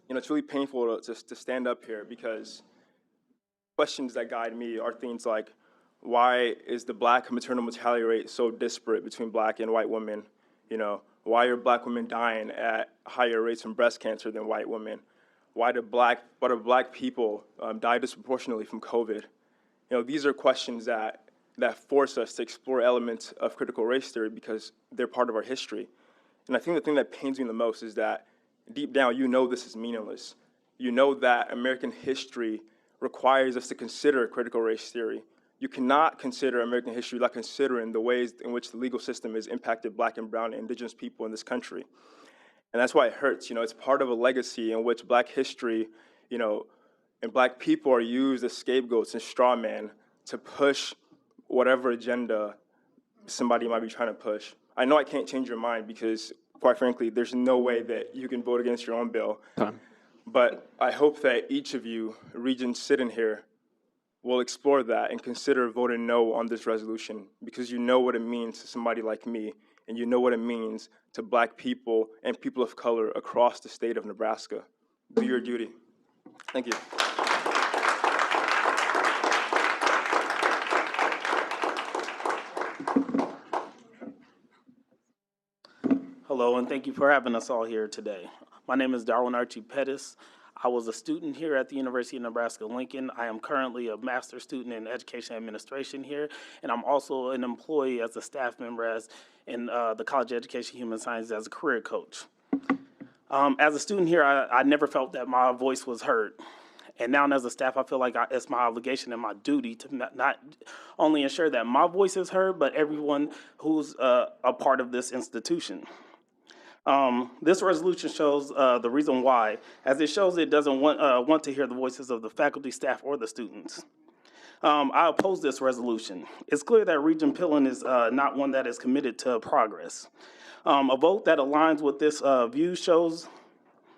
know, it's really painful to stand up here because questions that guide me are things like, why is the Black maternal mortality rate so disparate between Black and white women? You know, why are Black women dying at higher rates from breast cancer than white women? Why do Black people die disproportionately from COVID? You know, these are questions that force us to explore elements of critical race theory because they're part of our history. And I think the thing that pains me the most is that deep down, you know this is meaningless. You know that American history requires us to consider critical race theory. You cannot consider American history without considering the ways in which the legal system has impacted Black and brown and indigenous people in this country. And that's why it hurts. You know, it's part of a legacy in which Black history, you know, and Black people are used as scapegoats and straw men to push whatever agenda somebody might be trying to push. I know I can't change your mind because, quite frankly, there's no way that you can vote against your own bill. Time. But I hope that each of you, Regents sitting here, will explore that and consider voting no on this resolution because you know what it means to somebody like me, and you know what it means to Black people and people of color across the state of Nebraska. Do your duty. Thank you. Hello, and thank you for having us all here today. My name is Darwin Archie Pettis. I was a student here at the University of Nebraska-Lincoln. I am currently a master's student in education administration here, and I'm also an employee as a staff member in the College of Education Human Sciences as a career coach. As a student here, I never felt that my voice was heard. And now as a staff, I feel like it's my obligation and my duty to not only ensure that my voice is heard, but everyone who's a part of this institution. This resolution shows the reason why, as it shows it doesn't want to hear the voices of the faculty, staff, or the students. I oppose this resolution. It's clear that Regent Pillen is not one that is committed to progress. A vote that aligns with this view shows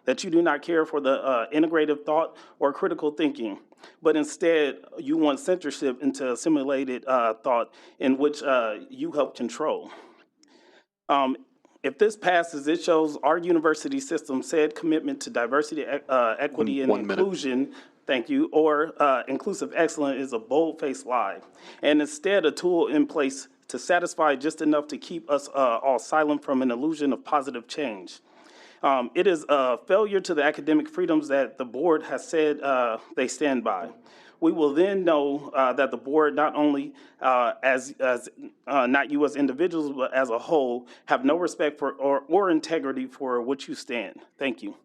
that you do not care for the integrative thought or critical thinking, but instead you want censorship into assimilated thought in which you help control. If this passes, it shows our university system said commitment to diversity, equity, and inclusion, thank you, or inclusive excellence is a bold-faced lie, and instead a tool in place to satisfy just enough to keep us all silent from an illusion of positive change. It is a failure to the academic freedoms that the board has said they stand by. We will then know that the board, not only not you as individuals, but as a whole, have no respect for or integrity for which you stand. Thank you.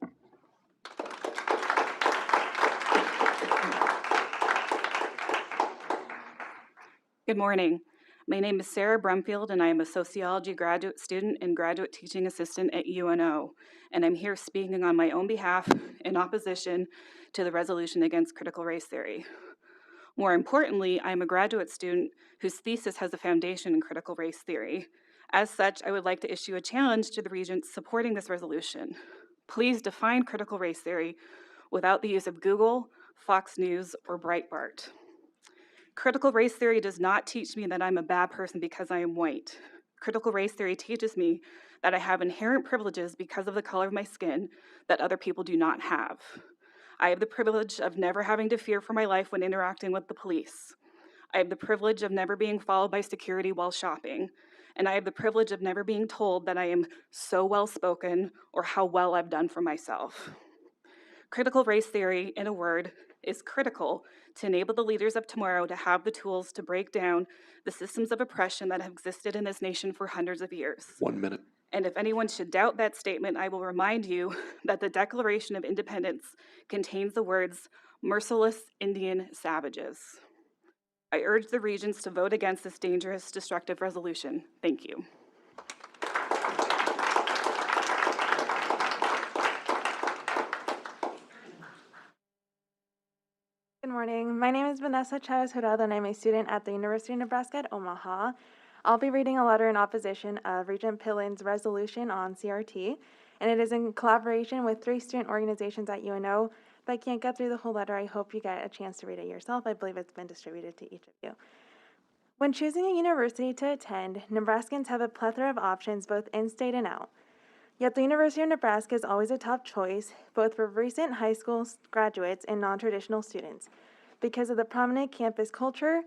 Good morning. My name is Sarah Brumfield, and I am a sociology graduate student and graduate teaching assistant at UNO, and I'm here speaking on my own behalf in opposition to the resolution against critical race theory. More importantly, I am a graduate student whose thesis has a foundation in critical race theory. As such, I would like to issue a challenge to the Regents supporting this resolution. Please define critical race theory without the use of Google, Fox News, or Breitbart. Critical race theory does not teach me that I'm a bad person because I am white. Critical race theory teaches me that I have inherent privileges because of the color of my skin that other people do not have. I have the privilege of never having to fear for my life when interacting with the police. I have the privilege of never being followed by security while shopping. And I have the privilege of never being told that I am so well-spoken or how well I've done for myself. Critical race theory, in a word, is critical to enable the leaders of tomorrow to have the tools to break down the systems of oppression that have existed in this nation for hundreds of years. 1 minute. And if anyone should doubt that statement, I will remind you that the Declaration of Independence contains the words, "merciless Indian savages." I urge the Regents to vote against this dangerous, destructive resolution. Thank you. Good morning. My name is Vanessa Chavez Jurado, and I'm a student at the University of Nebraska at Omaha. I'll be reading a letter in opposition of Regent Pillen's resolution on CRT, and it is in collaboration with 3 student organizations at UNO. If I can't get through the whole letter, I hope you get a chance to read it yourself. I believe it's been distributed to each of you. When choosing a university to attend, Nebraskans have a plethora of options both in-state and out. Yet the University of Nebraska is always a top choice, both for recent high school graduates and non-traditional students, because of the prominent campus culture,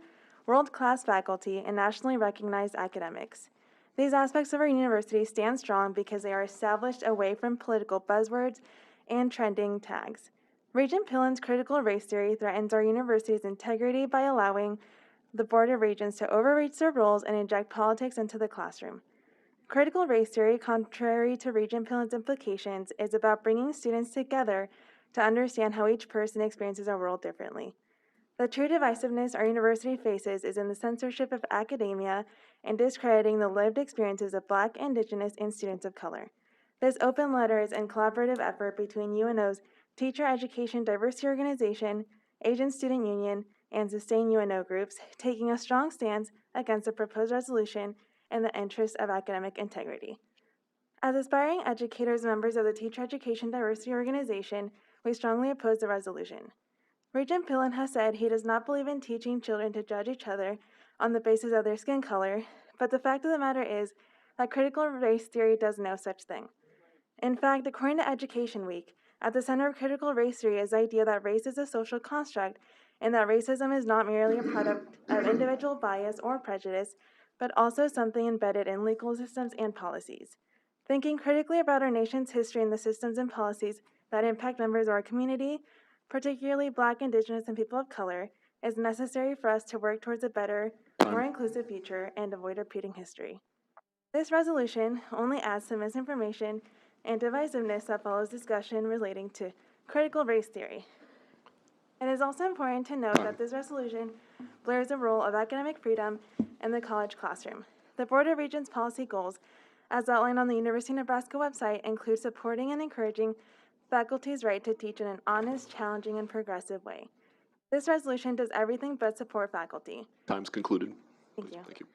world-class faculty, and nationally recognized academics. These aspects of our university stand strong because they are established away from political buzzwords and trending tags. Regent Pillen's critical race theory threatens our university's integrity by allowing the Board of Regents to overreach their roles and inject politics into the classroom. Critical race theory, contrary to Regent Pillen's implications, is about bringing students together to understand how each person experiences our world differently. The true divisiveness our university faces is in the censorship of academia and discrediting the lived experiences of Black, Indigenous, and students of color. This open letter is in collaborative effort between UNO's Teacher Education Diversity Organization, Asian Student Union, and Sustain UNO groups, taking a strong stance against the proposed resolution in the interest of academic integrity. As aspiring educators and members of the Teacher Education Diversity Organization, we strongly oppose the resolution. Regent Pillen has said he does not believe in teaching children to judge each other on the basis of their skin color, but the fact of the matter is that critical race theory does no such thing. In fact, according to Education Week, at the center of critical race theory is the idea that race is a social construct and that racism is not merely a product of individual bias or prejudice, but also something embedded in legal systems and policies. Thinking critically about our nation's history and the systems and policies that impact members of our community, particularly Black, Indigenous, and people of color, is necessary for us to work towards a better, more inclusive future and avoid repeating history. This resolution only adds to misinformation and divisiveness that follows discussion relating to critical race theory. It is also important to note that this resolution blurs the role of academic freedom in the college classroom. The Board of Regents' policy goals, as outlined on the University of Nebraska website, include supporting and encouraging faculty's right to teach in an honest, challenging, and progressive way. This resolution does everything but support faculty. Time's concluded. Thank you. Thank you.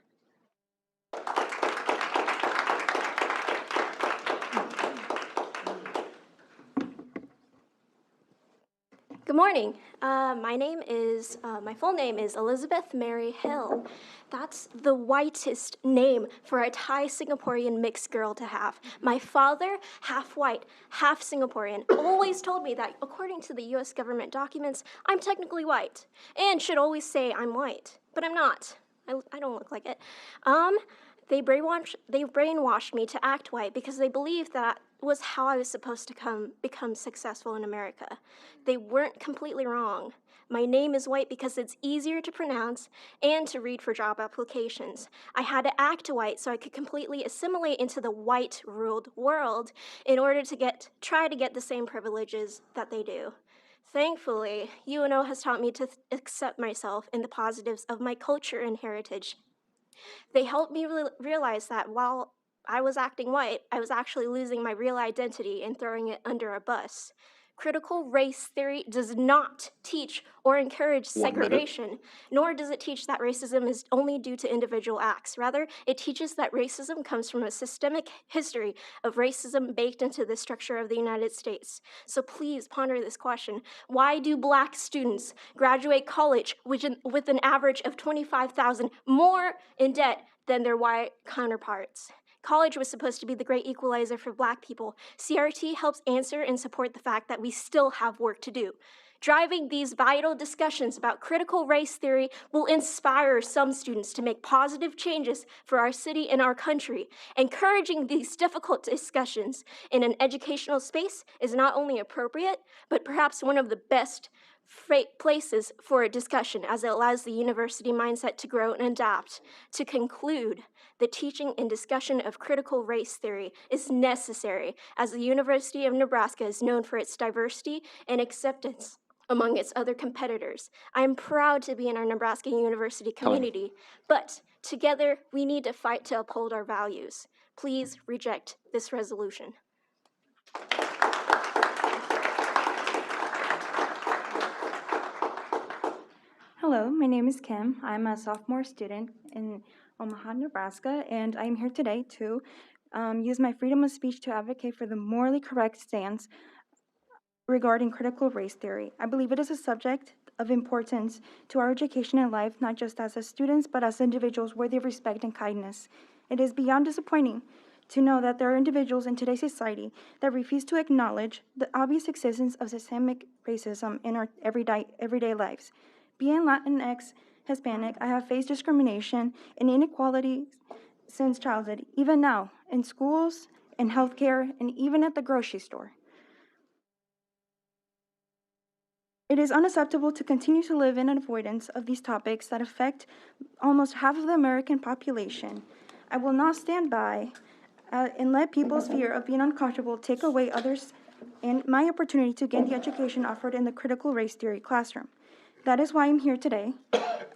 Good morning. My full name is Elizabeth Mary Hill. That's the whitest name for a Thai Singaporean mixed girl to have. My father, half white, half Singaporean, always told me that according to the US government documents, I'm technically white and should always say I'm white, but I'm not. I don't look like it. They brainwashed me to act white because they believed that was how I was supposed to become successful in America. They weren't completely wrong. My name is white because it's easier to pronounce and to read for job applications. I had to act white so I could completely assimilate into the white-ruled world in order to try to get the same privileges that they do. Thankfully, UNO has taught me to accept myself and the positives of my culture and heritage. They helped me realize that while I was acting white, I was actually losing my real identity and throwing it under a bus. Critical race theory does not teach or encourage 1 minute. segregation, nor does it teach that racism is only due to individual acts. Rather, it teaches that racism comes from a systemic history of racism baked into the structure of the United States. So please ponder this question. Why do Black students graduate college with an average of $25,000 more in debt than their white counterparts? College was supposed to be the great equalizer for Black people. CRT helps answer and support the fact that we still have work to do. Driving these vital discussions about critical race theory will inspire some students to make positive changes for our city and our country. Encouraging these difficult discussions in an educational space is not only appropriate, but perhaps one of the best places for a discussion, as it allows the university mindset to grow and adapt. To conclude, the teaching and discussion of critical race theory is necessary, as the University of Nebraska is known for its diversity and acceptance among its other competitors. I am proud to be in our Nebraska University community, but together we need to fight to uphold our values. Please reject this resolution. Hello, my name is Kim. I'm a sophomore student in Omaha, Nebraska, and I'm here today to use my freedom of speech to advocate for the morally correct stance regarding critical race theory. I believe it is a subject of importance to our education and life, not just as students, but as individuals worthy of respect and kindness. It is beyond disappointing to know that there are individuals in today's society that refuse to acknowledge the obvious existence of systemic racism in our everyday lives. Being Latinx, Hispanic, I have faced discrimination and inequality since childhood, even now, in schools, in healthcare, and even at the grocery store. It is unacceptable to continue to live in avoidance of these topics that affect almost half of the American population. I will not stand by and let people's fear of being uncomfortable take away others and my opportunity to gain the education offered in the critical race theory classroom. That is why I'm here today,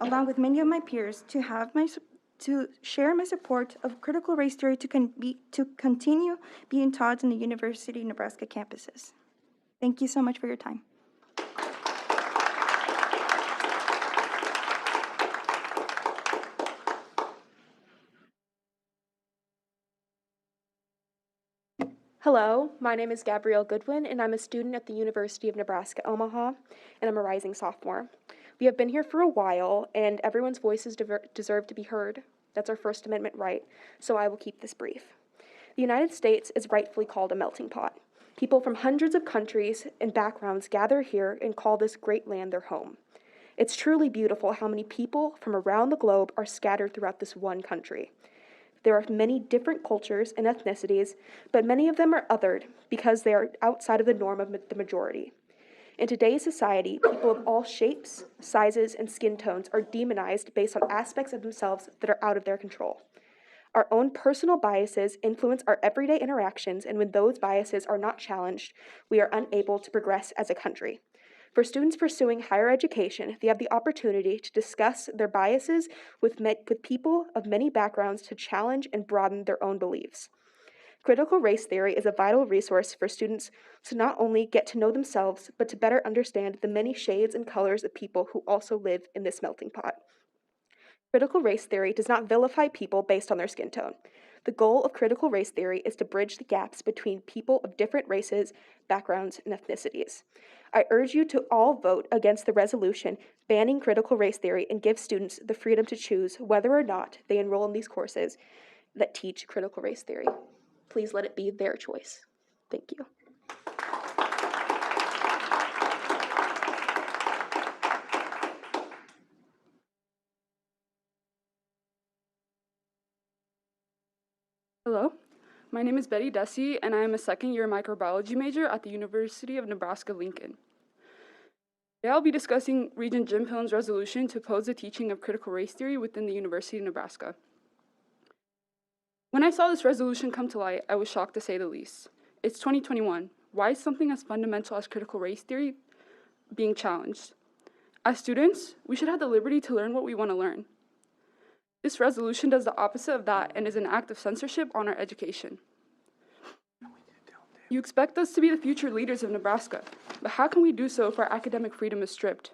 along with many of my peers, to share my support of critical race theory to continue being taught in the University of Nebraska campuses. Thank you so much for your time. Hello, my name is Gabrielle Goodwin, and I'm a student at the University of Nebraska, Omaha, and I'm a rising sophomore. We have been here for a while, and everyone's voices deserve to be heard. That's our First Amendment right, so I will keep this brief. The United States is rightfully called a melting pot. People from hundreds of countries and backgrounds gather here and call this great land their home. It's truly beautiful how many people from around the globe are scattered throughout this one country. There are many different cultures and ethnicities, but many of them are othered because they are outside of the norm of the majority. In today's society, people of all shapes, sizes, and skin tones are demonized based on aspects of themselves that are out of their control. Our own personal biases influence our everyday interactions, and when those biases are not challenged, we are unable to progress as a country. For students pursuing higher education, they have the opportunity to discuss their biases with people of many backgrounds to challenge and broaden their own beliefs. Critical race theory is a vital resource for students to not only get to know themselves, but to better understand the many shades and colors of people who also live in this melting pot. Critical race theory does not vilify people based on their skin tone. The goal of critical race theory is to bridge the gaps between people of different races, backgrounds, and ethnicities. I urge you to all vote against the resolution banning critical race theory and give students the freedom to choose whether or not they enroll in these courses that teach critical race theory. Please let it be their choice. Thank you. Hello, my name is Betty Dessy, and I am a second-year microbiology major at the University of Nebraska-Lincoln. Today I'll be discussing Regent Jim Pillen's resolution to oppose the teaching of critical race theory within the University of Nebraska. When I saw this resolution come to light, I was shocked to say the least. It's 2021. Why is something as fundamental as critical race theory being challenged. As students, we should have the liberty to learn what we want to learn. This resolution does the opposite of that and is an act of censorship on our education. You expect us to be the future leaders of Nebraska, but how can we do so if our academic freedom is stripped?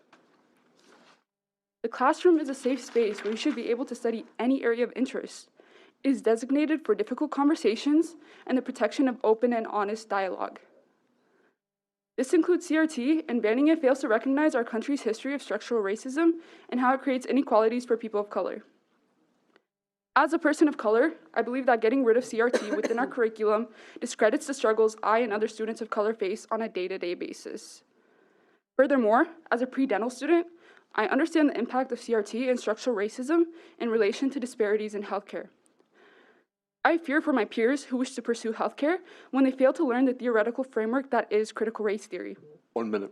The classroom is a safe space where you should be able to study any area of interest. It is designated for difficult conversations and the protection of open and honest dialogue. This includes CRT, and banning it fails to recognize our country's history of structural racism and how it creates inequalities for people of color. As a person of color, I believe that getting rid of CRT within our curriculum discredits the struggles I and other students of color face on a day-to-day basis. Furthermore, as a pre-dental student, I understand the impact of CRT and structural racism in relation to disparities in healthcare. I fear for my peers who wish to pursue healthcare when they fail to learn the theoretical framework that is critical race theory. 1 minute.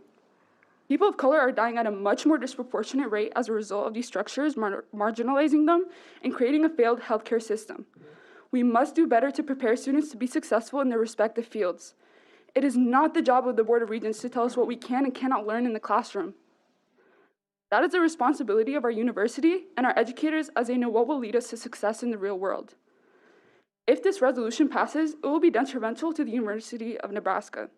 People of color are dying at a much more disproportionate rate as a result of these structures marginalizing them and creating a failed healthcare system. We must do better to prepare students to be successful in their respective fields. It is not the job of the Board of Regents to tell us what we can and cannot learn in the classroom. That is the responsibility of our university and our educators, as they know what will lead us to success in the real world. If this resolution passes, it will be detrimental to the University of Nebraska.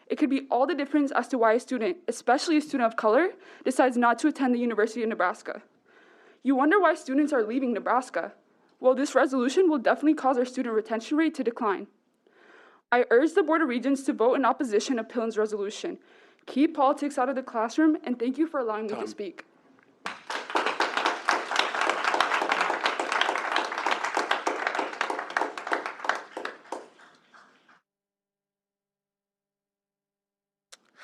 It could be all the difference as to why a student, especially a student of color, decides not to attend the University of Nebraska. You wonder why students are leaving Nebraska. Well, this resolution will definitely cause our student retention rate to decline. I urge the Board of Regents to vote in opposition of Pillen's resolution. Keep politics out of the classroom, and thank you for allowing me to speak.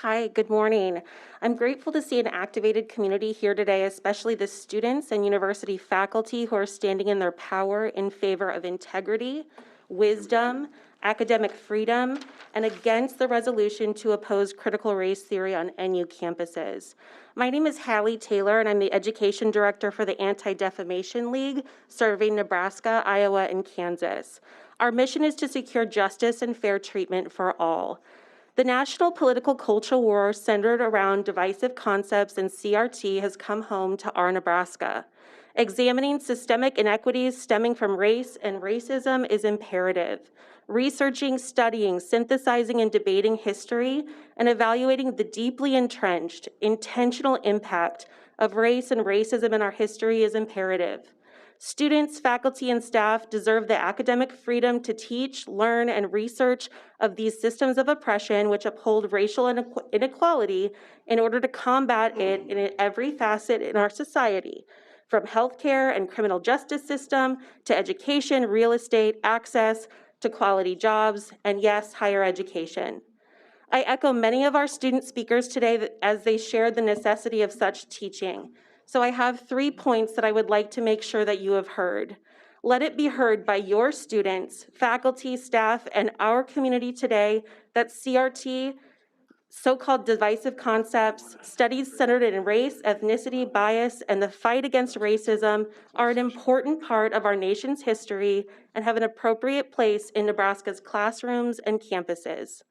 Hi, good morning. I'm grateful to see an activated community here today, especially the students and university faculty who are standing in their power in favor of integrity, wisdom, academic freedom, and against the resolution to oppose critical race theory on NU campuses. My name is Hallie Taylor, and I'm the Education Director for the Anti-Defamation League, serving Nebraska, Iowa, and Kansas. Our mission is to secure justice and fair treatment for all. The national political cultural war centered around divisive concepts and CRT has come home to our Nebraska. Examining systemic inequities stemming from race and racism is imperative. Researching, studying, synthesizing, and debating history and evaluating the deeply entrenched, intentional impact of race and racism in our history is imperative. Students, faculty, and staff deserve the academic freedom to teach, learn, and research of these systems of oppression which uphold racial inequality in order to combat it in every facet in our society, from healthcare and criminal justice system to education, real estate, access to quality jobs, and yes, higher education. I echo many of our student speakers today as they shared the necessity of such teaching. So I have 3 points that I would like to make sure that you have heard. Let it be heard by your students, faculty, staff, and our community today that CRT, so-called divisive concepts, studies centered in race, ethnicity, bias, and the fight against racism are an important part of our nation's history and have an appropriate place in Nebraska's classrooms and campuses.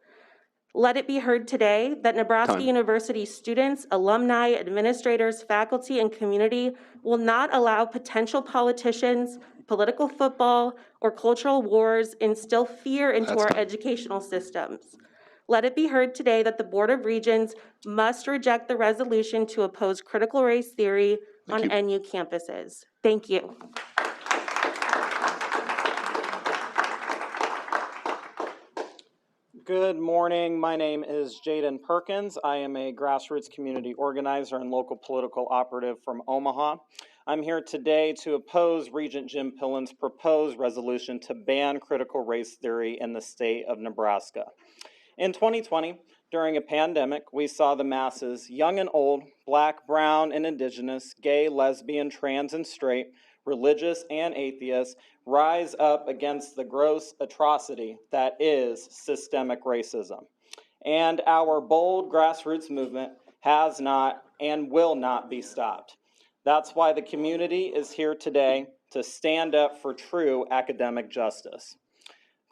Let it be heard today that Nebraska University students, alumni, administrators, faculty, and community will not allow potential politicians, political football, or cultural wars instill fear into our educational systems. Let it be heard today that the Board of Regents must reject the resolution to oppose critical race theory on NU campuses. Thank you. Good morning. My name is Jaden Perkins. I am a grassroots community organizer and local political operative from Omaha. I'm here today to oppose Regent Jim Pillen's proposed resolution to ban critical race theory in the state of Nebraska. In 2020, during a pandemic, we saw the masses, young and old, Black, brown, and indigenous, gay, lesbian, trans, and straight, religious and atheist, rise up against the gross atrocity that is systemic racism. And our bold grassroots movement has not and will not be stopped. That's why the community is here today to stand up for true academic justice.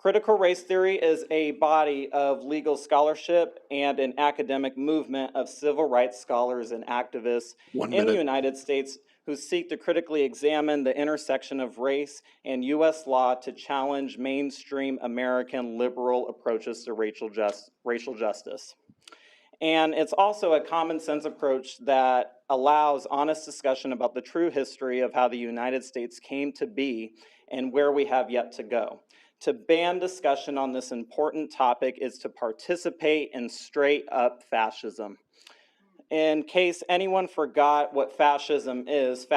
Critical race theory is a body of legal scholarship and an academic movement of civil rights scholars and activists in the United States who seek to critically examine the intersection of race and U.S. law to challenge mainstream American liberal approaches to racial justice. And it's also a common sense approach that allows honest discussion about the true history of how the United States came to be and where we have yet to go. To ban discussion on this important topic is to participate in straight-up fascism. In case anyone forgot what fascism is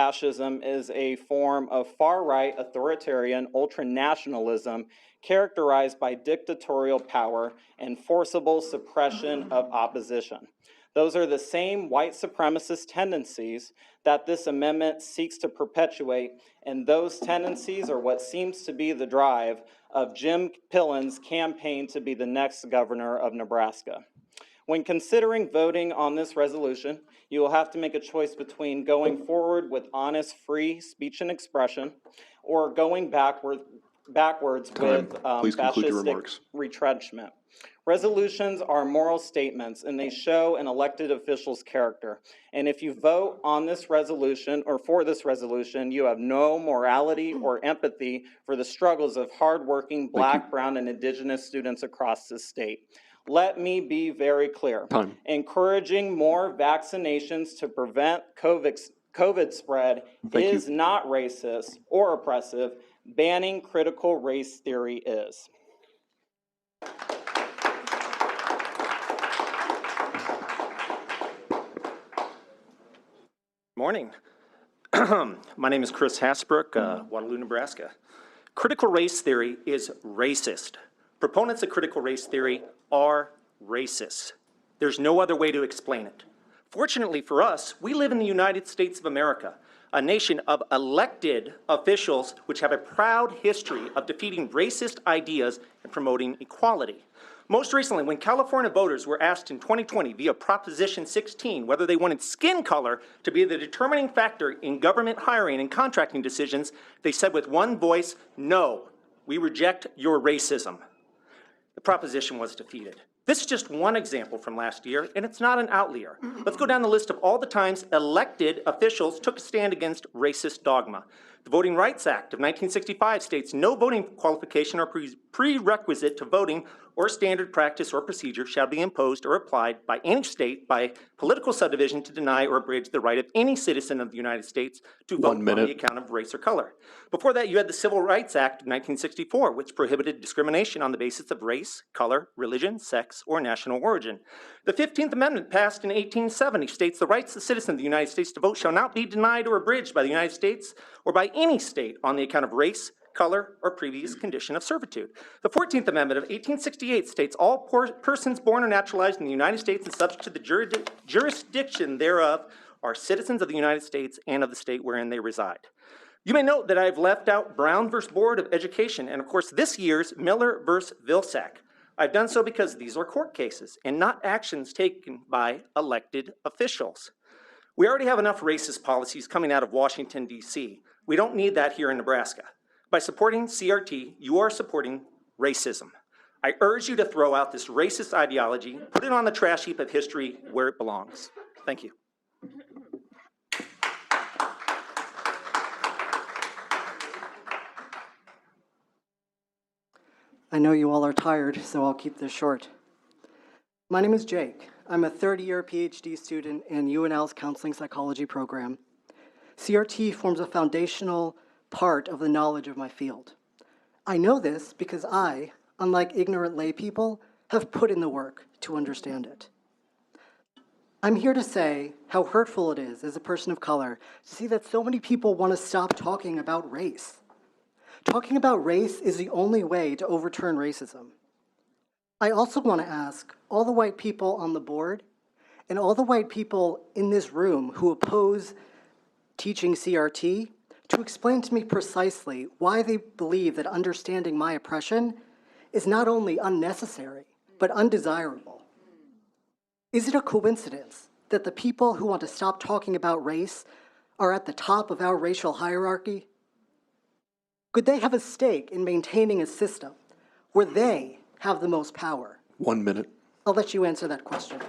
a form of far-right authoritarian ultranationalism characterized by dictatorial power and forcible suppression of opposition. Those are the same white supremacist tendencies that this amendment seeks to perpetuate, and those tendencies are what seems to be the drive of Jim Pillen's campaign to be the next governor of Nebraska. When considering voting on this resolution, you will have to make a choice between going forward with honest, free speech and expression, or going backwards with fascistic retrenchment. Resolutions are moral statements, and they show an elected official's character. And if you vote on this resolution, or for this resolution, you have no morality or empathy for the struggles of hardworking Black, brown, and Indigenous students across this state. Let me be very clear. Encouraging more vaccinations to prevent COVID spread is not racist or oppressive. Banning critical race theory is. Morning. My name is Chris Hasbrook, Waterloo, Nebraska. Critical race theory is racist. Proponents of critical race theory are racist. There's no other way to explain it. Fortunately for us, we live in the United States of America, a nation of elected officials which have a proud history of defeating racist ideas and promoting equality. Most recently, when California voters were asked in 2020 via Proposition 16 whether they wanted skin color to be the determining factor in government hiring and contracting decisions, they said with one voice, "No, we reject your racism." The proposition was defeated. This is just one example from last year, and it's not an outlier. Let's go down the list of all the times elected officials took a stand against racist dogma. The Voting Rights Act of 1965 states no voting qualification or prerequisite to voting or standard practice or procedure shall be imposed or applied by any state by political subdivision to deny or abridge the right of any citizen of the United States to vote on the account of race or color. Before that, you had the Civil Rights Act of 1964, which prohibited discrimination on the basis of race, color, religion, sex, or national origin. The 15th Amendment, passed in 1870, states the rights of citizens of the United States to vote shall not be denied or abridged by the United States or by any state on the account of race, color, or previous condition of servitude. The 14th Amendment of 1868 states all persons born or naturalized in the United States and subject to the jurisdiction thereof are citizens of the United States and of the state wherein they reside. You may note that I've left out Brown v. Board of Education and, of course, this year's Miller v. Vilsack. I've done so because these are court cases and not actions taken by elected officials. We already have enough racist policies coming out of Washington, D.C. We don't need that here in Nebraska. By supporting CRT, you are supporting racism. I urge you to throw out this racist ideology, put it on the trash heap of history where it belongs. Thank you. I know you all are tired, so I'll keep this short. My name is Jake. I'm a third-year PhD student in UNL's Counseling Psychology program. CRT forms a foundational part of the knowledge of my field. I know this because I, unlike ignorant lay people, have put in the work to understand it. I'm here to say how hurtful it is as a person of color to see that so many people want to stop talking about race. Talking about race is the only way to overturn racism. I also want to ask all the white people on the board and all the white people in this room who oppose teaching CRT to explain to me precisely why they believe that understanding my oppression is not only unnecessary, but undesirable. Is it a coincidence that the people who want to stop talking about race are at the top of our racial hierarchy? Could they have a stake in maintaining a system where they have the most power? 1 minute. I'll let you answer that question.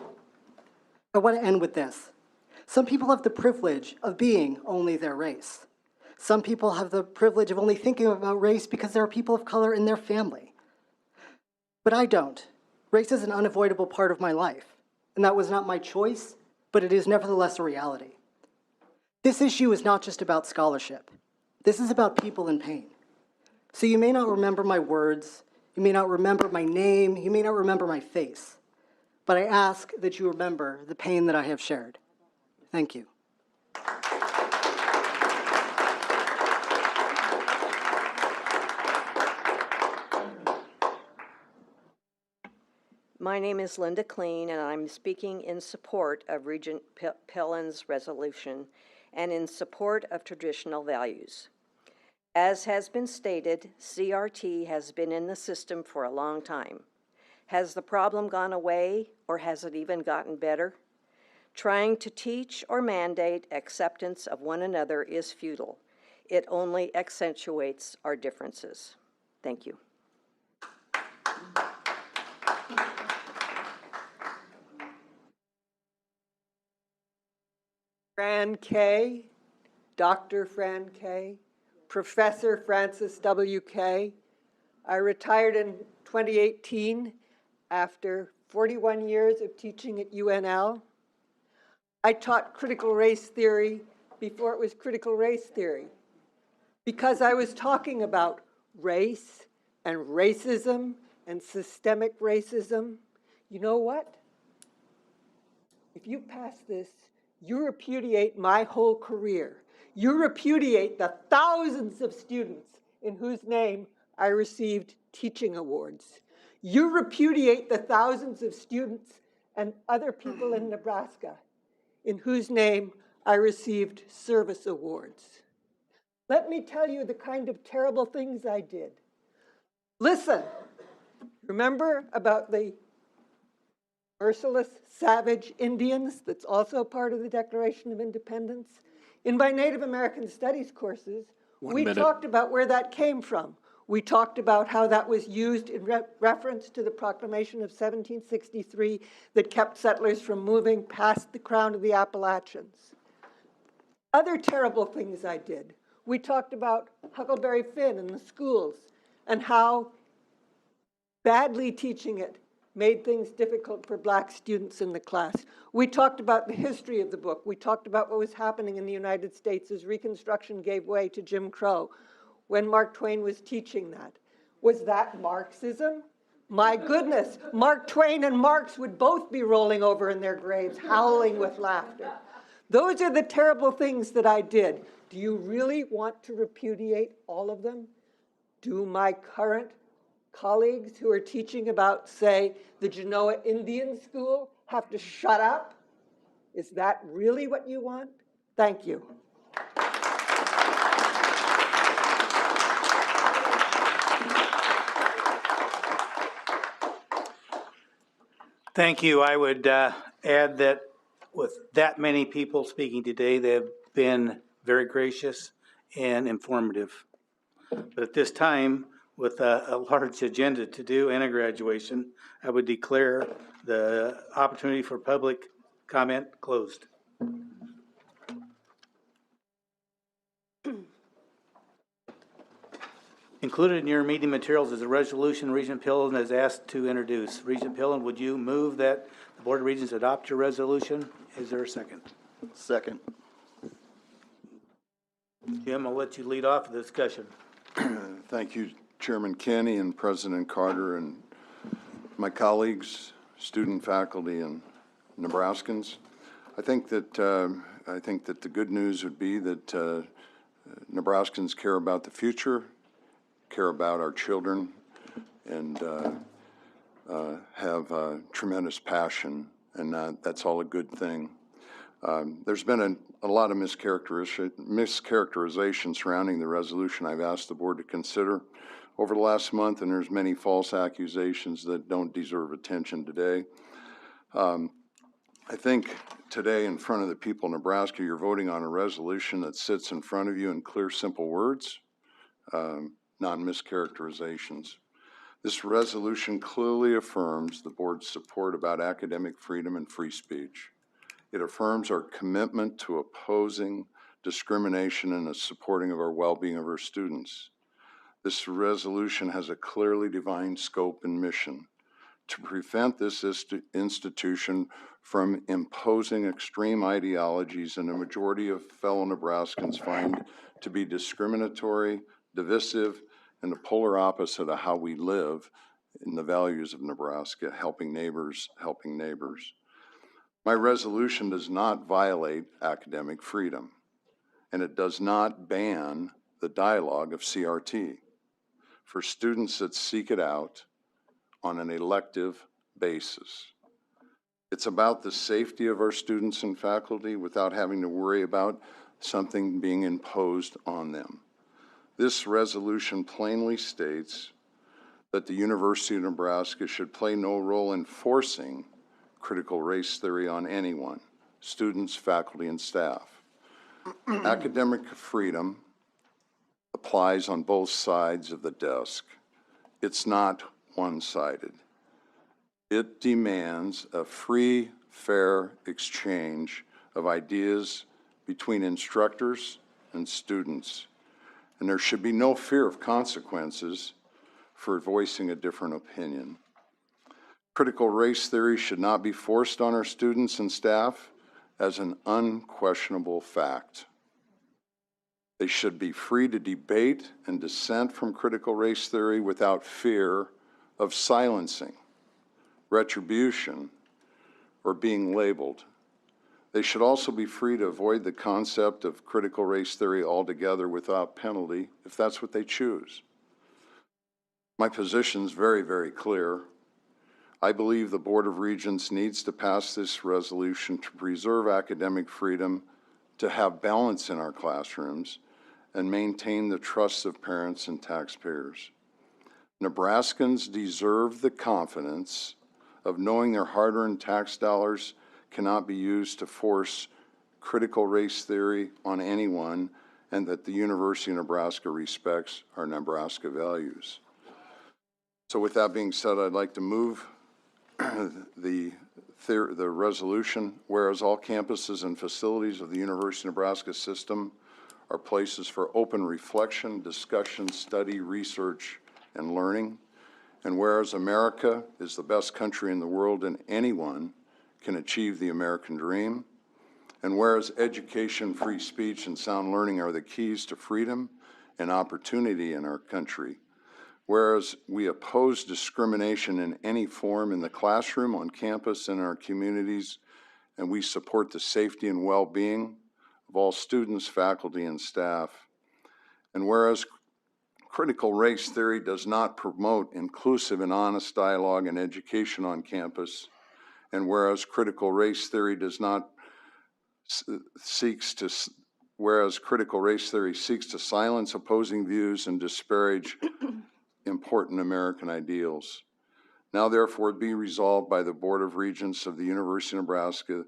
I want to end with this. Some people have the privilege of being only their race. Some people have the privilege of only thinking about race because there are people of color in their family. But I don't. Race is an unavoidable part of my life, and that was not my choice, but it is nevertheless a reality. This issue is not just about scholarship. This is about people in pain. So you may not remember my words, you may not remember my name, you may not remember my face, but I ask that you remember the pain that I have shared. Thank you. My name is Linda Kleen, and I'm speaking in support of Regent Pillen's resolution and in support of traditional values. As has been stated, CRT has been in the system for a long time. Has the problem gone away, or has it even gotten better? Trying to teach or mandate acceptance of one another is futile. It only accentuates our differences. Thank you. Fran Kay, Dr. Fran Kay, Professor Francis W. Kay. I retired in 2018 after 41 years of teaching at UNL. I taught critical race theory before it was critical race theory because I was talking about race and racism and systemic racism. You know what? If you pass this, you repudiate my whole career. You repudiate the thousands of students in whose name I received teaching awards. You repudiate the thousands of students and other people in Nebraska in whose name I received service awards. Let me tell you the kind of terrible things I did. Listen, remember about the merciless, savage Indians that's also part of the Declaration of Independence? In my Native American Studies courses, we talked about where that came from. We talked about how that was used in reference to the Proclamation of 1763 that kept settlers from moving past the crown of the Appalachians. Other terrible things I did. We talked about Huckleberry Finn in the schools and how badly teaching it made things difficult for black students in the class. We talked about the history of the book. We talked about what was happening in the United States as Reconstruction gave way to Jim Crow when Mark Twain was teaching that. Was that Marxism? My goodness, Mark Twain and Marx would both be rolling over in their graves, howling with laughter. Those are the terrible things that I did. Do you really want to repudiate all of them? Do my current colleagues who are teaching about, say, the Genoa Indian School have to shut up? Is that really what you want? Thank you. Thank you. I would add that with that many people speaking today, they've been very gracious and informative. But at this time, with a large agenda to do and a graduation, I would declare the opportunity for public comment closed. Included in your meeting materials is a resolution Regent Pillen has asked to introduce. Regent Pillen, would you move that the Board of Regents adopt your resolution? Is there a second? Second. Jim, I'll let you lead off the discussion. Thank you, Chairman Kenney and President Carter and my colleagues, student, faculty, and Nebraskans. I think that the good news would be that Nebraskans care about the future, care about our children, and have tremendous passion, and that's all a good thing. There's been a lot of mischaracterization surrounding the resolution I've asked the board to consider over the last month, and there's many false accusations that don't deserve attention today. I think today in front of the people of Nebraska, you're voting on a resolution that sits in front of you in clear, simple words, not mischaracterizations. This resolution clearly affirms the board's support about academic freedom and free speech. It affirms our commitment to opposing discrimination and supporting of our well-being of our students. This resolution has a clearly defined scope and mission to prevent this institution from imposing extreme ideologies and a majority of fellow Nebraskans find to be discriminatory, divisive, and the polar opposite of how we live in the values of Nebraska, helping neighbors, helping neighbors. My resolution does not violate academic freedom, and it does not ban the dialogue of CRT for students that seek it out on an elective basis. It's about the safety of our students and faculty without having to worry about something being imposed on them. This resolution plainly states that the University of Nebraska should play no role in forcing critical race theory on anyone, students, faculty, and staff. Academic freedom applies on both sides of the desk. It's not one-sided. It demands a free, fair exchange of ideas between instructors and students, and there should be no fear of consequences for voicing a different opinion. Critical race theory should not be forced on our students and staff as an unquestionable fact. They should be free to debate and dissent from critical race theory without fear of silencing, retribution, or being labeled. They should also be free to avoid the concept of critical race theory altogether without penalty if that's what they choose. My position is very, very clear. I believe the Board of Regents needs to pass this resolution to preserve academic freedom, to have balance in our classrooms, and maintain the trust of parents and taxpayers. Nebraskans deserve the confidence of knowing their hard-earned tax dollars cannot be used to force critical race theory on anyone, and that the University of Nebraska respects our Nebraska values. So with that being said, I'd like to move the resolution, whereas all campuses and facilities of the University of Nebraska system are places for open reflection, discussion, study, research, and learning, and whereas America is the best country in the world and anyone can achieve the American dream, and whereas education, free speech, and sound learning are the keys to freedom and opportunity in our country, whereas we oppose discrimination in any form in the classroom, on campus, and in our communities, and we support the safety and well-being of all students, faculty, and staff, and whereas critical race theory does not promote inclusive and honest dialogue and education on campus, and whereas critical race theory seeks to silence opposing views and disparage important American ideals. Now therefore be resolved by the Board of Regents of the University of Nebraska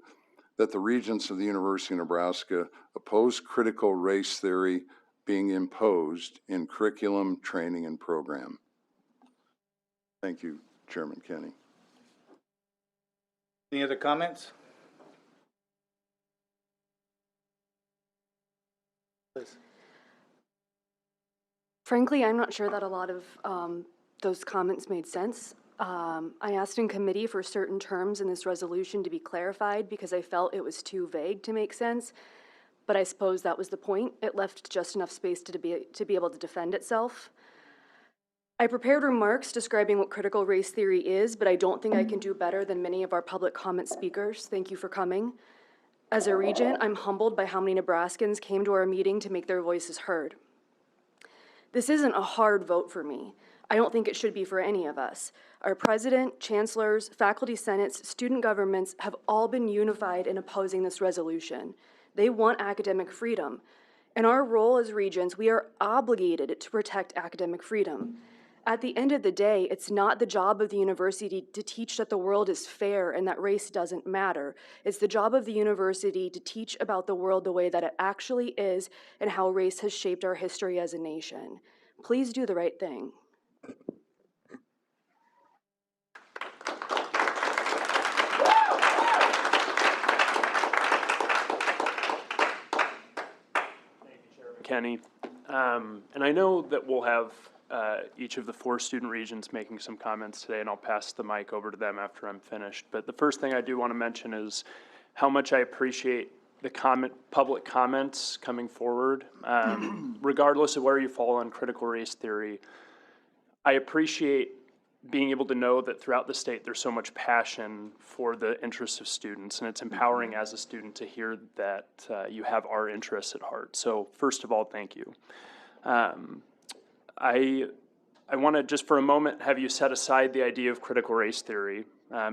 that the Regents of the University of Nebraska oppose critical race theory being imposed in curriculum, training, and program. Thank you, Chairman Kenny. Any other comments? Please. Frankly, I'm not sure that a lot of those comments made sense. I asked in committee for certain terms in this resolution to be clarified because I felt it was too vague to make sense, but I suppose that was the point. It left just enough space to be able to defend itself. I prepared remarks describing what critical race theory is, but I don't think I can do better than many of our public comment speakers. Thank you for coming. As a regent, I'm humbled by how many Nebraskans came to our meeting to make their voices heard. This isn't a hard vote for me. I don't think it should be for any of us. Our president, chancellors, faculty senates, student governments have all been unified in opposing this resolution. They want academic freedom. In our role as regents, we are obligated to protect academic freedom. At the end of the day, it's not the job of the university to teach that the world is fair and that race doesn't matter. It's the job of the university to teach about the world the way that it actually is and how race has shaped our history as a nation. Please do the right thing. Kenny. And I know that we'll have each of the 4 student regents making some comments today, and I'll pass the mic over to them after I'm finished. But the first thing I do want to mention is how much I appreciate the public comments coming forward. Regardless of where you fall on critical race theory, I appreciate being able to know that throughout the state there's so much passion for the interests of students, and it's empowering as a student to hear that you have our interests at heart. So first of all, thank you. I want to just for a moment have you set aside the idea of critical race theory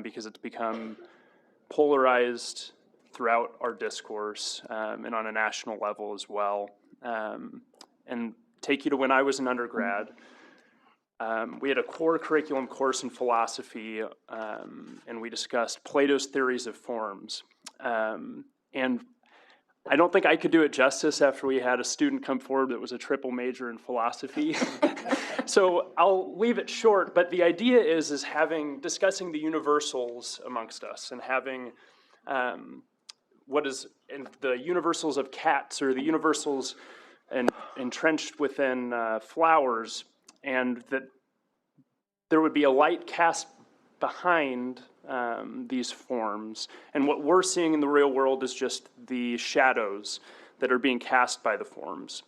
because it's become polarized throughout our discourse and on a national level as well. And take you to when I was an undergrad. We had a core curriculum course in philosophy, and we discussed Plato's theories of forms. And I don't think I could do it justice after we had a student come forward that was a triple major in philosophy. So I'll leave it short, but the idea is discussing the universals amongst us and having the universals of cats or the universals entrenched within flowers, and that there would be a light cast behind these forms. And what we're seeing in the real world is just the shadows that are being cast by the forms.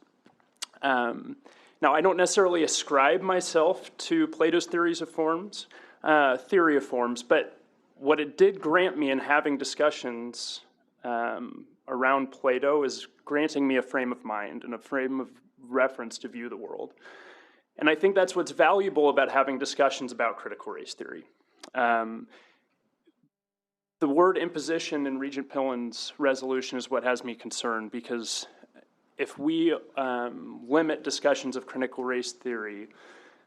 Now, I don't necessarily ascribe myself to Plato's theory of forms, but what it did grant me in having discussions around Plato is granting me a frame of mind and a frame of reference to view the world. And I think that's what's valuable about having discussions about critical race theory. The word imposition in Regent Pillen's resolution is what has me concerned, because if we limit discussions of critical race theory,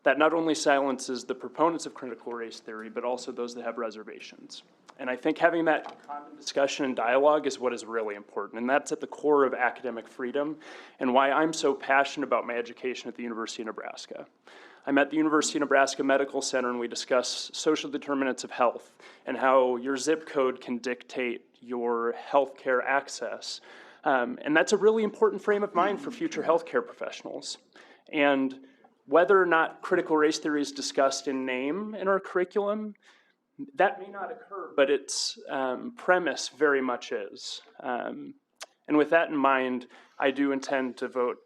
that not only silences the proponents of critical race theory, but also those that have reservations. And I think having that common discussion and dialogue is what is really important, and that's at the core of academic freedom and why I'm so passionate about my education at the University of Nebraska. I'm at the University of Nebraska Medical Center, and we discuss social determinants of health and how your zip code can dictate your healthcare access. And that's a really important frame of mind for future healthcare professionals. And whether or not critical race theory is discussed in name in our curriculum, that may not occur, but its premise very much is. And with that in mind, I do intend to vote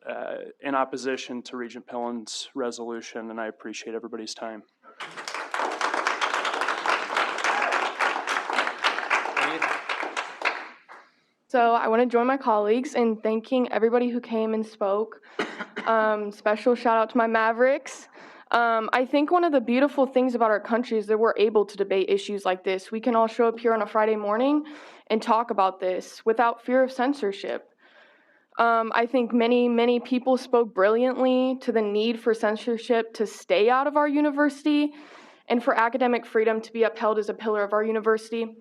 in opposition to Regent Pillen's resolution, and I appreciate everybody's time. So I want to join my colleagues in thanking everybody who came and spoke. Special shout out to my Mavericks. I think one of the beautiful things about our country is that we're able to debate issues like this. We can all show up here on a Friday morning and talk about this without fear of censorship. I think many people spoke brilliantly to the need for censorship to stay out of our university and for academic freedom to be upheld as a pillar of our university.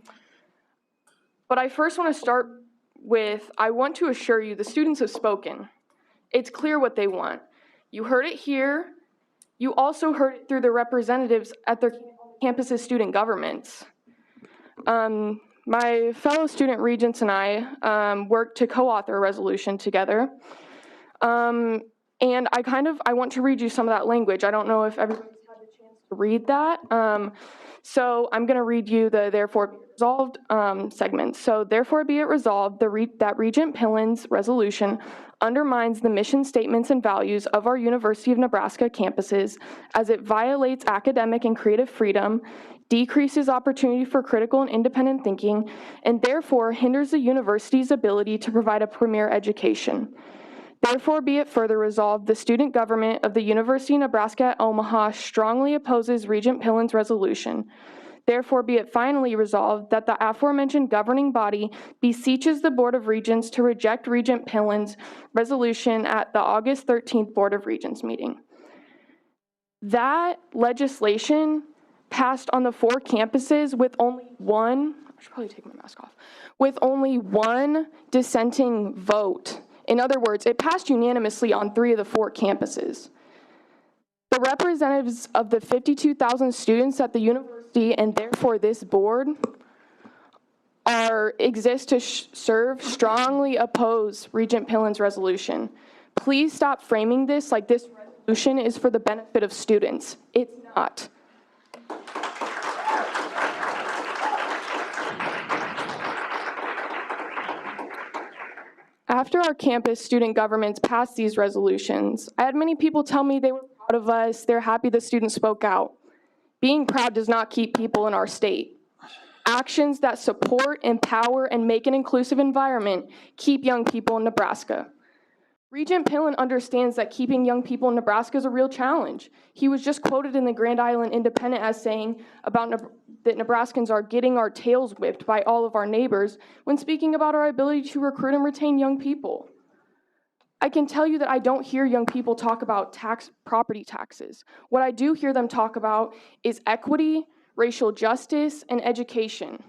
But I first want to start with, I want to assure you the students have spoken. It's clear what they want. You heard it here. You also heard it through the representatives at their campus's student governments. My fellow student regents and I worked to co-author a resolution together. And I want to read you some of that language. I don't know if everyone's had a chance to read that. So I'm going to read you the therefore be resolved segment. So therefore be it resolved that Regent Pillen's resolution undermines the mission statements and values of our University of Nebraska campuses as it violates academic and creative freedom, decreases opportunity for critical and independent thinking, and therefore hinders the university's ability to provide a premier education. Therefore, be it further resolved, the student government of the University of Nebraska at Omaha strongly opposes Regent Pillen's resolution. Therefore, be it finally resolved that the aforementioned governing body beseeches the Board of Regents to reject Regent Pillen's resolution at the August 13th Board of Regents meeting. That legislation passed on the 4 campuses with only one, I should probably take my mask off, with only one dissenting vote. In other words, it passed unanimously on 3 of the 4 campuses. The representatives of the 52,000 students at the university, and therefore this board, exist to serve, strongly oppose Regent Pillen's resolution. Please stop framing this like this resolution is for the benefit of students. It's not. After our campus student governments passed these resolutions, I had many people tell me they were proud of us, they're happy the students spoke out. Being proud does not keep people in our state. Actions that support, empower, and make an inclusive environment keep young people in Nebraska. Regent Pillen understands that keeping young people in Nebraska is a real challenge. He was just quoted in the Grand Island Independent as saying that Nebraskans are getting our tails whipped by all of our neighbors when speaking about our ability to recruit and retain young people. I can tell you that I don't hear young people talk about property taxes. What I do hear them talk about is equity, racial justice, and education.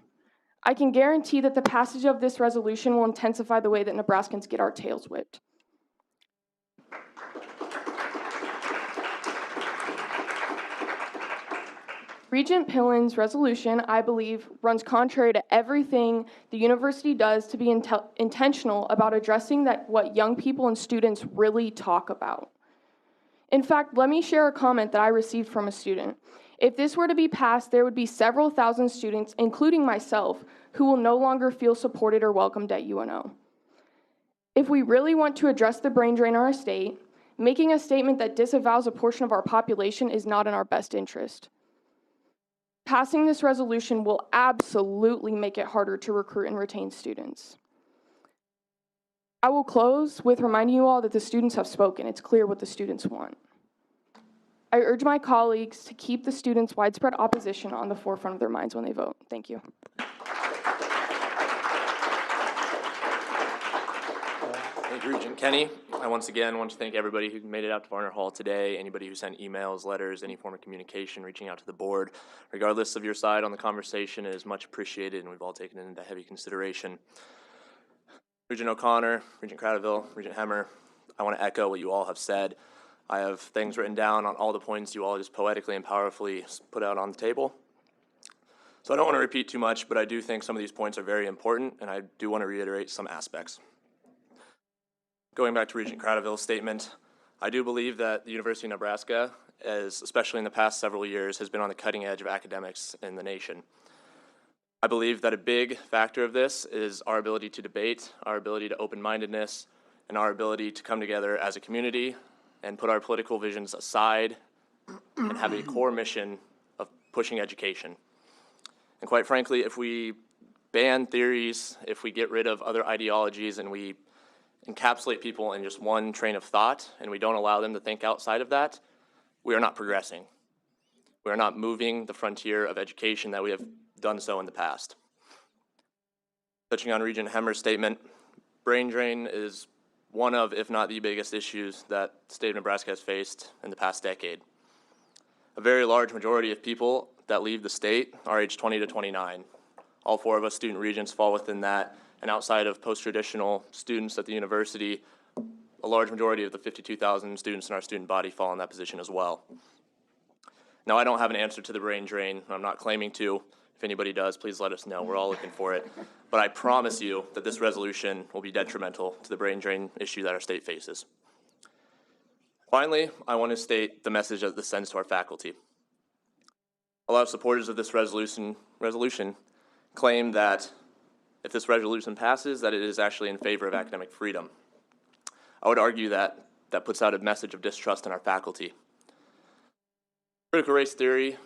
I can guarantee that the passage of this resolution will intensify the way that Nebraskans get our tails whipped. Regent Pillen's resolution, I believe, runs contrary to everything the university does to be intentional about addressing what young people and students really talk about. In fact, let me share a comment that I received from a student. If this were to be passed, there would be several thousand students, including myself, who will no longer feel supported or welcomed at UNO. If we really want to address the brain drain in our state, making a statement that disavows a portion of our population is not in our best interest. Passing this resolution will absolutely make it harder to recruit and retain students. I will close with reminding you all that the students have spoken. It's clear what the students want. I urge my colleagues to keep the students' widespread opposition on the forefront of their minds when they vote. Thank you. Thank you, Regent Kenny. I once again want to thank everybody who made it out to Varner Hall today, anybody who sent emails, letters, any form of communication, reaching out to the board. Regardless of your side on the conversation, it is much appreciated, and we've all taken it into heavy consideration. Regent O'Connor, Regent Cradaville, Regent Hemmer, I want to echo what you all have said. I have things written down on all the points you all just poetically and powerfully put out on the table. So I don't want to repeat too much, but I do think some of these points are very important, and I do want to reiterate some aspects. Going back to Regent Cradaville's statement, I do believe that the University of Nebraska, especially in the past several years, has been on the cutting edge of academics in the nation. I believe that a big factor of this is our ability to debate, our ability to open-mindedness, and our ability to come together as a community and put our political visions aside and have a core mission of pushing education. And quite frankly, if we ban theories, if we get rid of other ideologies and we encapsulate people in just one train of thought and we don't allow them to think outside of that, we are not progressing. We are not moving the frontier of education that we have done so in the past. Touching on Regent Hemmer's statement, brain drain is one of, if not the biggest issues that the state of Nebraska has faced in the past decade. A very large majority of people that leave the state are age 20 to 29. All four of us student regents fall within that, and outside of post-traditional students at the university, a large majority of the 52,000 students in our student body fall in that position as well. Now, I don't have an answer to the brain drain. I'm not claiming to. If anybody does, please let us know. We're all looking for it. But I promise you that this resolution will be detrimental to the brain drain issue that our state faces. Finally, I want to state the message that this sends to our faculty. A lot of supporters of this resolution claim that if this resolution passes, that it is actually in favor of academic freedom. I would argue that that puts out a message of distrust in our faculty. Critical race theory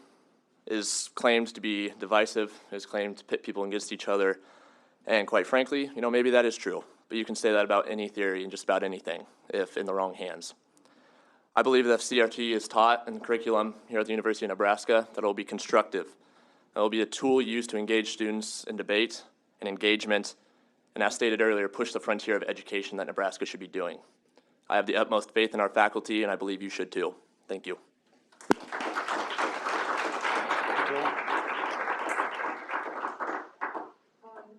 is claimed to be divisive, is claimed to pit people against each other, and quite frankly, maybe that is true, but you can say that about any theory and just about anything if in the wrong hands. I believe that if CRT is taught in the curriculum here at the University of Nebraska, that it will be constructive. It will be a tool used to engage students in debate and engagement, and as stated earlier, push the frontier of education that Nebraska should be doing. I have the utmost faith in our faculty, and I believe you should too. Thank you.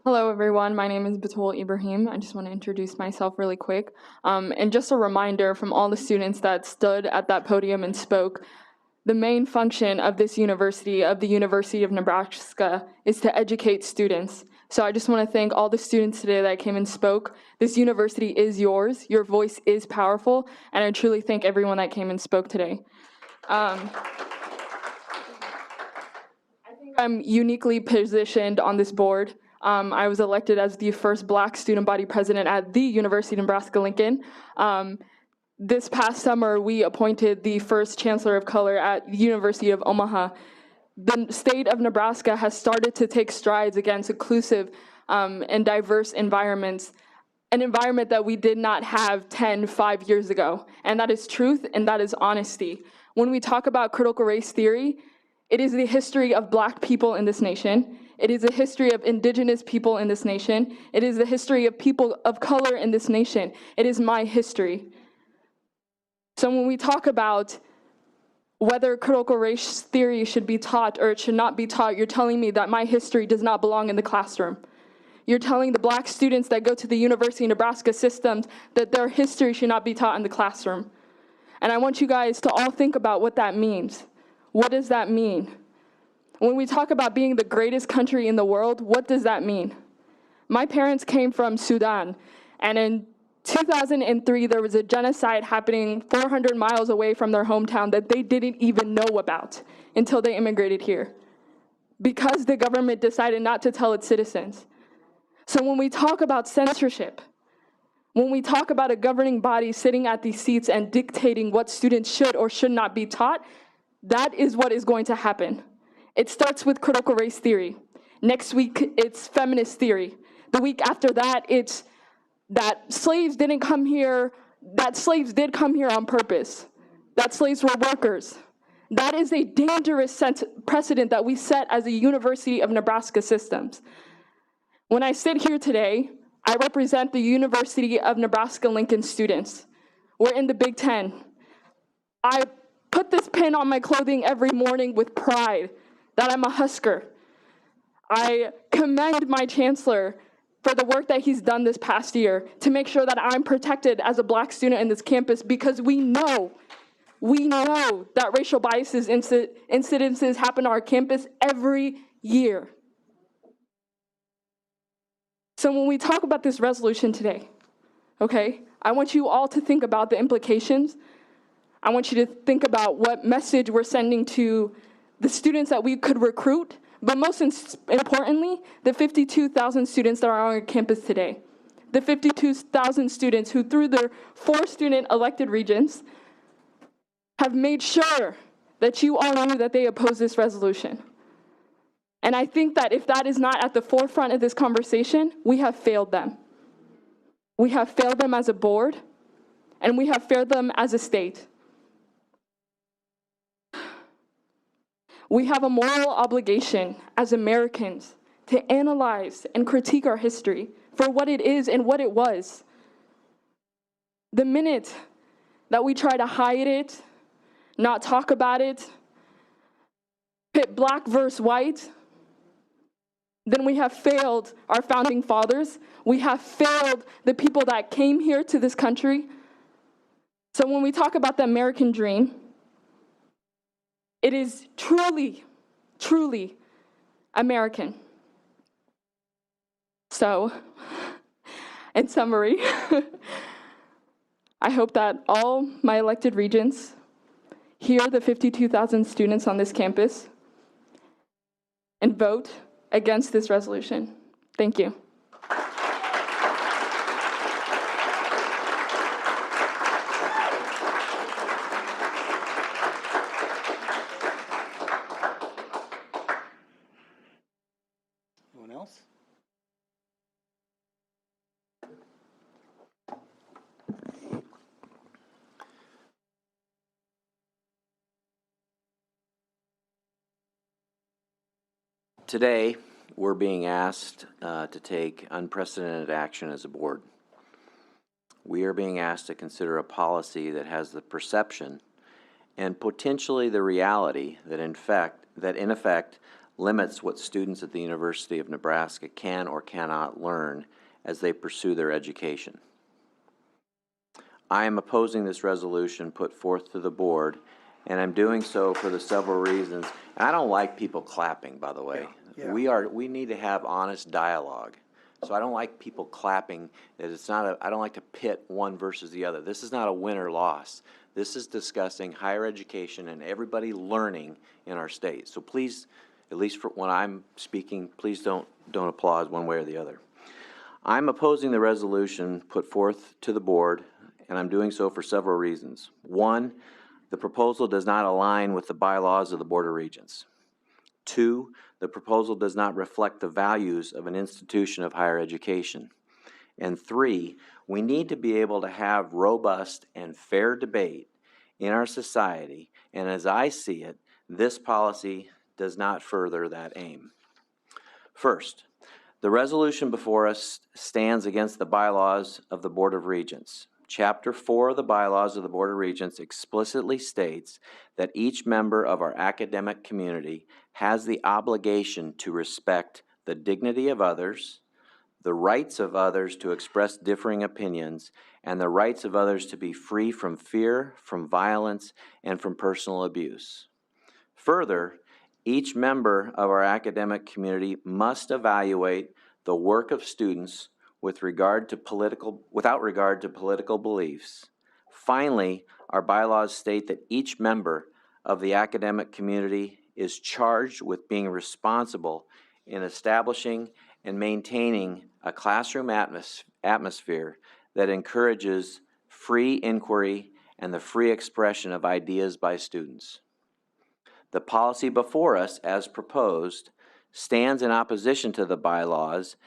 Hello, everyone. My name is Batul Ibrahim. I just want to introduce myself really quick. And just a reminder from all the students that stood at that podium and spoke, the main function of this university, of the University of Nebraska, is to educate students. So I just want to thank all the students today that came and spoke. This university is yours. Your voice is powerful, and I truly thank everyone that came and spoke today. I think I'm uniquely positioned on this board. I was elected as the first Black student body president at the University of Nebraska-Lincoln. This past summer, we appointed the first chancellor of color at the University of Omaha. The state of Nebraska has started to take strides against inclusive and diverse environments, an environment that we did not have 5 years ago. And that is truth and that is honesty. When we talk about critical race theory, it is the history of Black people in this nation. It is the history of indigenous people in this nation. It is the history of people of color in this nation. It is my history. So when we talk about whether critical race theory should be taught or it should not be taught, you're telling me that my history does not belong in the classroom. You're telling the Black students that go to the University of Nebraska systems that their history should not be taught in the classroom. And I want you guys to all think about what that means. What does that mean? When we talk about being the greatest country in the world, what does that mean? My parents came from Sudan, and in 2003, there was a genocide happening 400 miles away from their hometown that they didn't even know about until they immigrated here, because the government decided not to tell its citizens. So when we talk about censorship, when we talk about a governing body sitting at these seats and dictating what students should or should not be taught, that is what is going to happen. It starts with critical race theory. Next week, it's feminist theory. The week after that, it's that slaves didn't come here, that slaves did come here on purpose, that slaves were workers. That is a dangerous precedent that we set as a University of Nebraska systems. When I sit here today, I represent the University of Nebraska-Lincoln students. We're in the Big Ten. I put this pin on my clothing every morning with pride that I'm a Husker. I commend my chancellor for the work that he's done this past year to make sure that I'm protected as a Black student in this campus, because we know that racial biases incidences happen on our campus every year. So when we talk about this resolution today, okay, I want you all to think about the implications. I want you to think about what message we're sending to the students that we could recruit, but most importantly, the 52,000 students that are on our campus today. The 52,000 students who, through their 4 student elected regents, have made sure that you all knew that they oppose this resolution. And I think that if that is not at the forefront of this conversation, we have failed them. We have failed them as a board, and we have failed them as a state. We have a moral obligation as Americans to analyze and critique our history for what it is and what it was. The minute that we try to hide it, not talk about it, pit Black versus white, then we have failed our founding fathers. We have failed the people that came here to this country. So when we talk about the American dream, it is truly, truly American. So, in summary, I hope that all my elected regents hear the 52,000 students on this campus and vote against this resolution. Thank you. Anyone else? Today, we're being asked to take unprecedented action as a board. We are being asked to consider a policy that has the perception and potentially the reality that in effect limits what students at the University of Nebraska can or cannot learn as they pursue their education. I am opposing this resolution put forth to the board, and I'm doing so for the several reasons. And I don't like people clapping, by the way. Yeah. We need to have honest dialogue. So I don't like people clapping, that it's not I don't like to pit one versus the other. This is not a win or loss. This is discussing higher education and everybody learning in our state. So please, at least for when I'm speaking, please don't applaud one way or the other. I'm opposing the resolution put forth to the board, and I'm doing so for several reasons. One, the proposal does not align with the bylaws of the Board of Regents. Two, the proposal does not reflect the values of an institution of higher education. And three, we need to be able to have robust and fair debate in our society, and as I see it, this policy does not further that aim. First, the resolution before us stands against the bylaws of the Board of Regents. Chapter 4 of the bylaws of the Board of Regents explicitly states that each member of our academic community has the obligation to respect the dignity of others, the rights of others to express differing opinions, and the rights of others to be free from fear, from violence, and from personal abuse. Further, each member of our academic community must evaluate the work of students without regard to political beliefs. Finally, our bylaws state that each member of the academic community is charged with being responsible in establishing and maintaining a classroom atmosphere that encourages free inquiry and the free expression of ideas by students. The policy before us, as proposed, stands in opposition to the bylaws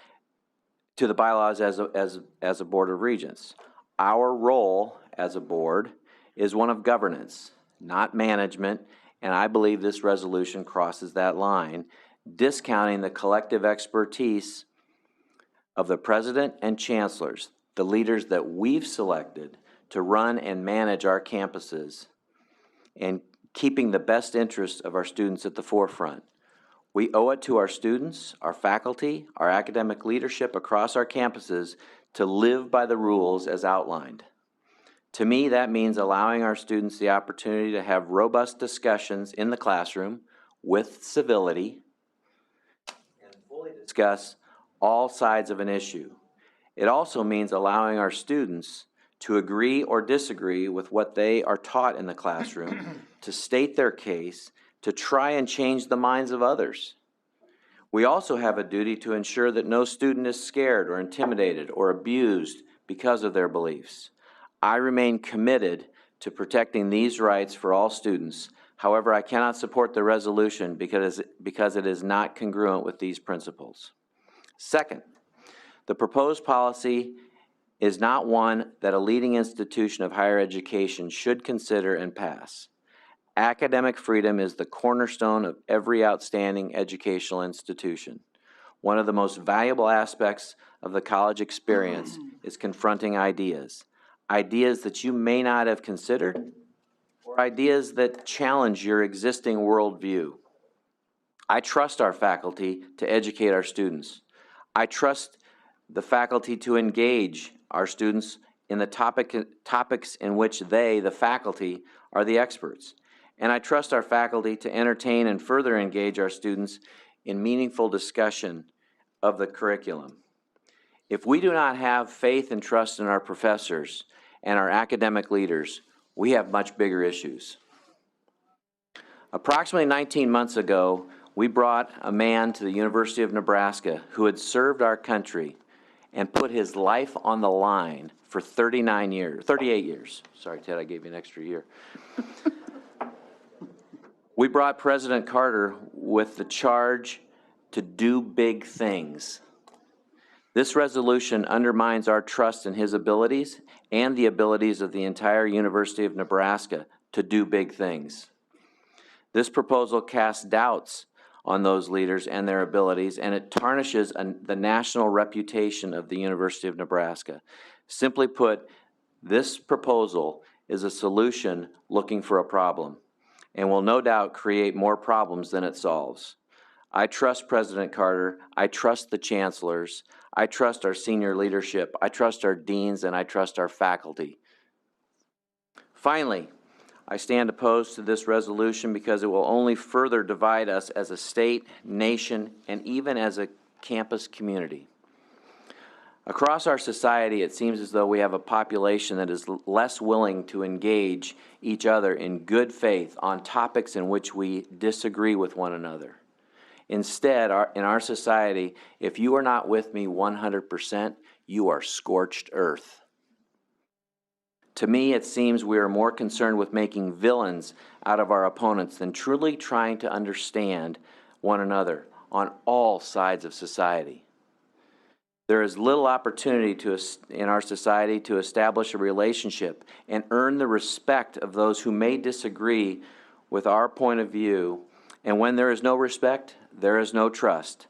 as a Board of Regents. Our role as a board is one of governance, not management, and I believe this resolution crosses that line, discounting the collective expertise of the president and chancellors, the leaders that we've selected to run and manage our campuses, and keeping the best interests of our students at the forefront. We owe it to our students, our faculty, our academic leadership across our campuses to live by the rules as outlined. To me, that means allowing our students the opportunity to have robust discussions in the classroom with civility and fully discuss all sides of an issue. It also means allowing our students to agree or disagree with what they are taught in the classroom, to state their case, to try and change the minds of others. We also have a duty to ensure that no student is scared or intimidated or abused because of their beliefs. I remain committed to protecting these rights for all students. However, I cannot support the resolution because it is not congruent with these principles. Second, the proposed policy is not one that a leading institution of higher education should consider and pass. Academic freedom is the cornerstone of every outstanding educational institution. One of the most valuable aspects of the college experience is confronting ideas that you may not have considered, or ideas that challenge your existing worldview. I trust our faculty to educate our students. I trust the faculty to engage our students in the topics in which they, the faculty, are the experts. And I trust our faculty to entertain and further engage our students in meaningful discussion of the curriculum. If we do not have faith and trust in our professors and our academic leaders, we have much bigger issues. Approximately 19 months ago, we brought a man to the University of Nebraska who had served our country and put his life on the line for 38 years. Sorry, Ted, I gave you an extra year. We brought President Carter with the charge to do big things. This resolution undermines our trust in his abilities and the abilities of the entire University of Nebraska to do big things. This proposal casts doubts on those leaders and their abilities, and it tarnishes the national reputation of the University of Nebraska. Simply put, this proposal is a solution looking for a problem, and will no doubt create more problems than it solves. I trust President Carter, I trust the chancellors, I trust our senior leadership, I trust our deans, and I trust our faculty. Finally, I stand opposed to this resolution because it will only further divide us as a state, nation, and even as a campus community. Across our society, it seems as though we have a population that is less willing to engage each other in good faith on topics in which we disagree with one another. Instead, in our society, if you are not with me 100%, you are scorched earth. To me, it seems we are more concerned with making villains out of our opponents than truly trying to understand one another on all sides of society. There is little opportunity in our society to establish a relationship and earn the respect of those who may disagree with our point of view. And when there is no respect, there is no trust,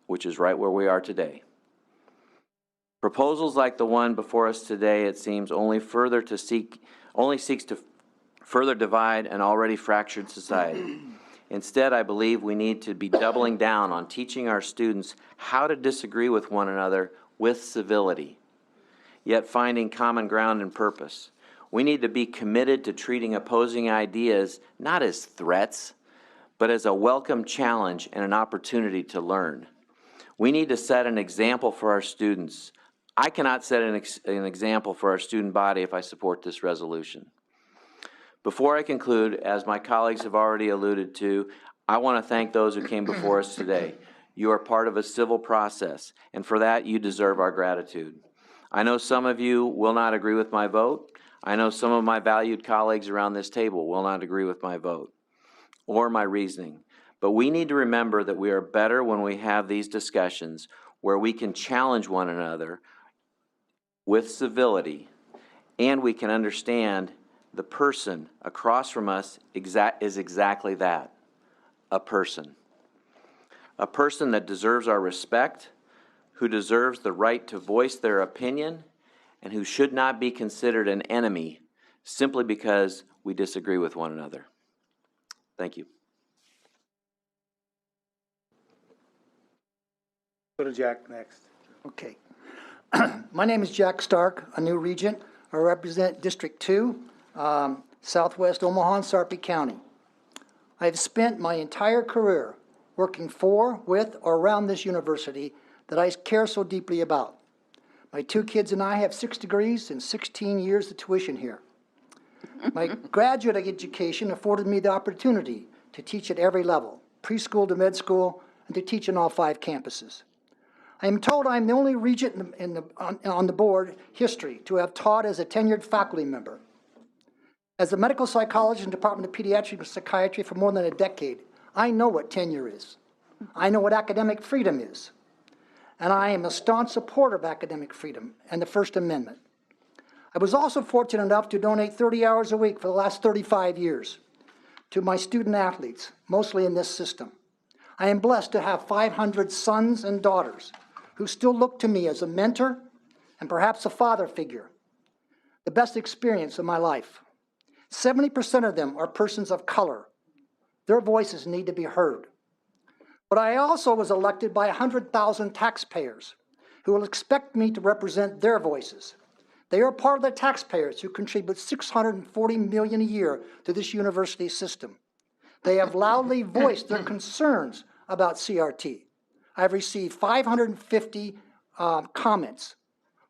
which is right where we are today. Proposals like the one before us today, it seems, only seeks to further divide an already fractured society. Instead, I believe we need to be doubling down on teaching our students how to disagree with one another with civility, yet finding common ground and purpose. We need to be committed to treating opposing ideas not as threats, but as a welcome challenge and an opportunity to learn. We need to set an example for our students. I cannot set an example for our student body if I support this resolution. Before I conclude, as my colleagues have already alluded to, I want to thank those who came before us today. You are part of a civil process, and for that you deserve our gratitude. I know some of you will not agree with my vote. I know some of my valued colleagues around this table will not agree with my vote or my reasoning. But we need to remember that we are better when we have these discussions where we can challenge one another with civility, and we can understand the person across from us is exactly that, a person. A person that deserves our respect, who deserves the right to voice their opinion, and who should not be considered an enemy simply because we disagree with one another. Thank you. Go to Jack next. Okay. My name is Jack Stark, a new regent. I represent District 2, Southwest Omaha and Sarpy County. I have spent my entire career working for, with, or around this university that I care so deeply about. My 2 kids and I have 6 degrees and 16 years of tuition here. My graduate education afforded me the opportunity to teach at every level, preschool to med school, and to teach on all 5 campuses. I am told I am the only regent on the board history to have taught as a tenured faculty member. As a medical psychologist in the Department of Pediatric and Psychiatry for more than a decade, I know what tenure is. I know what academic freedom is. And I am a staunch supporter of academic freedom and the First Amendment. I was also fortunate enough to donate 30 hours a week for the last 35 years to my student athletes, mostly in this system. I am blessed to have 500 sons and daughters who still look to me as a mentor and perhaps a father figure, the best experience of my life. 70% of them are persons of color. Their voices need to be heard. But I also was elected by 100,000 taxpayers who will expect me to represent their voices. They are part of the taxpayers who contribute $640 million a year to this university system. They have loudly voiced their concerns about CRT. I've received 550 comments.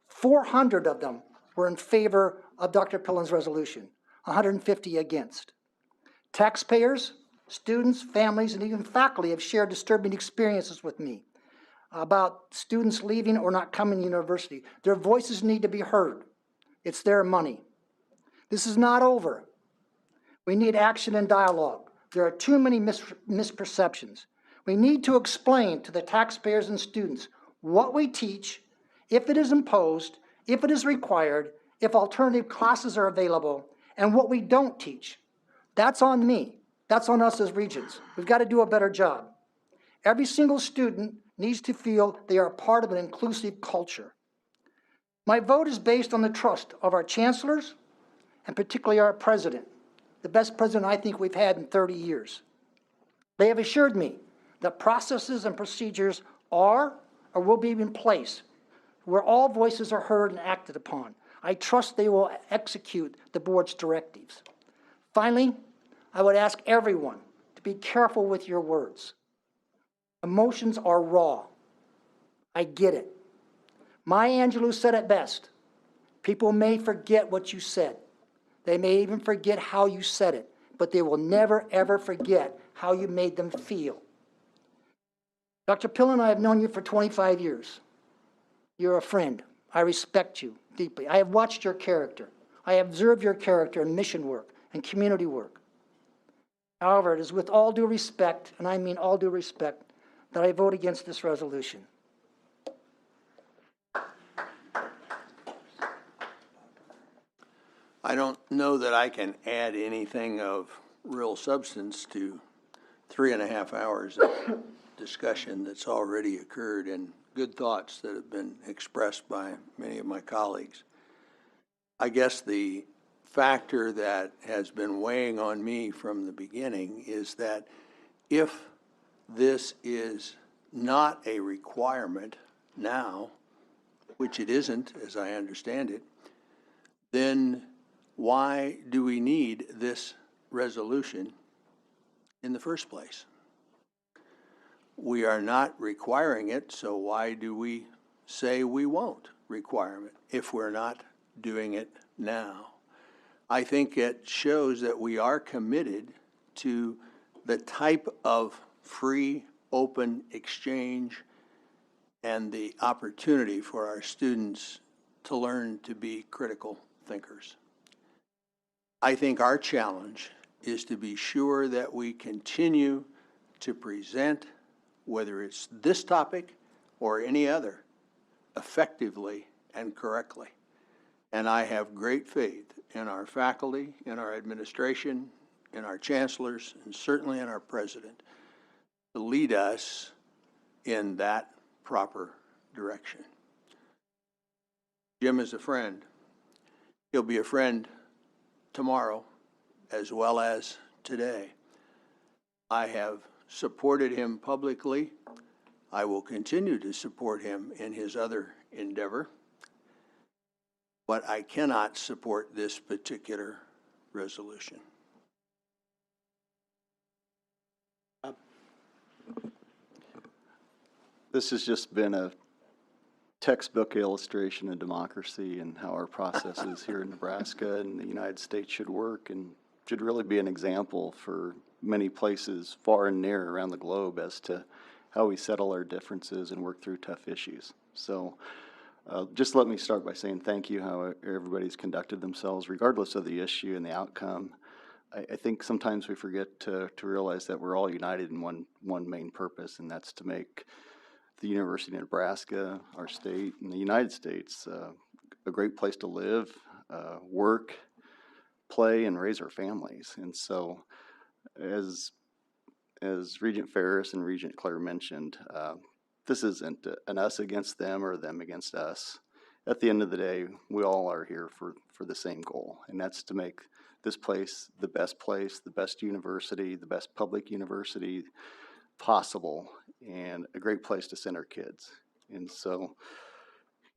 400 of them were in favor of Dr. Pillen's resolution, 150 against. Taxpayers, students, families, and even faculty have shared disturbing experiences with me about students leaving or not coming to university. Their voices need to be heard. It's their money. This is not over. We need action and dialogue. There are too many misperceptions. We need to explain to the taxpayers and students what we teach, if it is imposed, if it is required, if alternative classes are available, and what we don't teach. That's on me. That's on us as regents. We've got to do a better job. Every single student needs to feel they are part of an inclusive culture. My vote is based on the trust of our chancellors and particularly our president, the best president I think we've had in 30 years. They have assured me that processes and procedures are or will be in place where all voices are heard and acted upon. I trust they will execute the board's directives. Finally, I would ask everyone to be careful with your words. Emotions are raw. I get it. Maya Angelou said it best. People may forget what you said. They may even forget how you said it, but they will never, ever forget how you made them feel. Dr. Pillen, I have known you for 25 years. You're a friend. I respect you deeply. I have watched your character. I have observed your character in mission work and community work. However, it is with all due respect, and I mean all due respect, that I vote against this resolution. I don't know that I can add anything of real substance to 3.5 hours of discussion that's already occurred and good thoughts that have been expressed by many of my colleagues. I guess the factor that has been weighing on me from the beginning is that if this is not a requirement now, which it isn't, as I understand it, then why do we need this resolution in the first place? We are not requiring it, so why do we say we won't require it if we're not doing it now? I think it shows that we are committed to the type of free, open exchange and the opportunity for our students to learn to be critical thinkers. I think our challenge is to be sure that we continue to present, whether it's this topic or any other, effectively and correctly. And I have great faith in our faculty, in our administration, in our chancellors, and certainly in our president to lead us in that proper direction. Jim is a friend. He'll be a friend tomorrow as well as today. I have supported him publicly. I will continue to support him in his other endeavor, but I cannot support this particular resolution. This has just been a textbook illustration of democracy and how our processes here in Nebraska and the United States should work, and should really be an example for many places far and near around the globe as to how we settle our differences and work through tough issues. So just let me start by saying thank you how everybody's conducted themselves regardless of the issue and the outcome. I think sometimes we forget to realize that we're all united in one main purpose, and that's to make the University of Nebraska, our state, and the United States a great place to live, work, play, and raise our families. And so as Regent Ferris and Regent Claire mentioned, this isn't an us against them or them against us. At the end of the day, we all are here for the same goal, and that's to make this place, the best university, the best public university possible, and a great place to send our kids. And so,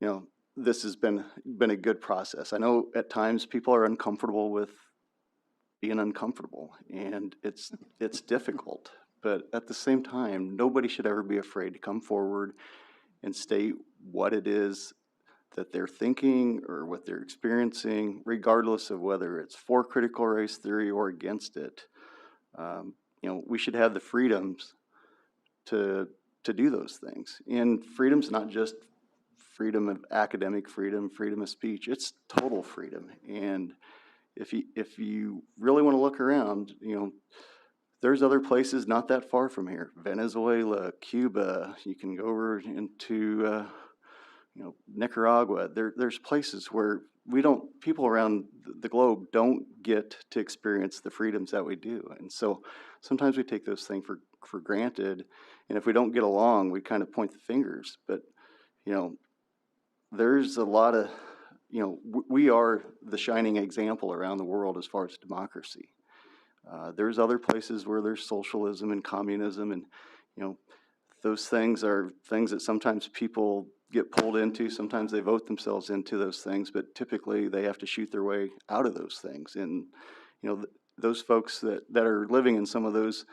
you know, this has been a good process. I know at times people are uncomfortable with being uncomfortable, and it's difficult. But at the same time, nobody should ever be afraid to come forward and state what it is that they're thinking or what they're experiencing, regardless of whether it's for critical race theory or against it. You know, we should have the freedoms to do those things. And freedom's not just freedom of academic freedom, freedom of speech. It's total freedom. And if you really want to look around, you know, there's other places not that far from here. Venezuela, Cuba. You can go over into you know, Nicaragua. There's places where people around the globe don't get to experience the freedoms that we do. And so sometimes we take those things for granted, and if we don't get along, we kind of point the fingers. But, you know, there's a lot of, you know, we are the shining example around the world as far as democracy. There's other places where there's socialism and communism, and, you know, those things are things that sometimes people get pulled into. Sometimes they vote themselves into those things, but typically they have to shoot their way out of those things. And, you know, those folks that are living in some of those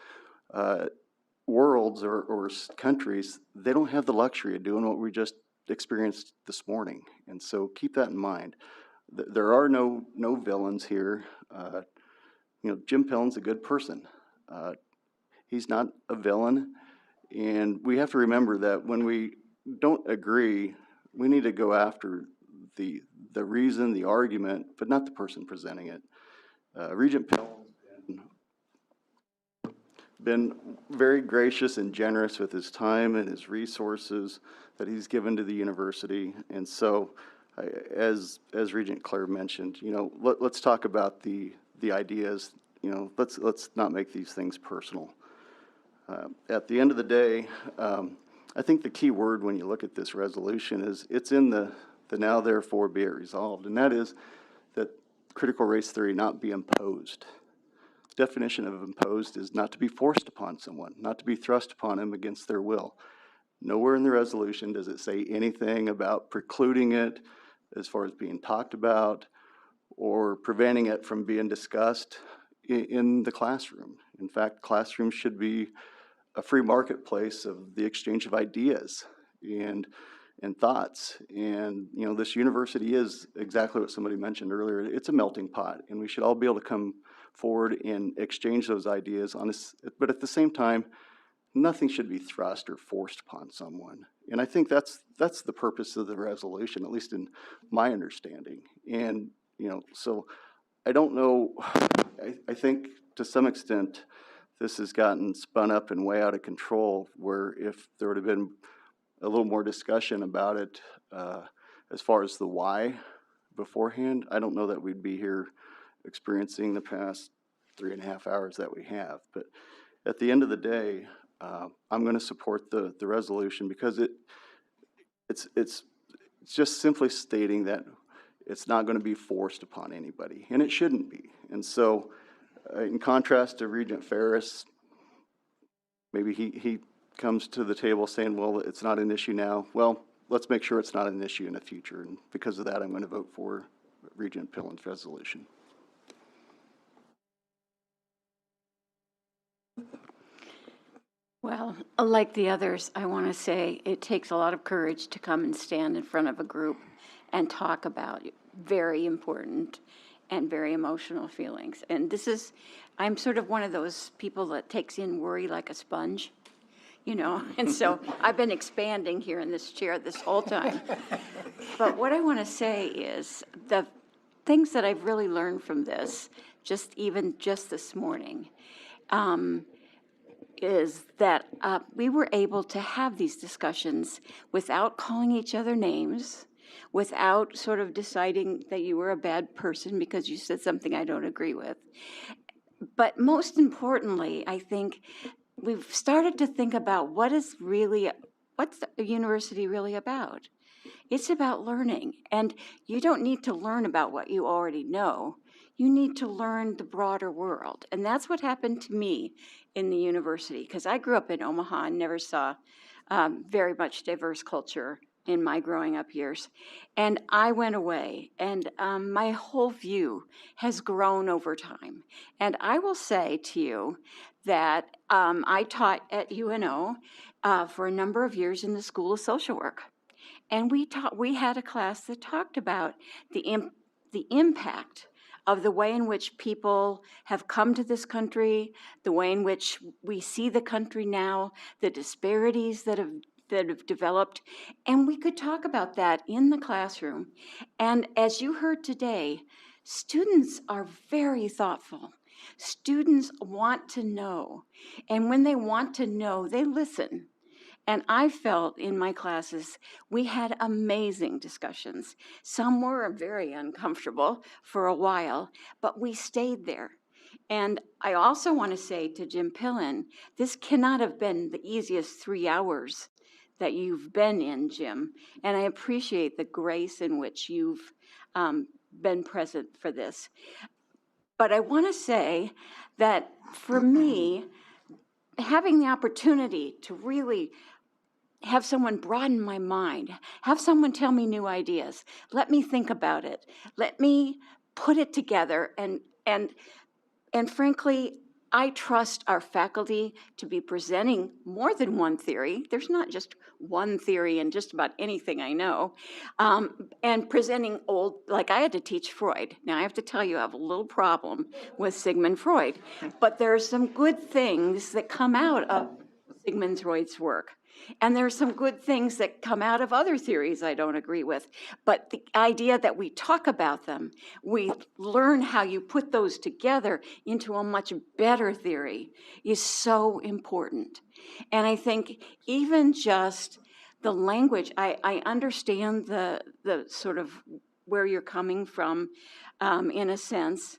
worlds or countries, they don't have the luxury of doing what we just experienced this morning. And so keep that in mind. There are no villains here. Jim Pillen's a good person. He's not a villain. And we have to remember that when we don't agree, we need to go after the reason, the argument, but not the person presenting it. Regent Pillen's been very gracious and generous with his time and his resources that he's given to the university. And so, as Regent Claire mentioned, let's talk about the ideas. Let's not make these things personal. At the end of the day, I think the key word when you look at this resolution is it's in the now therefore be it resolved, and that is that critical race theory not be imposed. The definition of imposed is not to be forced upon someone, not to be thrust upon them against their will. Nowhere in the resolution does it say anything about precluding it as far as being talked about or preventing it from being discussed in the classroom. In fact, classrooms should be a free marketplace of the exchange of ideas and thoughts. And this university is exactly what somebody mentioned earlier. It's a melting pot, and we should all be able to come forward and exchange those ideas on this. But at the same time, nothing should be thrust or forced upon someone. And I think that's the purpose of the resolution, at least in my understanding. And so I don't know. I think to some extent this has gotten spun up and way out of control, where if there would have been a little more discussion about it as far as the why beforehand, I don't know that we'd be here experiencing the past 3.5 hours that we have. But at the end of the day, I'm going to support the resolution because it's just simply stating that it's not going to be forced upon anybody, and it shouldn't be. And so in contrast to Regent Ferris, maybe he comes to the table saying, well, it's not an issue now. Well, let's make sure it's not an issue in the future. And because of that, I'm going to vote for Regent Pillen's resolution. Well, like the others, I want to say it takes a lot of courage to come and stand in front of a group and talk about very important and very emotional feelings. And I'm sort of one of those people that takes in worry like a sponge, and so I've been expanding here in this chair this whole time. But what I want to say is the things that I've really learned from this, just this morning, is that we were able to have these discussions without calling each other names, without sort of deciding that you were a bad person because you said something I don't agree with. But most importantly, I think we've started to think about what's a university really about? It's about learning. And you don't need to learn about what you already know. You need to learn the broader world. And that's what happened to me in the university, because I grew up in Omaha and never saw very much diverse culture in my growing up years. And I went away, and my whole view has grown over time. And I will say to you that I taught at UNO for a number of years in the School of Social Work. And we had a class that talked about the impact of the way in which people have come to this country, the way in which we see the country now, the disparities that have developed. And we could talk about that in the classroom. And as you heard today, students are very thoughtful. Students want to know. And when they want to know, they listen. And I felt in my classes, we had amazing discussions. Some were very uncomfortable for a while, but we stayed there. And I also want to say to Jim Pillen, this cannot have been the easiest 3 hours that you've been in, Jim. And I appreciate the grace in which you've been present for this. But I want to say that for me, having the opportunity to really have someone broaden my mind, have someone tell me new ideas, let me think about it, let me put it together and And frankly, I trust our faculty to be presenting more than one theory. There's not just one theory in just about anything I know. And presenting old, like I had to teach Freud. Now I have to tell you, I have a little problem with Sigmund Freud, but there are some good things that come out of Sigmund Freud's work. And there are some good things that come out of other theories I don't agree with. But the idea that we talk about them, we learn how you put those together into a much better theory is so important. And I think even just the language, I understand the sort of where you're coming from in a sense,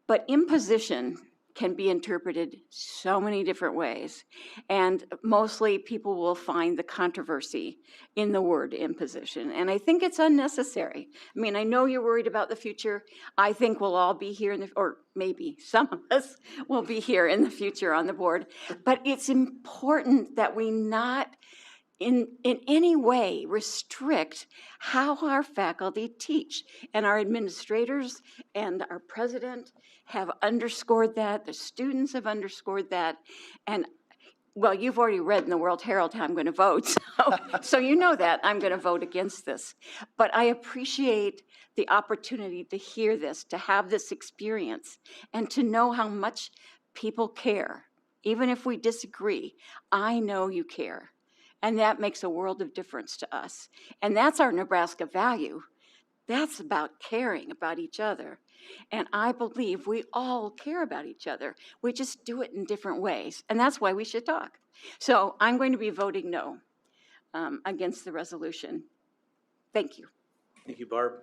but imposition can be interpreted so many different ways. And mostly people will find the controversy in the word imposition. And I think it's unnecessary. I mean, I know you're worried about the future. I think we'll all be here, or maybe some of us will be here in the future on the board. But it's important that we not in any way restrict how our faculty teach. And our administrators and our president have underscored that, the students have underscored that, and well, you've already read in the World Herald how I'm going to vote, so you know that I'm going to vote against this. But I appreciate the opportunity to hear this, to have this experience, and to know how much people care. Even if we disagree, I know you care. And that makes a world of difference to us. And that's our Nebraska value. That's about caring about each other. And I believe we all care about each other. We just do it in different ways. And that's why we should talk. So I'm going to be voting no against the resolution. Thank you. Thank you, Barb.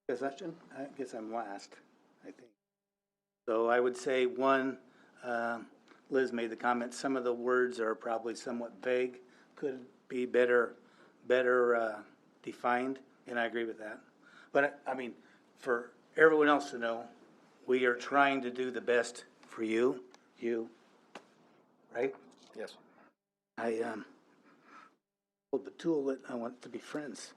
Question? I guess I'm last, I think. So I would say one, Liz made the comment, some of the words are probably somewhat vague, could be better defined, and I agree with that. But I mean, for everyone else to know, we are trying to do the best for you, right? Yes. I hold the tool that I want to be friends.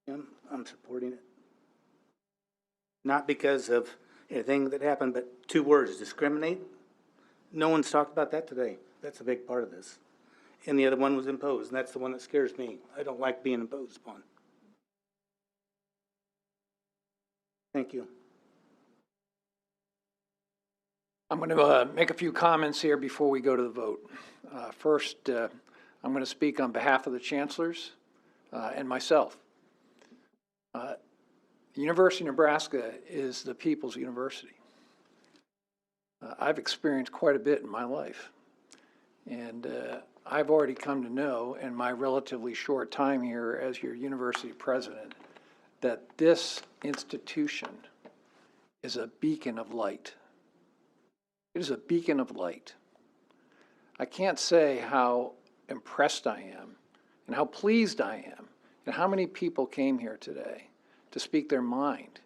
I'm supporting it. Not because of anything that happened, but two words, discriminate. No one's talked about that today. That's a big part of this. And the other one was imposed, and that's the one that scares me. I don't like being imposed upon. Thank you. I'm going to make a few comments here before we go to the vote. First, I'm going to speak on behalf of the chancellors and myself. The University of Nebraska is the people's university. I've experienced quite a bit in my life, and I've already come to know in my relatively short time here as your university president that this institution is a beacon of light. It is a beacon of light. I can't say how impressed I am and how pleased I am and how many people came here today to speak their mind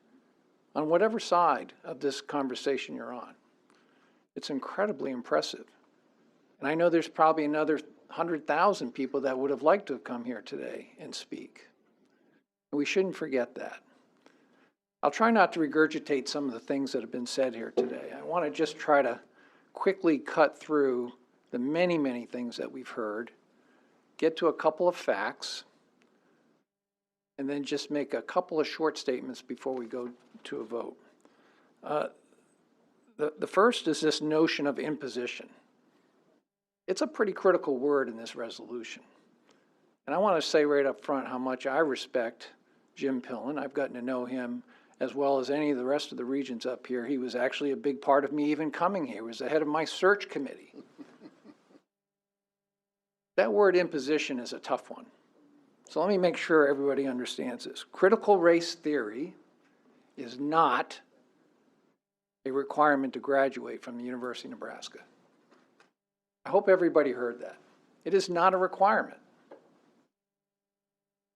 on whatever side of this conversation you're on. It's incredibly impressive. And I know there's probably another 100,000 people that would have liked to have come here today and speak. And we shouldn't forget that. I'll try not to regurgitate some of the things that have been said here today. I want to just try to quickly cut through the many, many things that we've heard, get to a couple of facts, and then just make a couple of short statements before we go to a vote. The first is this notion of imposition. It's a pretty critical word in this resolution. And I want to say right up front how much I respect Jim Pillen. I've gotten to know him as well as any of the rest of the regents up here. He was actually a big part of me even coming here. He was the head of my search committee. That word imposition is a tough one. So let me make sure everybody understands this. Critical race theory is not a requirement to graduate from the University of Nebraska. I hope everybody heard that. It is not a requirement.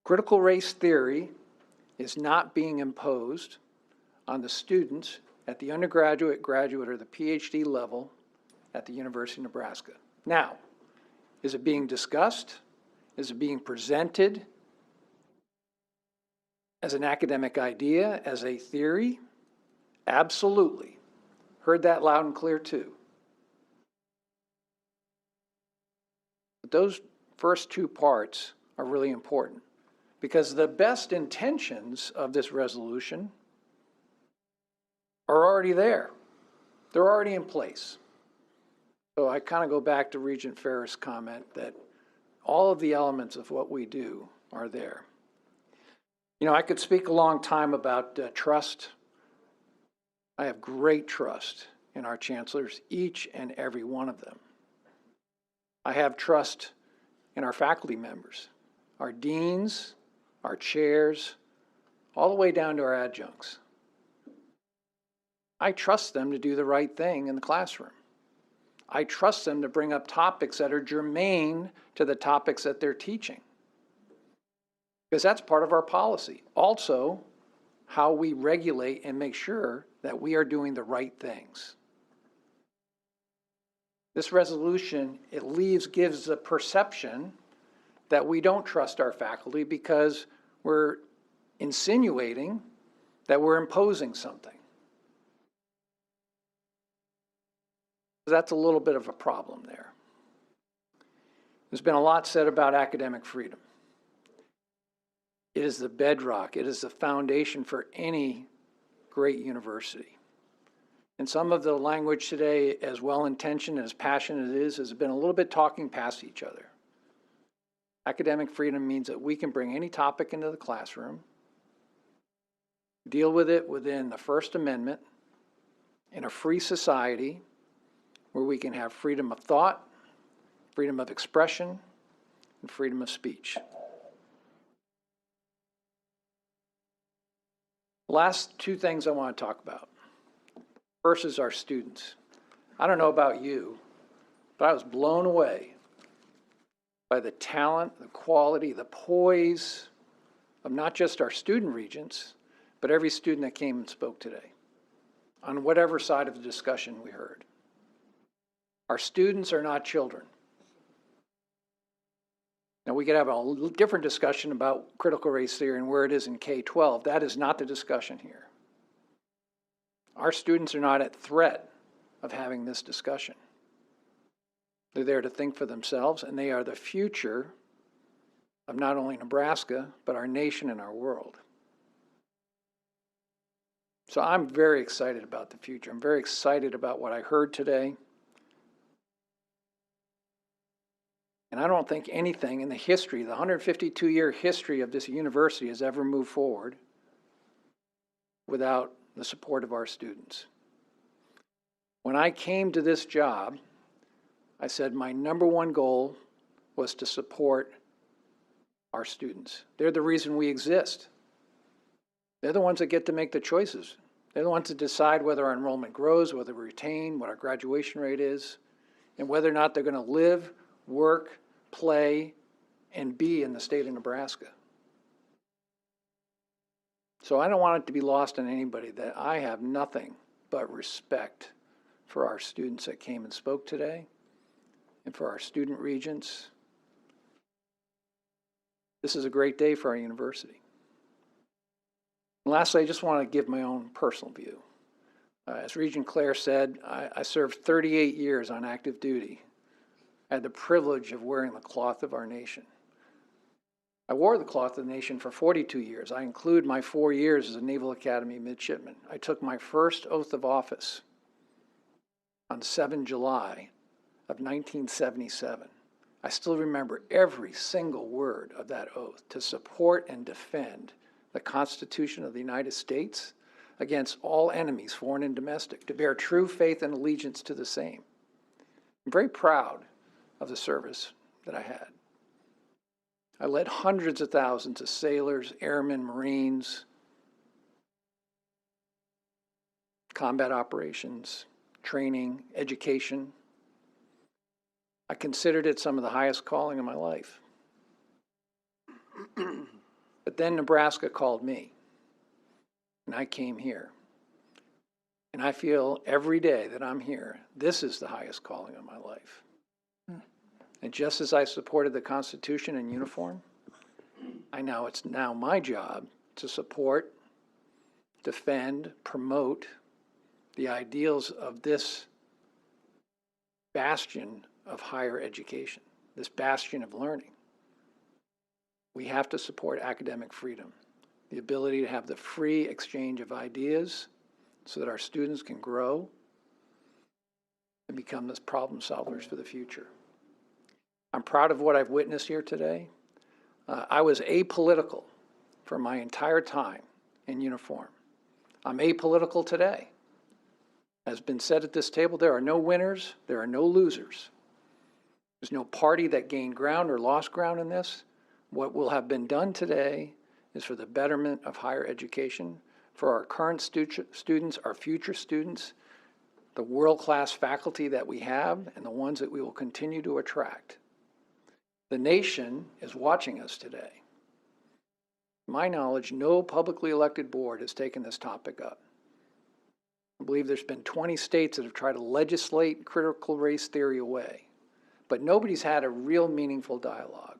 Critical race theory is not being imposed on the students at the undergraduate, graduate, or the PhD level at the University of Nebraska. Now, is it being discussed? Is it being presented As an academic idea, as a theory, absolutely. Heard that loud and clear too. But those first two parts are really important because the best intentions of this resolution are already there. They're already in place. So I kind of go back to Regent Ferris' comment that all of the elements of what we do are there. You know, I could speak a long time about trust. I have great trust in our chancellors, each and every one of them. I have trust in our faculty members, our deans, our chairs, all the way down to our adjuncts. I trust them to do the right thing in the classroom. I trust them to bring up topics that are germane to the topics that they're teaching, because that's part of our policy. Also, how we regulate and make sure that we are doing the right things. This resolution, gives the perception that we don't trust our faculty because we're insinuating that we're imposing something. That's a little bit of a problem there. There's been a lot said about academic freedom. It is the bedrock, it is the foundation for any great university. And some of the language today, as well-intentioned and as passionate as it is, has been a little bit talking past each other. Academic freedom means that we can bring any topic into the classroom, deal with it within the First Amendment in a free society where we can have freedom of thought, freedom of expression, and freedom of speech. Last two things I want to talk about. First is our students. I don't know about you, but I was blown away by the talent, the quality, the poise of not just our student regents, but every student that came and spoke today, on whatever side of the discussion we heard. Our students are not children. Now, we could have a different discussion about critical race theory and where it is in K-12. That is not the discussion here. Our students are not at threat of having this discussion. They're there to think for themselves, and they are the future of not only Nebraska, but our nation and our world. So I'm very excited about the future. I'm very excited about what I heard today. And I don't think anything in the history, the 152-year history of this university has ever moved forward without the support of our students. When I came to this job, I said my number one goal was to support our students. They're the reason we exist. They're the ones that get to make the choices. They're the ones that decide whether our enrollment grows, whether we retain, what our graduation rate is, and whether or not they're going to live, work, play, and be in the state of Nebraska. So I don't want it to be lost on anybody that I have nothing but respect for our students that came and spoke today and for our student regents. This is a great day for our university. And lastly, I just want to give my own personal view. As Regent Claire said, I served 38 years on active duty. I had the privilege of wearing the cloth of our nation. I wore the cloth of the nation for 42 years. I include my 4 years as a Naval Academy midshipman. I took my first oath of office on 7 July of 1977. I still remember every single word of that oath: to support and defend the Constitution of the United States against all enemies, foreign and domestic, to bear true faith and allegiance to the same. I'm very proud of the service that I had. I led hundreds of thousands of sailors, airmen, Marines, combat operations, training, education. I considered it some of the highest calling of my life. But then Nebraska called me, and I came here. And I feel every day that I'm here, this is the highest calling of my life. And just as I supported the Constitution in uniform, I know it's now my job to support, defend, promote the ideals of this bastion of higher education, this bastion of learning. We have to support academic freedom, the ability to have the free exchange of ideas so that our students can grow and become those problem solvers for the future. I'm proud of what I've witnessed here today. I was apolitical for my entire time in uniform. I'm apolitical today. As been said at this table, there are no winners, there are no losers. There's no party that gained ground or lost ground in this. What will have been done today is for the betterment of higher education, for our current students, our future students, the world-class faculty that we have, and the ones that we will continue to attract. The nation is watching us today. To my knowledge, no publicly elected board has taken this topic up. I believe there's been 20 states that have tried to legislate critical race theory away, but nobody's had a real meaningful dialogue.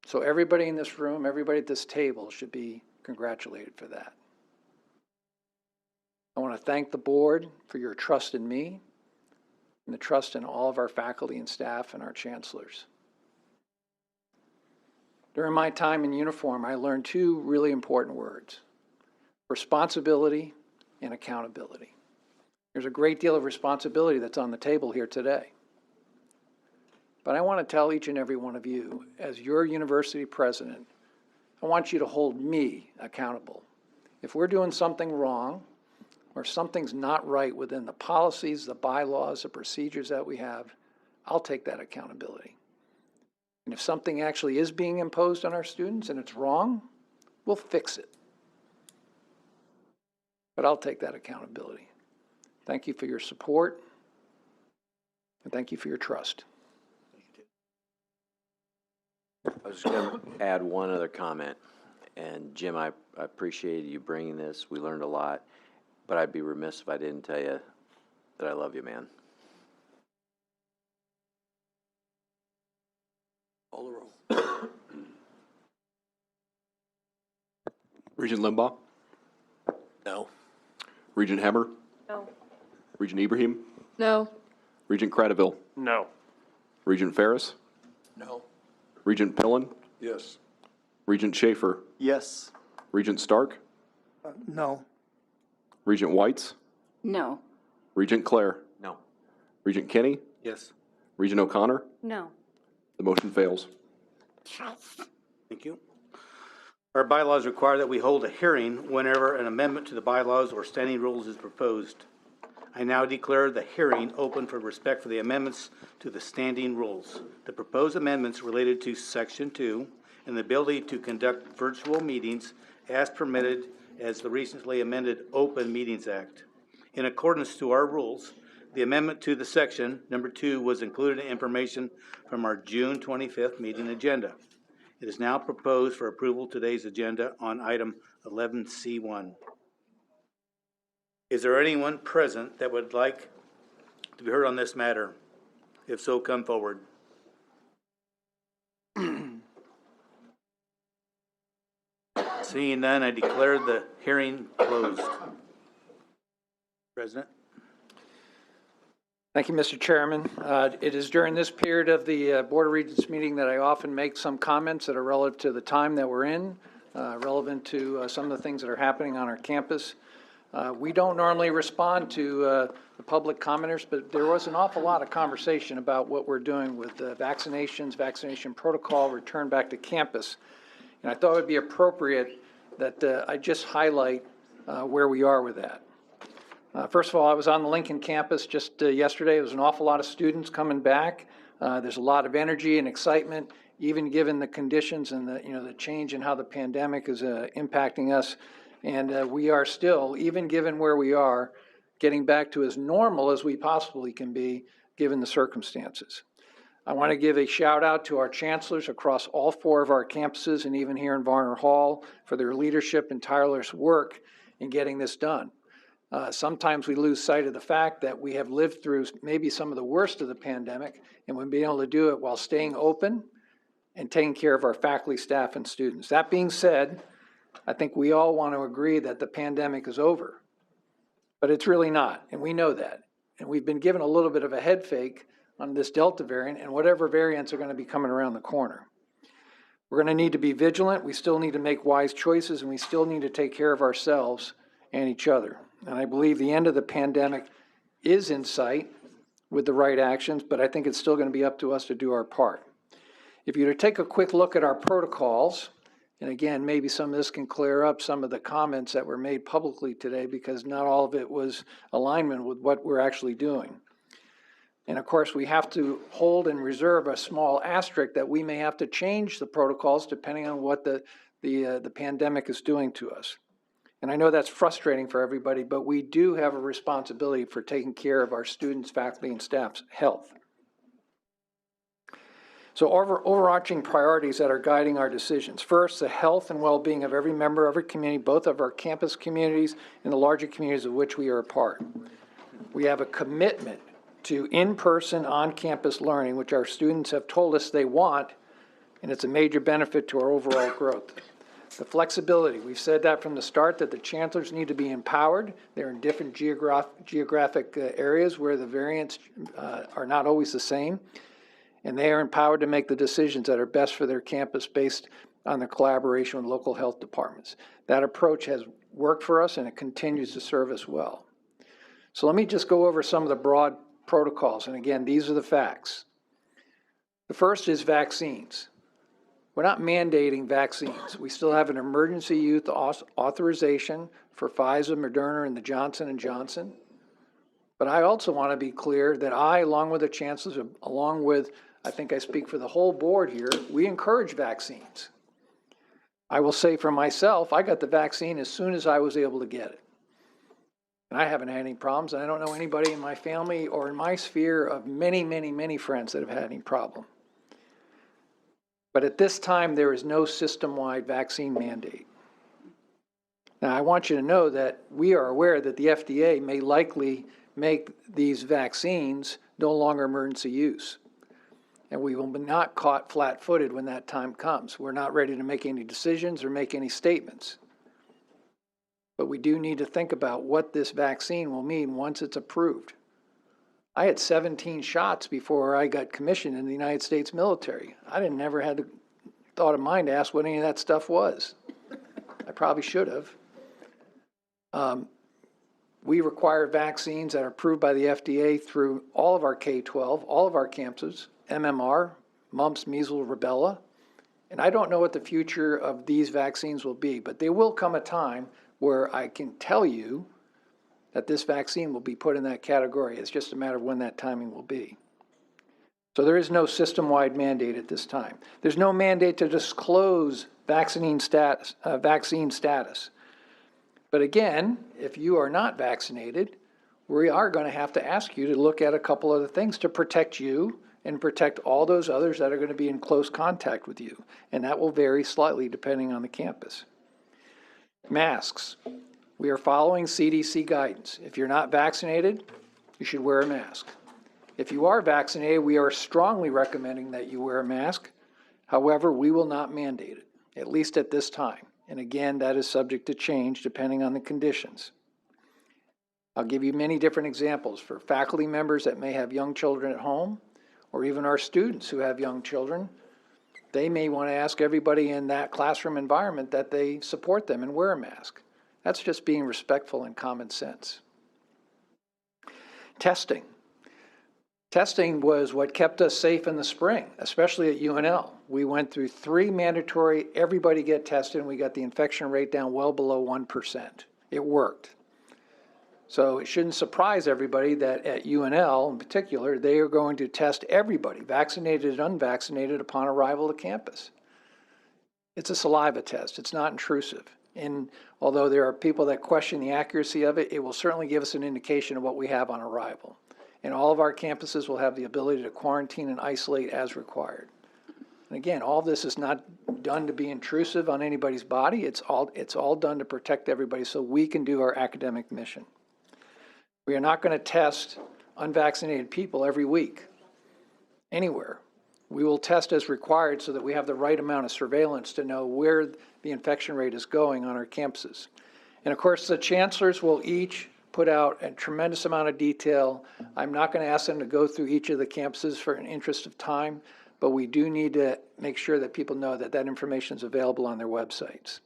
So everybody in this room, everybody at this table should be congratulated for that. I want to thank the board for your trust in me and the trust in all of our faculty and staff and our chancellors. During my time in uniform, I learned two really important words: responsibility and accountability. There's a great deal of responsibility that's on the table here today. But I want to tell each and every one of you, as your university president, I want you to hold me accountable. If we're doing something wrong, or something's not right within the policies, the bylaws, the procedures that we have, I'll take that accountability. And if something actually is being imposed on our students and it's wrong, we'll fix it. But I'll take that accountability. Thank you for your support, and thank you for your trust. I was just going to add one other comment. And Jim, I appreciate you bringing this. We learned a lot. But I'd be remiss if I didn't tell you that I love you, man. Call the roll. Regent Limbaugh, No. Regent Hemmer, No. Regent Ibrahim, No. Regent Cradaville, No. Regent Ferris, No. Regent Pillen, Yes. Regent Schaefer, Yes. Regent Stark, No. Regent Whites, No. Regent Clare, No. Regent Kenny, Yes. Regent O'Connor. No. The motion fails. Thank you. Our bylaws require that we hold a hearing whenever an amendment to the bylaws or standing rules is proposed. I now declare the hearing open for respect for the amendments to the standing rules. The proposed amendments related to Section 2 and the ability to conduct virtual meetings as permitted as the recently amended Open Meetings Act. In accordance to our rules, the amendment to the section, number 2, was included in information from our June 25th meeting agenda. It is now proposed for approval today's agenda on item 11C1. Is there anyone present that would like to be heard on this matter? If so, come forward. Seeing none, I declare the hearing closed. President? Thank you, Mr. Chairman. It is during this period of the Board of Regents meeting that I often make some comments that are relative to the time that we're in, relevant to some of the things that are happening on our campus. We don't normally respond to the public commenters, but there was an awful lot of conversation about what we're doing with vaccinations, vaccination protocol, return back to campus. And I thought it would be appropriate that I just highlight where we are with that. First of all, I was on the Lincoln campus just yesterday. There was an awful lot of students coming back. There's a lot of energy and excitement, even given the conditions and the change in how the pandemic is impacting us. And we are still, even given where we are, getting back to as normal as we possibly can be, given the circumstances. I want to give a shout out to our chancellors across all 4 of our campuses and even here in Varner Hall for their leadership and tireless work in getting this done. Sometimes we lose sight of the fact that we have lived through maybe some of the worst of the pandemic, and we've been able to do it while staying open and taking care of our faculty, staff, and students. That being said, I think we all want to agree that the pandemic is over, but it's really not, and we know that. And we've been given a little bit of a head fake on this Delta variant and whatever variants are going to be coming around the corner. We're going to need to be vigilant. We still need to make wise choices, and we still need to take care of ourselves and each other. And I believe the end of the pandemic is in sight with the right actions, but I think it's still going to be up to us to do our part. If you were to take a quick look at our protocols, and again, maybe some of this can clear up some of the comments that were made publicly today because not all of it was alignment with what we're actually doing. And of course, we have to hold and reserve a small asterisk that we may have to change the protocols depending on what the pandemic is doing to us. And I know that's frustrating for everybody, but we do have a responsibility for taking care of our students, faculty, and staff's health. So overarching priorities that are guiding our decisions. First, the health and well-being of every member of our community, both of our campus communities and the larger communities of which we are a part. We have a commitment to in-person, on-campus learning, which our students have told us they want, and it's a major benefit to our overall growth. The flexibility, we've said that from the start, that the chancellors need to be empowered. They're in different geographic areas where the variants are not always the same, and they are empowered to make the decisions that are best for their campus based on the collaboration with local health departments. That approach has worked for us, and it continues to serve us well. So let me just go over some of the broad protocols, and again, these are the facts. The first is vaccines. We're not mandating vaccines. We still have an emergency use authorization for Pfizer, Moderna, and the Johnson & Johnson. But I also want to be clear that I, along with the chancellors, along with, I think I speak for the whole board here, we encourage vaccines. I will say for myself, I got the vaccine as soon as I was able to get it. And I haven't had any problems, and I don't know anybody in my family or in my sphere of many, many, many friends that have had any problem. But at this time, there is no system-wide vaccine mandate. Now, I want you to know that we are aware that the FDA may likely make these vaccines no longer emergency use. And we will be not caught flat-footed when that time comes. We're not ready to make any decisions or make any statements. But we do need to think about what this vaccine will mean once it's approved. I had 17 shots before I got commissioned in the United States military. I never had the thought of mind to ask what any of that stuff was. I probably should have. We require vaccines that are approved by the FDA through all of our K-12, all of our campuses, MMR, mumps, measles, rubella. And I don't know what the future of these vaccines will be, but there will come a time where I can tell you that this vaccine will be put in that category. It's just a matter of when that timing will be. So there is no system-wide mandate at this time. There's no mandate to disclose vaccine status. But again, if you are not vaccinated, we are going to have to ask you to look at a couple other things to protect you and protect all those others that are going to be in close contact with you. And that will vary slightly depending on the campus. Masks. We are following CDC guidance. If you're not vaccinated, you should wear a mask. If you are vaccinated, we are strongly recommending that you wear a mask. However, we will not mandate it, at least at this time. And again, that is subject to change depending on the conditions. I'll give you many different examples for faculty members that may have young children at home, or even our students who have young children. They may want to ask everybody in that classroom environment that they support them and wear a mask. That's just being respectful and common sense. Testing. Testing was what kept us safe in the spring, especially at UNL. We went through 3 mandatory, everybody get tested, and we got the infection rate down well below 1%. It worked. So it shouldn't surprise everybody that at UNL in particular, they are going to test everybody, vaccinated and unvaccinated, upon arrival to campus. It's a saliva test. It's not intrusive. And although there are people that question the accuracy of it, it will certainly give us an indication of what we have on arrival. And all of our campuses will have the ability to quarantine and isolate as required. And again, all this is not done to be intrusive on anybody's body. It's all done to protect everybody so we can do our academic mission. We are not going to test unvaccinated people every week, anywhere. We will test as required so that we have the right amount of surveillance to know where the infection rate is going on our campuses. And of course, the chancellors will each put out a tremendous amount of detail. I'm not going to ask them to go through each of the campuses for an interest of time, but we do need to make sure that people know that that information is available on their websites.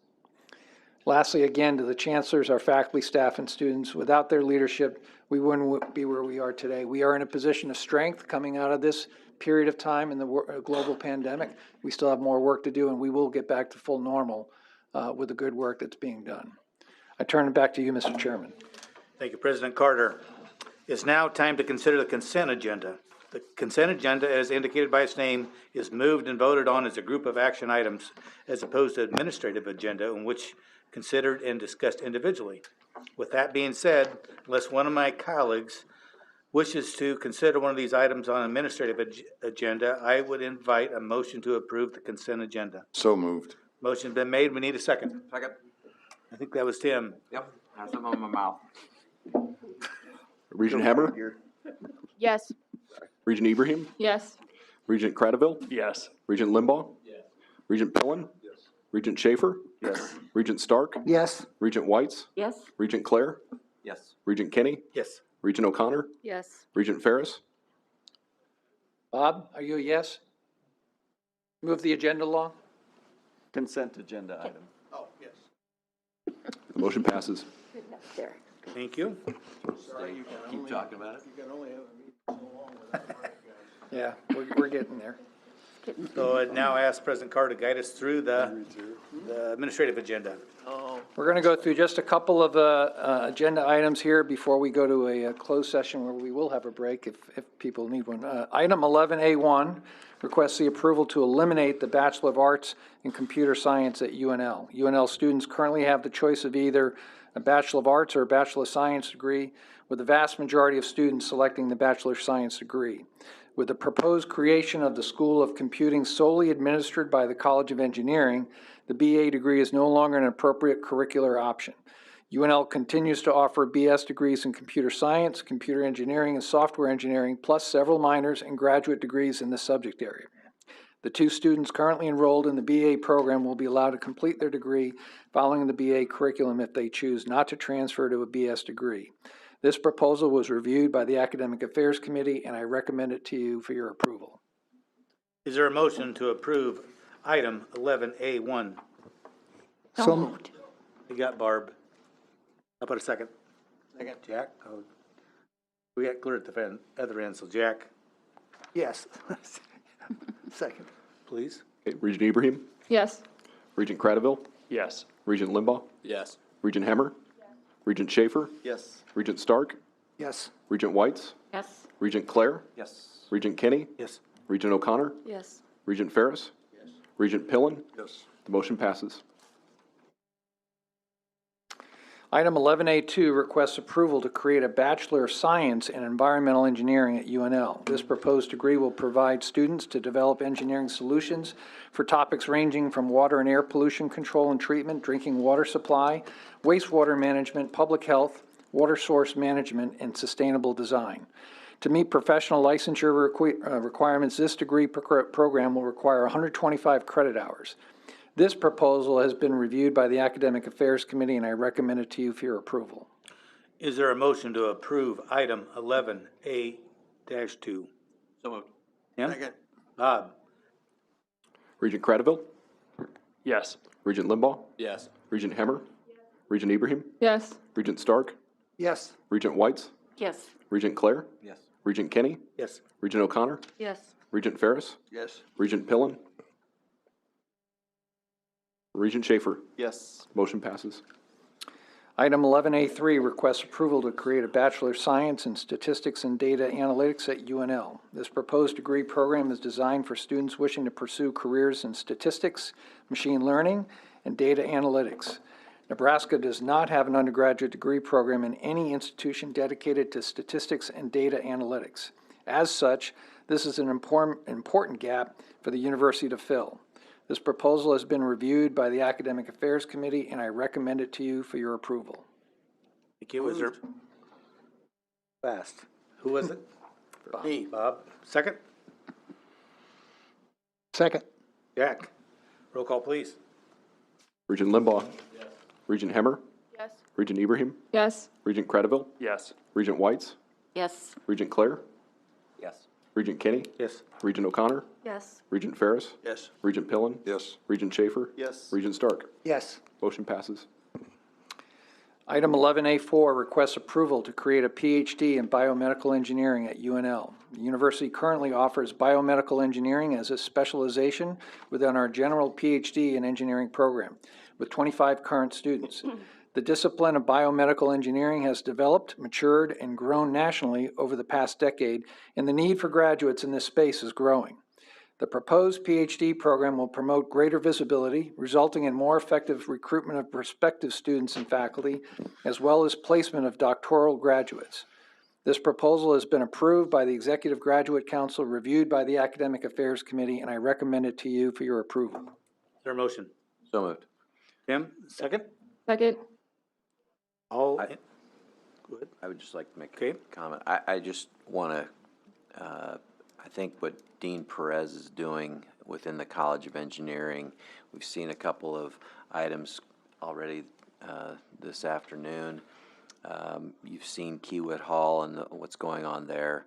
Lastly, again, to the chancellors, our faculty, staff, and students, without their leadership, we wouldn't be where we are today. We are in a position of strength coming out of this period of time in the global pandemic. We still have more work to do, and we will get back to full normal with the good work that's being done. I turn it back to you, Mr. Chairman. Thank you, President Carter. It's now time to consider the consent agenda. The consent agenda, as indicated by its name, is moved and voted on as a group of action items as opposed to administrative agenda in which considered and discussed individually. With that being said, unless one of my colleagues wishes to consider one of these items on administrative agenda, I would invite a motion to approve the consent agenda. So moved. Motion's been made. We need a second. Second. I think that was Tim. Yep, I have something on my mouth. Regent Hammer, Yes. Regent Ibrahim, Yes. Regent Cradaville, Yes. Regent Limbaugh, Regent Pillen, Regent Schaefer, Regent Stark, Yes. Regent Whites, Yes? Regent Clare, Yes. Regent Kenny, Yes. Regent O'Connor, Yes. Regent Ferris, Bob, are you a yes? Move the agenda along? Consent agenda item. Oh, yes. the motion passes. There. Thank you. Keep talking about it. Yeah, we're getting there. So I now ask President Carter to guide us through the administrative agenda. We're going to go through just a couple of agenda items here before we go to a closed session where we will have a break if people need one. Item 11A1 requests the approval to eliminate the Bachelor of Arts in Computer Science at UNL. UNL students currently have the choice of either a Bachelor of Arts or a Bachelor of Science degree, with the vast majority of students selecting the Bachelor of Science degree. With the proposed creation of the School of Computing solely administered by the College of Engineering, the BA degree is no longer an appropriate curricular option. UNL continues to offer BS degrees in computer science, computer engineering, and software engineering, plus several minors and graduate degrees in the subject area. The two students currently enrolled in the BA program will be allowed to complete their degree following the BA curriculum if they choose not to transfer to a BS degree. This proposal was reviewed by the Academic Affairs Committee, and I recommend it to you for your approval. Is there a motion to approve item 11A1? So moved. You got Barb. How about a second? Second. Jack? Oh. We got clear at the other end, so Jack, Yes. Second. please. Okay, Regent Ibrahim, Yes. Regent Cradaville, Yes. Regent Limbaugh, Yes. Regent Hammer, Regent Schaefer, Yes. Regent Stark, Yes. Regent Whites, Yes? Regent Clare, Yes. Regent Kenny, Yes. Regent O'Connor, Yes. Regent Ferris, Regent Pillen. Yes. The motion passes. Item 11A2 requests approval to create a Bachelor of Science in Environmental Engineering at UNL. This proposed degree will provide students to develop engineering solutions for topics ranging from water and air pollution control and treatment, drinking water supply, wastewater management, public health, water source management, and sustainable design. To meet professional licensure requirements, this degree program will require 125 credit hours. This proposal has been reviewed by the Academic Affairs Committee, and I recommend it to you for your approval. Is there a motion to approve item 11A-2? So moved. Tim? Second. Bob? Regent Cradaville, Yes. Regent Limbaugh, Yes. Regent Hammer, Regent Ibrahim, Yes. Regent Stark, Yes. Regent Whites, Yes. Regent Clare, Yes. Regent Kenny, Yes. Regent O'Connor, Yes. Regent Ferris, Yes. Regent Pillen, Regent Schaefer. Yes. Motion passes. Item 11A3 requests approval to create a Bachelor of Science in Statistics and Data Analytics at UNL. This proposed degree program is designed for students wishing to pursue careers in statistics, machine learning, and data analytics. Nebraska does not have an undergraduate degree program in any institution dedicated to statistics and data analytics. As such, this is an important gap for the university to fill. This proposal has been reviewed by the Academic Affairs Committee, and I recommend it to you for your approval. Thank you. Was there? Fast. Who was it? Me. Bob. Second? Second. Jack, roll call, please. Regent Limbaugh. Regent Hemmer. Yes. Regent Ibrahim. Yes. Regent Credeville. Yes. Regent Whites. Yes. Regent Clare. Yes. Regent Kenny. Yes. Regent O'Connor. Yes. Regent Ferris. Yes. Regent Pillen. Yes. Regent Schaefer. Yes. Regent Stark. Yes. Motion passes. Item 11A4 requests approval to create a PhD in biomedical engineering at UNL. The university currently offers biomedical engineering as a specialization within our general PhD in engineering program, with 25 current students. The discipline of biomedical engineering has developed, matured, and grown nationally over the past decade, and the need for graduates in this space is growing. The proposed PhD program will promote greater visibility, resulting in more effective recruitment of prospective students and faculty, as well as placement of doctoral graduates. This proposal has been approved by the Executive Graduate Council, reviewed by the Academic Affairs Committee, and I recommend it to you for your approval. Is there a motion? So moved. Tim, second? Second. All, I- go ahead. I would just like to make Okay. a comment. I just want to, I think what Dean Perez is doing within the College of Engineering, we've seen a couple of items already this afternoon. You've seen Kiewit Hall and what's going on there.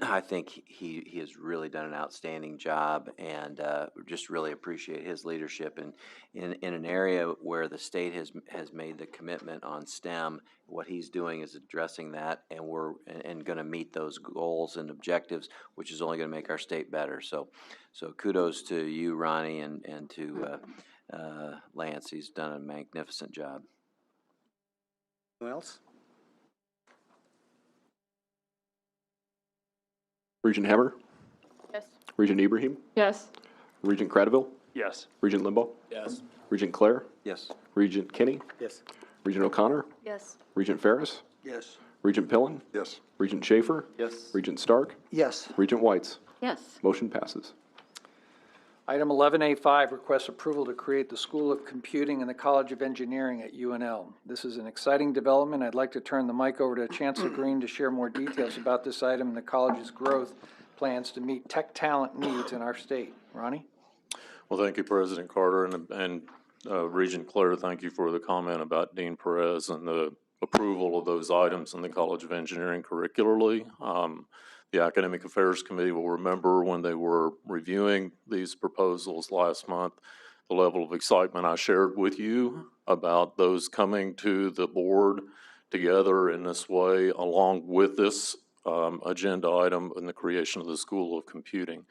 I think he has really done an outstanding job, and just really appreciate his leadership in an area where the state has made the commitment on STEM. What he's doing is addressing that, and we're going to meet those goals and objectives, which is only going to make our state better. So kudos to you, Ronnie, and to Lance. He's done a magnificent job. Anyone else? Regent Hemmer. Yes. Regent Ibrahim. Yes. Regent Credeville. Yes. Regent Limbaugh. Yes. Regent Clare. Yes. Regent Kenny. Yes. Regent O'Connor. Yes. Regent Ferris. Yes. Regent Pillen. Yes. Regent Schaefer. Yes. Regent Stark. Yes. Regent Whites. Yes. Motion passes. Item 11A5 requests approval to create the School of Computing in the College of Engineering at UNL. This is an exciting development. I'd like to turn the mic over to Chancellor Green to share more details about this item and the college's growth plans to meet tech talent needs in our state. Ronnie? Well, thank you, President Carter, and Regent Clare, thank you for the comment about Dean Perez and the approval of those items in the College of Engineering curricularly. The Academic Affairs Committee will remember when they were reviewing these proposals last month, the level of excitement I shared with you about those coming to the board together in this way, along with this agenda item in the creation of the School of Computing.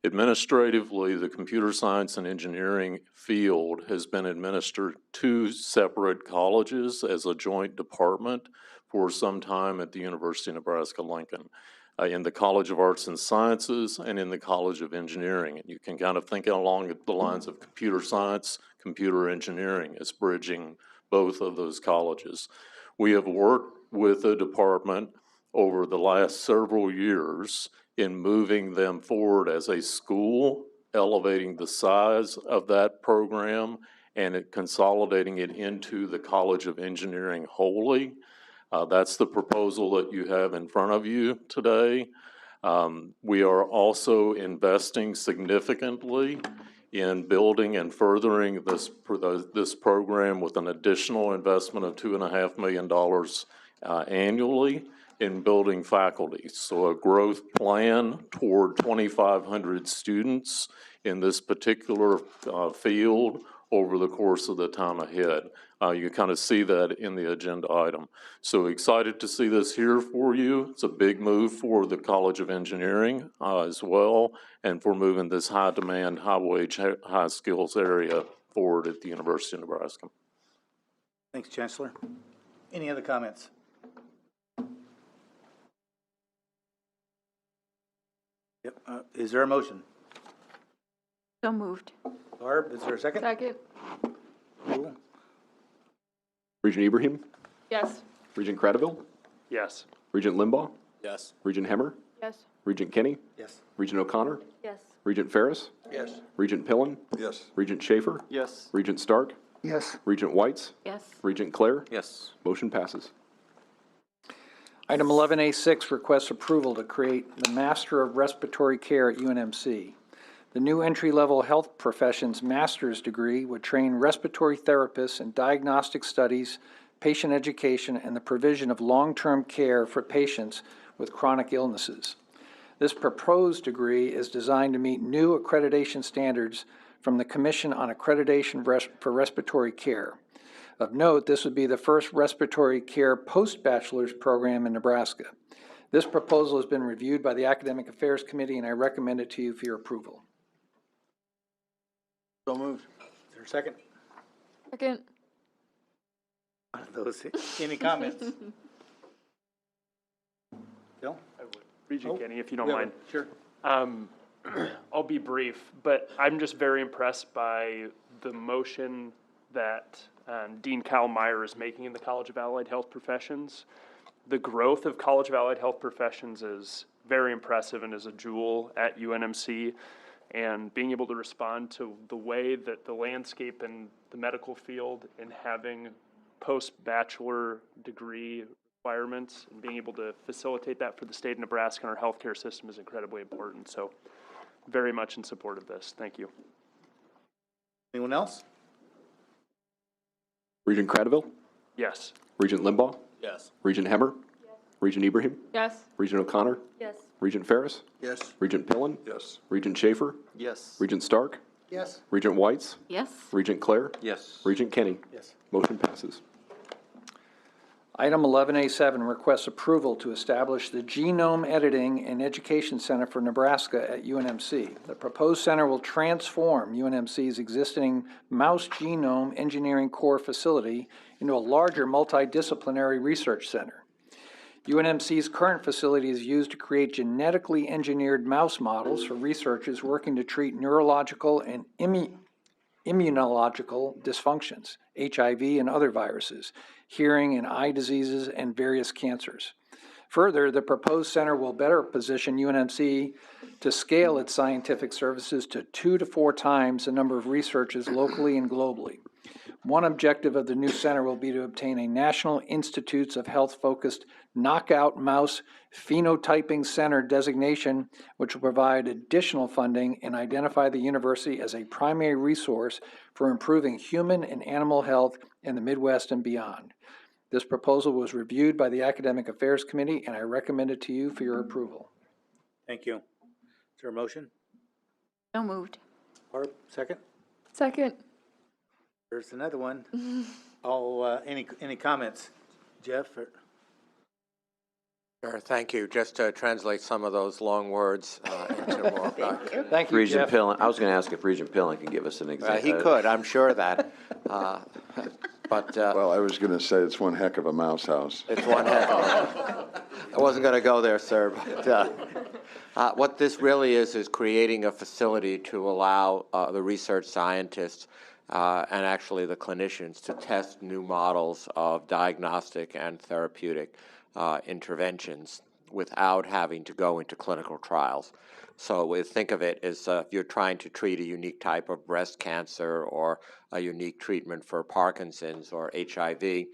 Administratively, the computer science and engineering field has been administered two separate colleges as a joint department for some time at the University of Nebraska-Lincoln. In the College of Arts and Sciences and in the College of Engineering. And you can kind of think along the lines of computer science, computer engineering as bridging both of those colleges. We have worked with the department over the last several years in moving them forward as a school, elevating the size of that program, and consolidating it into the College of Engineering wholly. That's the proposal that you have in front of you today. We are also investing significantly in building and furthering this program with an additional investment of $2.5 million annually in building faculty. So a growth plan toward 2,500 students in this particular field over the course of the time ahead. You kind of see that in the agenda item. So excited to see this here for you. It's a big move for the College of Engineering as well, and for moving this high demand, high wage, high skills area forward at the University of Nebraska. Thanks, Chancellor. Any other comments? Yep. Is there a motion? So moved. Barb, is there a second? Second. Cool. Regent Ibrahim. Yes. Regent Credeville. Yes. Regent Limbaugh. Yes. Regent Hemmer. Yes. Regent Kenny. Yes. Regent O'Connor. Yes. Regent Ferris. Yes. Regent Pillen. Yes. Regent Schaefer. Yes. Regent Stark. Yes. Regent Whites. Yes. Regent Clare. Yes. Motion passes. Item 11A6 requests approval to create the Master of Respiratory Care at UNMC. The new entry-level health professions master's degree would train respiratory therapists in diagnostic studies, patient education, and the provision of long-term care for patients with chronic illnesses. This proposed degree is designed to meet new accreditation standards from the Commission on Accreditation for Respiratory Care. Of note, this would be the first respiratory care post-bachelor's program in Nebraska. This proposal has been reviewed by the Academic Affairs Committee, and I recommend it to you for your approval. So moved. Is there a second? Second. Those, any comments? Bill? Regent Kenny, if you don't Yeah, mind. Sure. I'll be brief, but I'm just very impressed by the motion that Dean Kyle Meyer is making in the College of Allied Health Professions. The growth of College of Allied Health Professions is very impressive and is a jewel at UNMC. And being able to respond to the way that the landscape in the medical field and having post-bachelor degree requirements and being able to facilitate that for the state of Nebraska and our healthcare system is incredibly important. So very much in support of this. Thank you. Anyone else? Regent Cradaville? Yes. Regent Limbaugh? Yes. Regent Hemmer? Regent Ibrahim? Yes. Regent O'Connor? Yes. Regent Ferris? Yes. Regent Pillen? Yes. Regent Schaefer? Yes. Regent Stark? Yes. Regent Whites? Yes. Regent Clare? Yes. Regent Kenny? Yes. Motion passes. Item 11A7 requests approval to establish the Genome Editing and Education Center for Nebraska at UNMC. The proposed center will transform UNMC's existing mouse genome engineering core facility into a larger multidisciplinary research center. UNMC's current facility is used to create genetically engineered mouse models for researchers working to treat neurological and immunological dysfunctions, HIV and other viruses, hearing and eye diseases, and various cancers. Further, the proposed center will better position UNMC to scale its scientific services to 2 to 4 times the number of researchers locally and globally. One objective of the new center will be to obtain a National Institutes of Health-focused knockout mouse phenotyping center designation, which will provide additional funding and identify the university as a primary resource for improving human and animal health in the Midwest and beyond. This proposal was reviewed by the Academic Affairs Committee, and I recommend it to you for your approval. Thank you. Is there a motion? So moved. Barb, second? Second. There's another one. Any comments? Jeff? Sure, thank you. Just to translate some of those long words into more. Thank you, Regent Jeff. Pillen, I was going to ask if Regent Pillen can give us an example. He could, I'm sure of that. But Well, I was going to say it's one heck of a mouse house. it's one heck of I wasn't going to go there, sir. But what this really is creating a facility to allow the research scientists and actually the clinicians to test new models of diagnostic and therapeutic interventions without having to go into clinical trials. So we think of it as if you're trying to treat a unique type of breast cancer or a unique treatment for Parkinson's or HIV.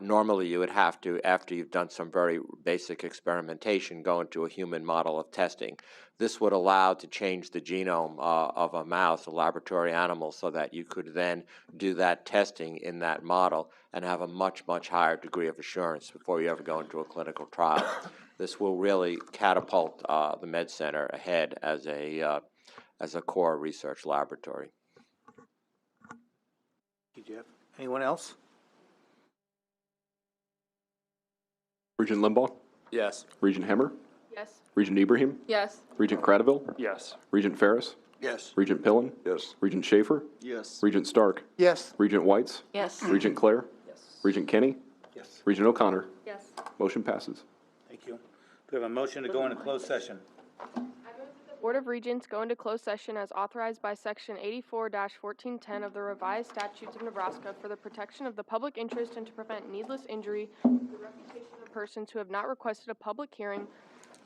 Normally you would have to, after you've done some very basic experimentation, go into a human model of testing. This would allow to change the genome of a mouse, a laboratory animal, so that you could then do that testing in that model and have a much, much higher degree of assurance before you ever go into a clinical trial. This will really catapult the Med Center ahead as a core research laboratory. Thank you, Jeff. Anyone else? Regent Limbaugh? Yes. Regent Hemmer? Yes. Regent Ibrahim? Yes. Regent Cradaville? Yes. Regent Ferris? Yes. Regent Pillen? Yes. Regent Schaefer? Yes. Regent Stark? Yes. Regent Whites? Yes. Regent Clare? Regent Kenny? Yes. Regent O'Connor? Yes. Motion passes. Thank you. Do we have a motion to go into closed session? Board of Regents go into closed session as authorized by Section 84-1410 of the Revised Statutes of Nebraska for the protection of the public interest and to prevent needless injury to the reputation of persons who have not requested a public hearing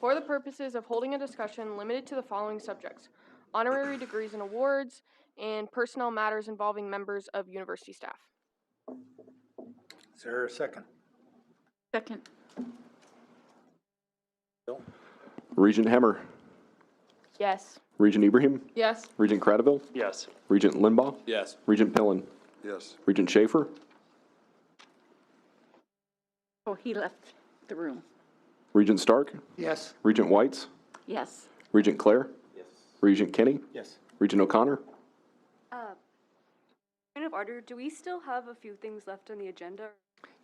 for the purposes of holding a discussion limited to the following subjects: honorary degrees and awards, and personnel matters involving members of university staff. Is there a second? Second. Bill? Regent Hemmer? Yes. Regent Ibrahim? Yes. Regent Cradaville? Yes. Regent Limbaugh? Yes. Regent Pillen? Yes. Regent Schaefer? Oh, he left the room. Regent Stark? Yes. Regent Whites? Yes. Regent Clare? Yes. Regent Kenny? Yes. Regent O'Connor? Point of order, do we still have a few things left on the agenda?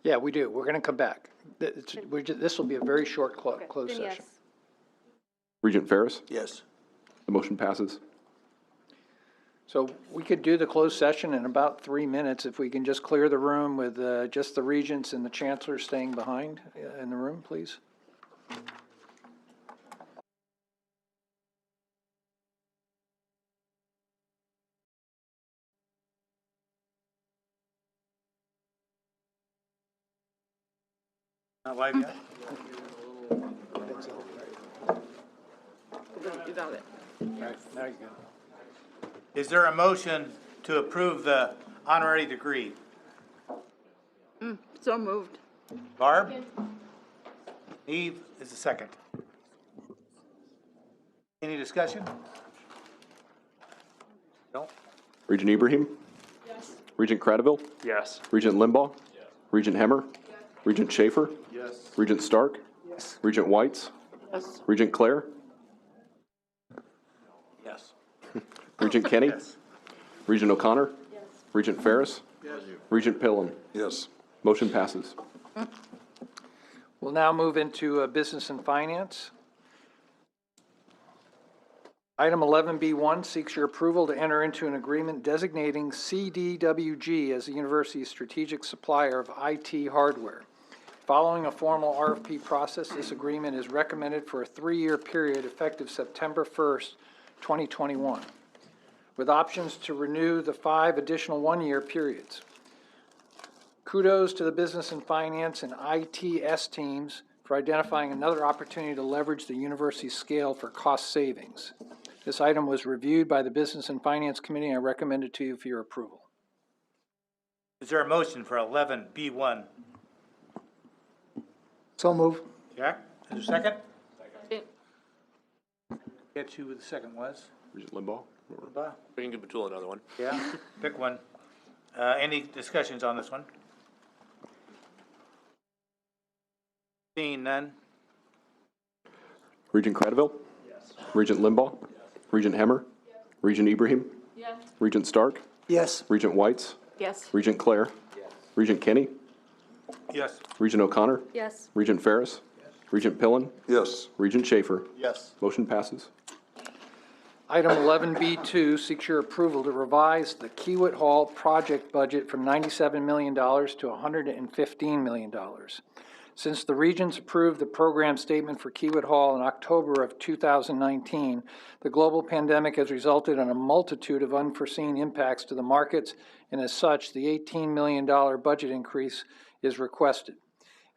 Yeah, we do. We're going to come back. This will be a very short closed Then session. yes. Regent Ferris? Yes. The motion passes. So we could do the closed session in about 3 minutes if we can just clear the room with just the regents and the chancellor staying behind in the room, please. Not live yet? You got it. All right, now you go. Is there a motion to approve the honorary degree? So moved. Barb? Eve is the second. Any discussion? No? Regent Ibrahim? Yes. Regent Cradaville? Yes. Regent Limbaugh? Regent Hemmer? Regent Schaefer? Yes. Regent Stark? Yes. Regent Whites? Yes. Regent Clare? Yes. Regent Kenny? Yes. Regent O'Connor? Yes. Regent Ferris? Yes. Regent Pillen? Yes. Motion passes. We'll now move into business and finance. Item 11B1 seeks your approval to enter into an agreement designating CDWG as the university's strategic supplier of IT hardware. Following a formal RFP process, this agreement is recommended for a 3-year period effective September 1st, 2021, with options to renew the 5 additional 1-year periods. Kudos to the business and finance and ITS teams for identifying another opportunity to leverage the university's scale for cost savings. This item was reviewed by the Business and Finance Committee, and I recommend it to you for your approval. Is there a motion for 11B1? So move. Jack, is there a second? Second. Get you who the second was. Regent Limbaugh? We can give Batul another one. Yeah, pick one. Any discussions on this one? Seeing none? Regent Cradaville? Yes. Regent Limbaugh? Yes. Regent Hemmer? Yes. Regent Ibrahim? Yes. Regent Stark? Yes. Regent Whites? Yes. Regent Clare? Yes. Regent Kenny? Yes. Regent O'Connor? Yes. Regent Ferris? Yes. Regent Pillen? Yes. Regent Schaefer? Yes. Motion passes. Item 11B2 seeks your approval to revise the Kiewit Hall project budget from $97 million to $115 million. Since the Regents approved the program statement for Kiewit Hall in October of 2019, the global pandemic has resulted in a multitude of unforeseen impacts to the markets, and as such, the $18 million budget increase is requested.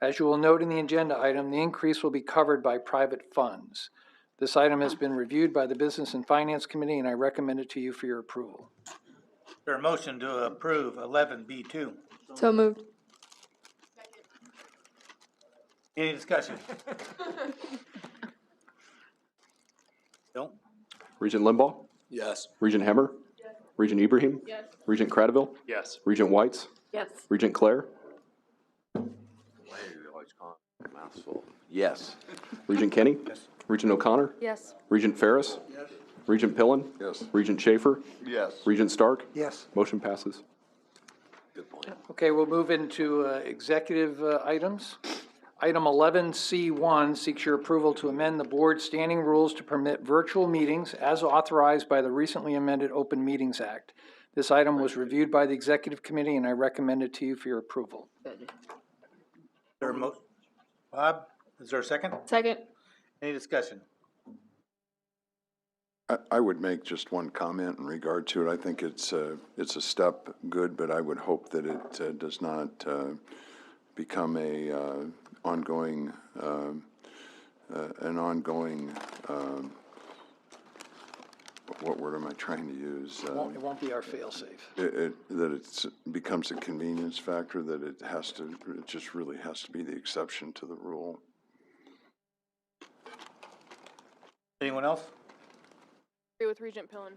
As you will note in the agenda item, the increase will be covered by private funds. This item has been reviewed by the Business and Finance Committee, and I recommend it to you for your approval. Is there a motion to approve 11B2? So moved. Any discussion? No? Regent Limbaugh? Yes. Regent Hemmer? Yes. Regent Ibrahim? Yes. Regent Cradaville? Yes. Regent Whites? Yes. Regent Clare? Mouthful. Yes. Regent Kenny? Yes. Regent O'Connor? Yes. Regent Ferris? Yes. Regent Pillen? Yes. Regent Schaefer? Yes. Regent Stark? Yes. Motion passes. Good point. Okay, we'll move into executive items. Item 11C1 seeks your approval to amend the board's standing rules to permit virtual meetings as authorized by the recently amended Open Meetings Act. This item was reviewed by the executive committee, and I recommend it to you for your approval. Is there a Bob, is there a second? Second. Any discussion? I would make just one comment in regard to it. I think it's a step good, but I would hope that it does not become an ongoing, what word am I trying to use? It won't be our fail-safe. That it becomes a convenience factor, that it just really has to be the exception to the rule. Anyone else? Agree with Regent Pillen.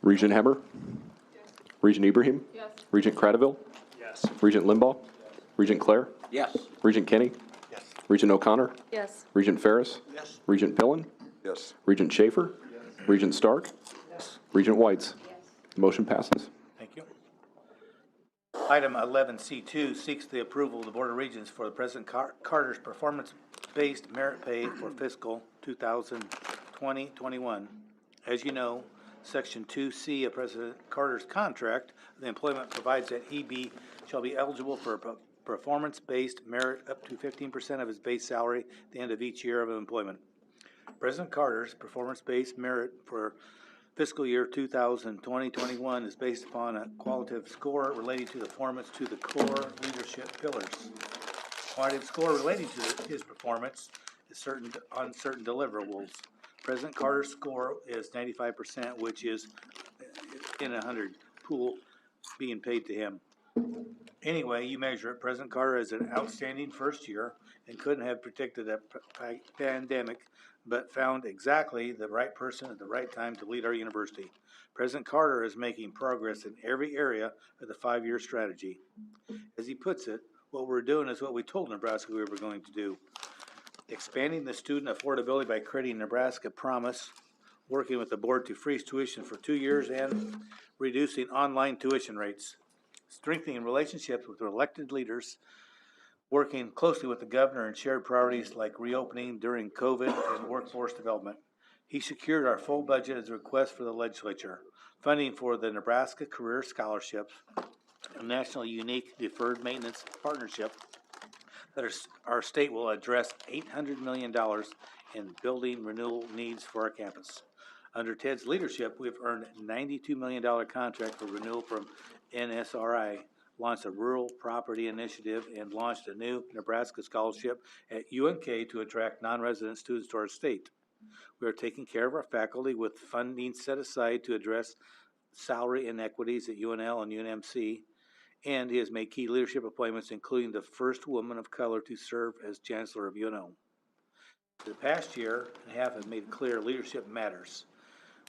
Regent Hemmer? Regent Ibrahim? Yes. Regent Cradaville? Yes. Regent Limbaugh? Regent Clare? Yes. Regent Kenny? Yes. Regent O'Connor? Yes. Regent Ferris? Yes. Regent Pillen? Yes. Regent Schaefer? Regent Stark? Regent Whites? Motion passes. Thank you. Item 11C2 seeks the approval of the Board of Regents for the President Carter's performance-based merit pay for fiscal 2020-21. As you know, Section 2C of President Carter's contract, the employment provides that he shall be eligible for performance-based merit up to 15% of his base salary at the end of each year of employment. President Carter's performance-based merit for fiscal year 2020-21 is based upon a qualitative score relating to the performance to the core leadership pillars. Quantitative score relating to his performance is on certain deliverables. President Carter's score is 95%, which is in 100 pool being paid to him. Anyway, you measure it. President Carter is an outstanding first year and couldn't have predicted a pandemic, but found exactly the right person at the right time to lead our university. President Carter is making progress in every area of the 5-year strategy. As he puts it, what we're doing is what we told Nebraska we were going to do. Expanding the student affordability by creating Nebraska Promise, working with the board to freeze tuition for 2 years, and reducing online tuition rates. Strengthening relationships with elected leaders, working closely with the governor and shared priorities like reopening during COVID and workforce development. He secured our full budget as a request for the legislature, funding for the Nebraska Career Scholarships, a national unique deferred maintenance partnership that our state will address $800 million in building renewal needs for our campus. Under Ted's leadership, we have earned a $92 million contract for renewal from NSRI, launched a rural property initiative, and launched a new Nebraska scholarship at UNK to attract non-resident students to our state. We are taking care of our faculty with funding set aside to address salary inequities at UNL and UNMC, and he has made key leadership appointments, including the first woman of color to serve as Chancellor of UNO. The past year and a half have made clear leadership matters.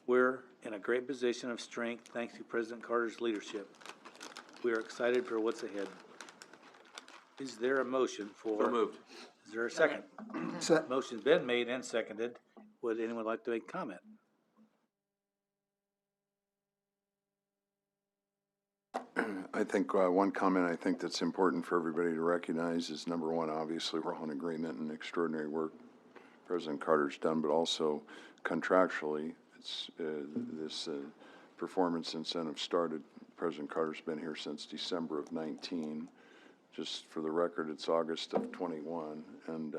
We're in a great position of strength thanks to President Carter's leadership. We are excited for what's ahead. Is there a motion for? So moved. Is there a second? Motion's been made and seconded. Would anyone like to make comment? I think one comment I think that's important for everybody to recognize is, number one, obviously we're all in agreement and extraordinary work President Carter's done, but also contractually, it's this performance incentive started. President Carter's been here since December of 19. Just for the record, it's August of 21, and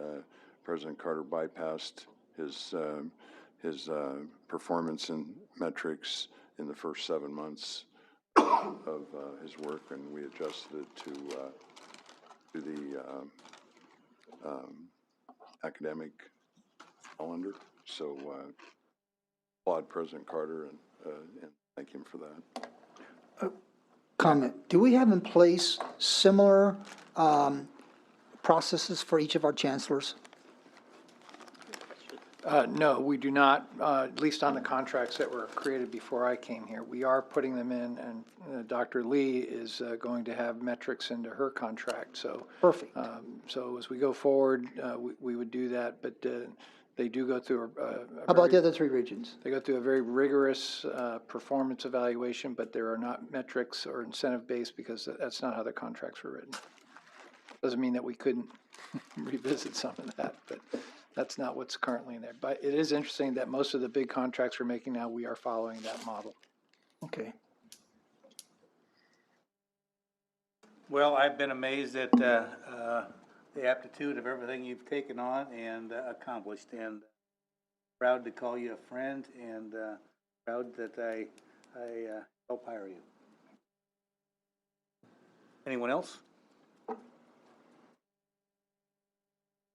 President Carter bypassed his performance and metrics in the first 7 months of his work, and we adjusted it to the academic calendar. So applaud President Carter and thank him for that. Comment. Do we have in place similar processes for each of our chancellors? No, we do not, at least on the contracts that were created before I came here. We are putting them in, and Dr. Lee is going to have metrics into her contract, so. Perfect. So as we go forward, we would do that, but they do go through How about the other 3 regions? They go through a very rigorous performance evaluation, but there are not metrics or incentive-based because that's not how the contracts were written. Doesn't mean that we couldn't revisit some of that, but that's not what's currently in there. But it is interesting that most of the big contracts we're making now, we are following that model. Okay. Well, I've been amazed at the aptitude of everything you've taken on and accomplished, and proud to call you a friend, and proud that I help hire you. Anyone else?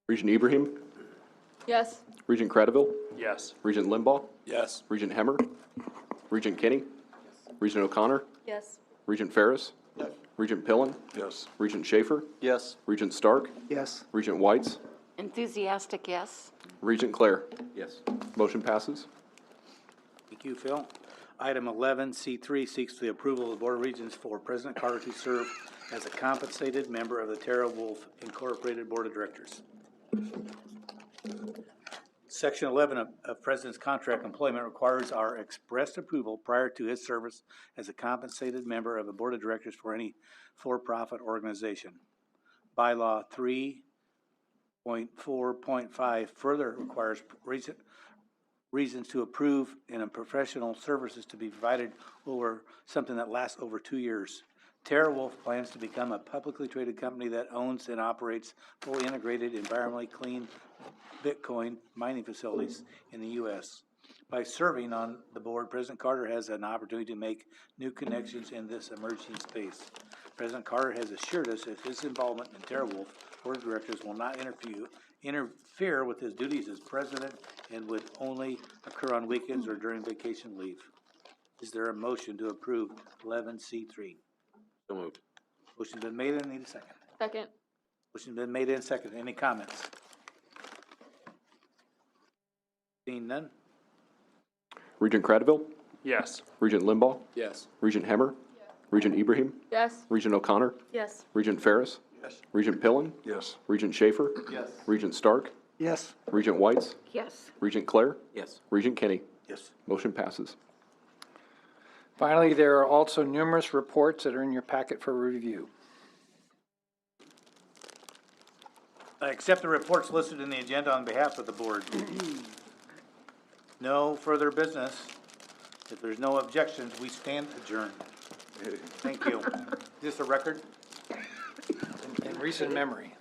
Regent Ibrahim? Yes. Regent Cradaville? Yes. Regent Limbaugh? Yes. Regent Hemmer? Regent Kenny? Regent O'Connor? Yes. Regent Ferris? Yes. Regent Pillen? Yes. Regent Schaefer? Yes. Regent Stark? Yes. Regent Whites? Enthusiastic, yes. Regent Claire. Yes. Motion passes. Thank you, Phil. Item 11C3 seeks the approval of the Board of Regents for President Carter to serve as a compensated member of the Tara Wolf Incorporated Board of Directors. Section 11 of President's Contract Employment requires our expressed approval prior to his service as a compensated member of the Board of Directors for any for-profit organization. Bylaw 3.4.5 further requires reasons to approve in a professional services to be provided over something that lasts over 2 years. Tara Wolf plans to become a publicly traded company that owns and operates fully integrated, environmentally clean Bitcoin mining facilities in the U.S. By serving on the board, President Carter has an opportunity to make new connections in this emerging space. President Carter has assured us that his involvement in Tara Wolf Board of Directors will not interfere with his duties as president and would only occur on weekends or during vacation leave. Is there a motion to approve 11C3? So moved. Motion's been made and I need a second. Second. Motion's been made and seconded. Any comments? Seeing none? Regent Cradaville. Yes. Regent Limbaugh. Yes. Regent Hemmer. Regent Ibrahim. Yes. Regent O'Connor. Yes. Regent Ferris. Yes. Regent Pillen. Yes. Regent Schaefer. Yes. Regent Stark. Yes. Regent Whites. Yes. Regent Claire. Yes. Regent Kenny. Yes. Motion passes. Finally, there are also numerous reports that are in your packet for review. I accept the reports listed in the agenda on behalf of the board. No further business. If there's no objections, we stand adjourned. Thank you. Is this a record? In recent memory.